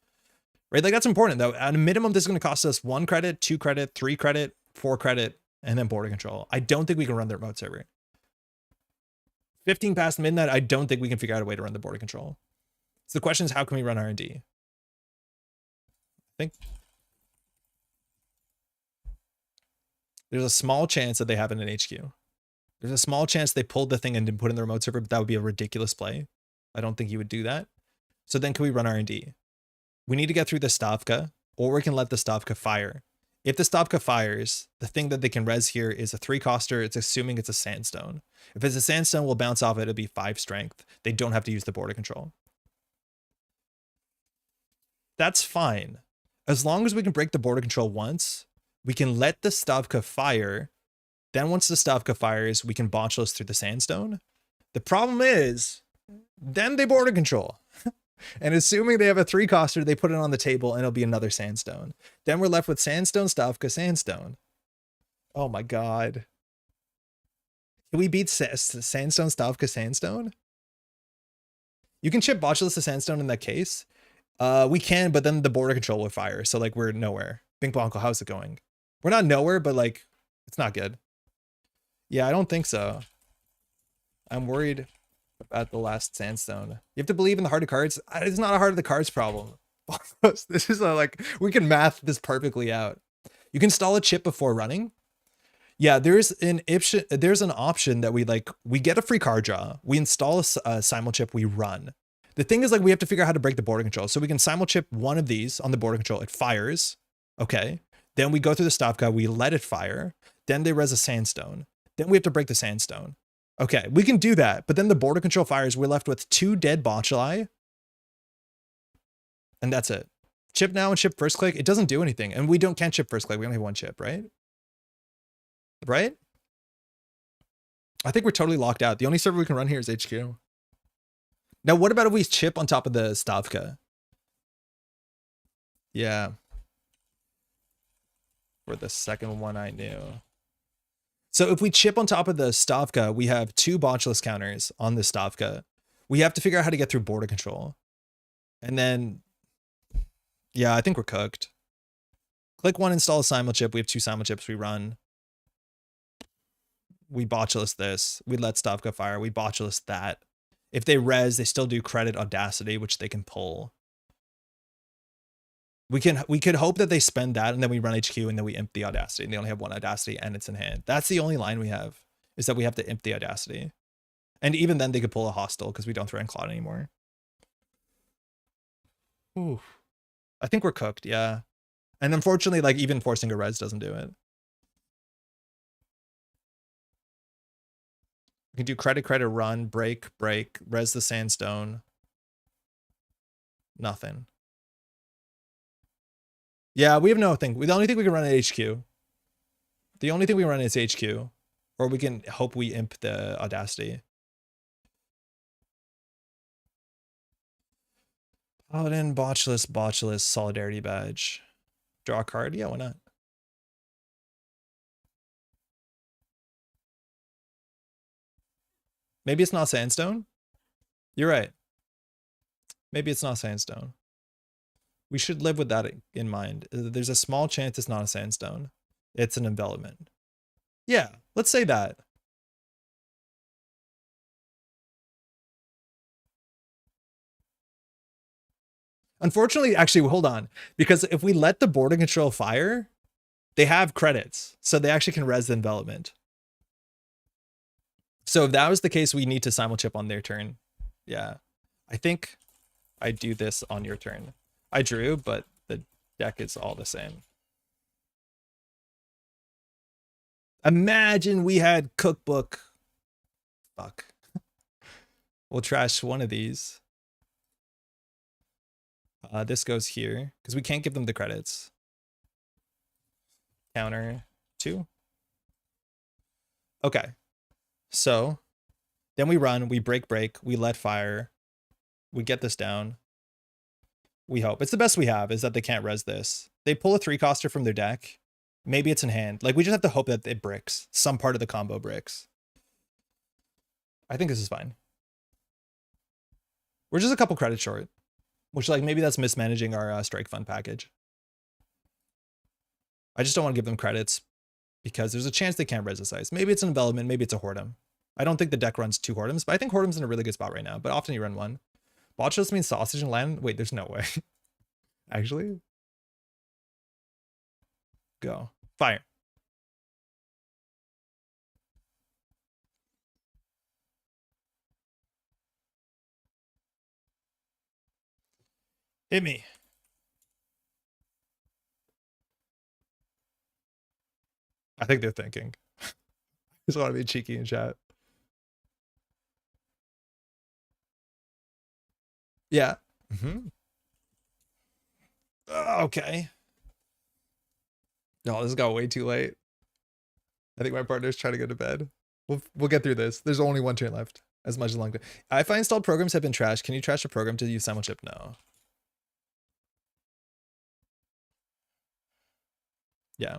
Right? Like, that's important, though. At a minimum, this is going to cost us 1 credit, 2 credit, 3 credit, 4 credit, and then border control. I don't think we can run the remote server. 15 past midnight, I don't think we can figure out a way to run the border control. So the question is, how can we run R&D? I think There's a small chance that they have it in HQ. There's a small chance they pulled the thing and didn't put it in the remote server, but that would be a ridiculous play. I don't think you would do that. So then can we run R&D? We need to get through the Stavka, or we can let the Stavka fire. If the Stavka fires, the thing that they can res here is a 3-coster. It's assuming it's a sandstone. If it's a sandstone, we'll bounce off it. It'll be 5 strength. They don't have to use the border control. That's fine. As long as we can break the border control once, we can let the Stavka fire. Then once the Stavka fires, we can botchless through the sandstone. The problem is, then they border control. And assuming they have a 3-coster, they put it on the table and it'll be another sandstone. Then we're left with sandstone, Stavka, sandstone. Oh my god. Can we beat sandstone, Stavka, sandstone? You can chip botchless to sandstone in that case. We can, but then the border control will fire. So like we're nowhere. Bing Bonko, how's it going? We're not nowhere, but like it's not good. Yeah, I don't think so. I'm worried about the last sandstone. You have to believe in the heart of cards. It's not a heart of the cards problem. This is like, we can math this perfectly out. You can install a chip before running. Yeah, there's an option that we get a free card draw. We install a simul chip, we run. The thing is like, we have to figure out how to break the border control. So we can simul chip one of these on the border control. It fires. Okay. Then we go through the Stavka, we let it fire. Then they res a sandstone. Then we have to break the sandstone. Okay, we can do that, but then the border control fires, we're left with 2 dead botchli. And that's it. Chip now and chip first click, it doesn't do anything. And we can't chip first click, we only have 1 chip, right? Right? I think we're totally locked out. The only server we can run here is HQ. Now, what about if we chip on top of the Stavka? Yeah. For the second one I knew. So if we chip on top of the Stavka, we have 2 botchless counters on the Stavka. We have to figure out how to get through border control. And then, yeah, I think we're cooked. Click 1, install a simul chip. We have 2 simul chips. We run. We botchless this. We let Stavka fire. We botchless that. If they res, they still do credit Audacity, which they can pull. We could hope that they spend that and then we run HQ and then we imp the Audacity and they only have 1 Audacity and it's in hand. That's the only line we have, is that we have to imp the Audacity. And even then they could pull a hostile because we don't threaten Cloud anymore. Ooh. I think we're cooked, yeah. And unfortunately, like even forcing a res doesn't do it. We can do credit, run, break, res the sandstone. Nothing. Yeah, we have nothing. The only thing we can run at HQ. The only thing we run is HQ. Or we can hope we imp the Audacity. Paladin, botchless, Solidarity Badge. Draw a card? Yeah, why not? Maybe it's not sandstone? You're right. Maybe it's not sandstone. We should live with that in mind. There's a small chance it's not a sandstone. It's an envelopment. Yeah, let's say that. Unfortunately, actually, hold on. Because if we let the border control fire, they have credits. So they actually can res the envelopment. So if that was the case, we need to simul chip on their turn. Yeah. I think I do this on your turn. I drew, but the deck is all the same. Imagine we had cookbook. Fuck. We'll trash one of these. This goes here because we can't give them the credits. Counter 2. Okay. So then we run, we break, we let fire. We get this down. We hope. It's the best we have is that they can't res this. They pull a 3-coster from their deck. Maybe it's in hand. Like, we just have to hope that it bricks. Some part of the combo bricks. I think this is fine. We're just a couple credits short. Which, like, maybe that's mismanaging our strike fund package. I just don't want to give them credits because there's a chance they can't res this ice. Maybe it's an envelopment. Maybe it's a Whoredom. I don't think the deck runs 2 Whoredoms, but I think Whoredom's in a really good spot right now. But often you run 1. Botchless means sausage and land. Wait, there's no way. Actually? Go. Fire. Hit me. I think they're thinking. Just want to be cheeky in chat. Yeah. Okay. No, this got way too late. I think my partner's trying to go to bed. We'll get through this. There's only one turn left. As much as long. If I installed programs have been trashed, can you trash a program to use simul chip? No. Yeah.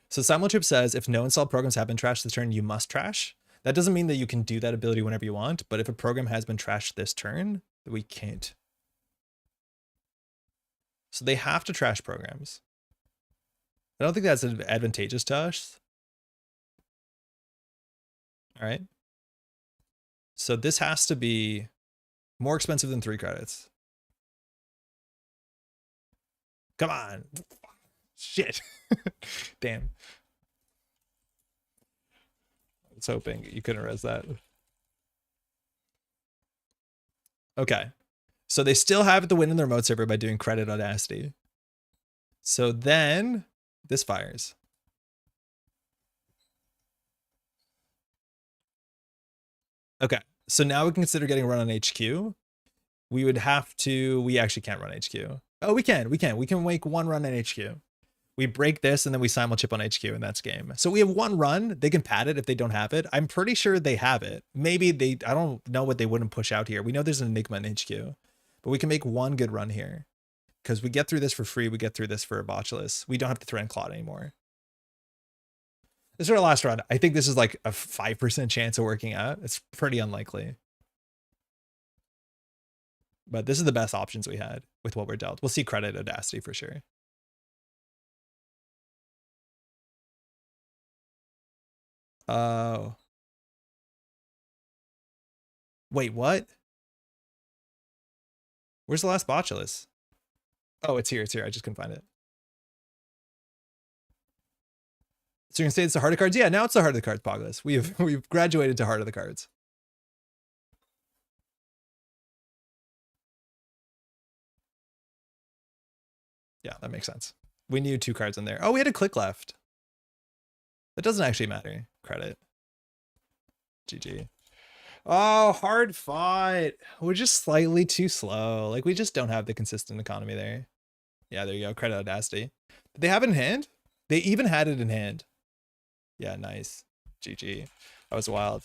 So simul chip says if no installed programs have been trashed this turn, you must trash. That doesn't mean that you can do that ability whenever you want, but if a program has been trashed this turn, we can't. So they have to trash programs. I don't think that's advantageous to us. All right. So this has to be more expensive than 3 credits. Come on. Shit. Damn. I was hoping you couldn't res that. Okay. So they still have the win in the remote server by doing credit audacity. So then this fires. Okay. So now we can consider getting run on HQ. We would have to, we actually can't run HQ. Oh, we can make one run in HQ. We break this and then we simul chip on HQ and that's game. So we have one run. They can pad it if they don't have it. I'm pretty sure they have it. Maybe they, I don't know what they wouldn't push out here. We know there's an Enigma in HQ, but we can make one good run here because we get through this for free. We get through this for a botchless. We don't have to threaten Claude anymore. This is our last run. I think this is like a 5% chance of working out. It's pretty unlikely. But this is the best options we had with what we're dealt. We'll see credit audacity for sure. Oh. Wait, what? Where's the last botulus? Oh, it's here. It's here. I just couldn't find it. So you're gonna say it's the heart of cards? Yeah, now it's the heart of the cards, Pogless. We've graduated to heart of the cards. Yeah, that makes sense. We knew 2 cards in there. Oh, we had a click left. That doesn't actually matter. Credit. GG. Oh, hard fought. We're just slightly too slow. Like, we just don't have the consistent economy there. Yeah, there you go. Credit audacity. Did they have it in hand? They even had it in hand. Yeah, nice. GG. That was wild.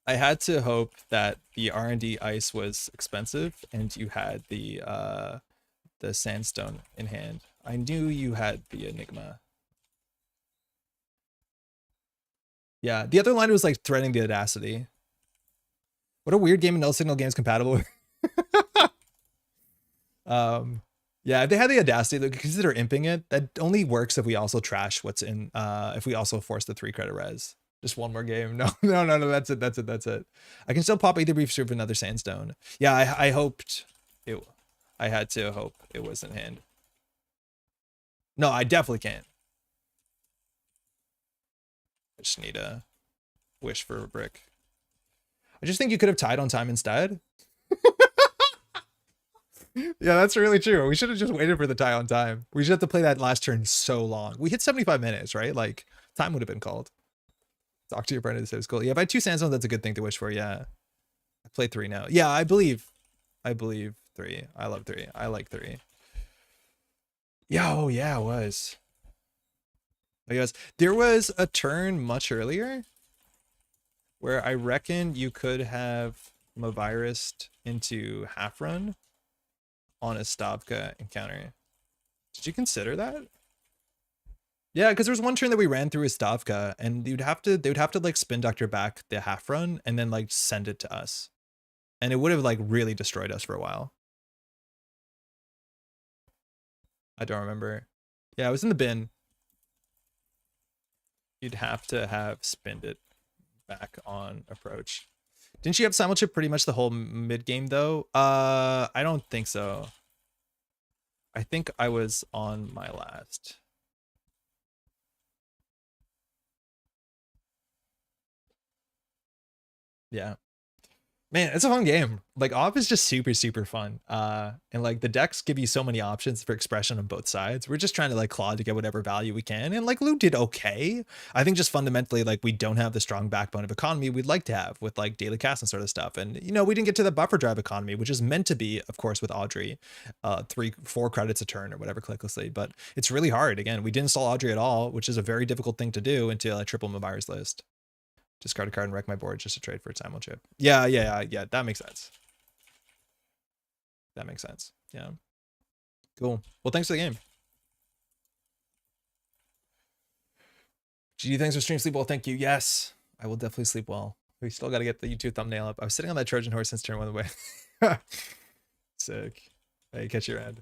I had to hope that the R&D ice was expensive and you had the sandstone in hand. I knew you had the Enigma. Yeah, the other line was like threatening the audacity. What a weird game of null signal games compatible with. Yeah, if they had the audacity, they could consider imping it. That only works if we also trash what's in, if we also force the 3 credit res. Just one more game. No, that's it. I can still pop either brief serve another sandstone. Yeah, I hoped it, I had to hope it was in hand. No, I definitely can't. I just need a wish for a brick. I just think you could have tied on time instead. Yeah, that's really true. We should have just waited for the tie on time. We should have to play that last turn so long. We hit 75 minutes, right? Like, time would have been called. Talk to your partner. This is cool. Yeah, if I had 2 sandstones, that's a good thing to wish for. Yeah. I play 3 now. Yeah, I believe 3. I love 3. I like 3. Yeah, oh yeah, it was. I guess there was a turn much earlier where I reckon you could have Mavirused into half run on a Stavka encounter. Did you consider that? Yeah, because there was one turn that we ran through a Stavka and they would have to like spin doctor back the half run and then like send it to us. And it would have like really destroyed us for a while. I don't remember. Yeah, it was in the bin. You'd have to have spinned it back on approach. Didn't you have simul chip pretty much the whole mid game though? I don't think so. I think I was on my last. Yeah. Man, it's a fun game. Like op is just super, super fun. And like the decks give you so many options for expression on both sides. We're just trying to like claw to get whatever value we can. And like Loup did okay. I think just fundamentally, like we don't have the strong backbone of economy we'd like to have with like daily cast and sort of stuff. And you know, we didn't get to the buffer drive economy, which is meant to be, of course, with Audrey, 3-4 credits a turn or whatever clicklessly. But it's really hard. Again, we didn't install Audrey at all, which is a very difficult thing to do until I triple my buyer's list. Discard a card and wreck my board just to trade for a time chip. Yeah. That makes sense. That makes sense. Yeah. Cool. Well, thanks for the game. GD, thanks for stream sleep well. Thank you. Yes, I will definitely sleep well. We still got to get the YouTube thumbnail up. I was sitting on that Trojan horse since turn 1 away. Sick. Hey, catch your ad.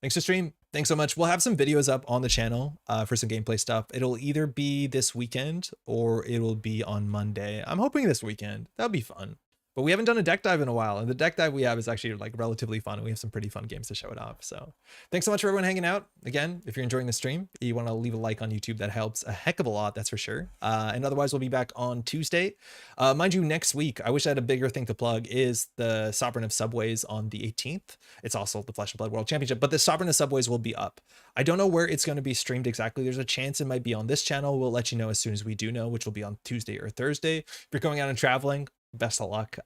Thanks for stream. Thanks so much. We'll have some videos up on the channel for some gameplay stuff. It'll either be this weekend or it'll be on Monday. I'm hoping this weekend. That'll be fun. But we haven't done a deck dive in a while, and the deck dive we have is actually like relatively fun, and we have some pretty fun games to show it off. So thanks so much for everyone hanging out. Again, if you're enjoying the stream, you want to leave a like on YouTube, that helps a heck of a lot, that's for sure. And otherwise, we'll be back on Tuesday. Mind you, next week, I wish I had a bigger thing to plug, is the Sovereign of Subways on the 18th. It's also the Flesh and Blood World Championship, but the Sovereign of Subways will be up. I don't know where it's going to be streamed exactly. There's a chance it might be on this channel. We'll let you know as soon as we do know, which will be on Tuesday or Thursday. If you're going out and traveling, best of luck.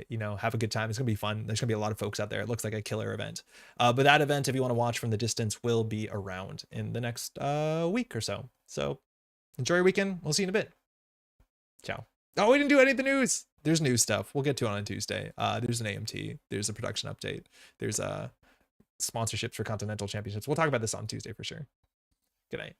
You know, have a good time. It's gonna be fun. There's gonna be a lot of folks out there. It looks like a killer event. But that event, if you want to watch from the distance, will be around in the next week or so. So enjoy your weekend. We'll see you in a bit. Ciao. Oh, we didn't do any of the news. There's new stuff. We'll get to it on Tuesday. There's an AMT. There's a production update. There's sponsorships for continental championships. We'll talk about this on Tuesday for sure. Good night.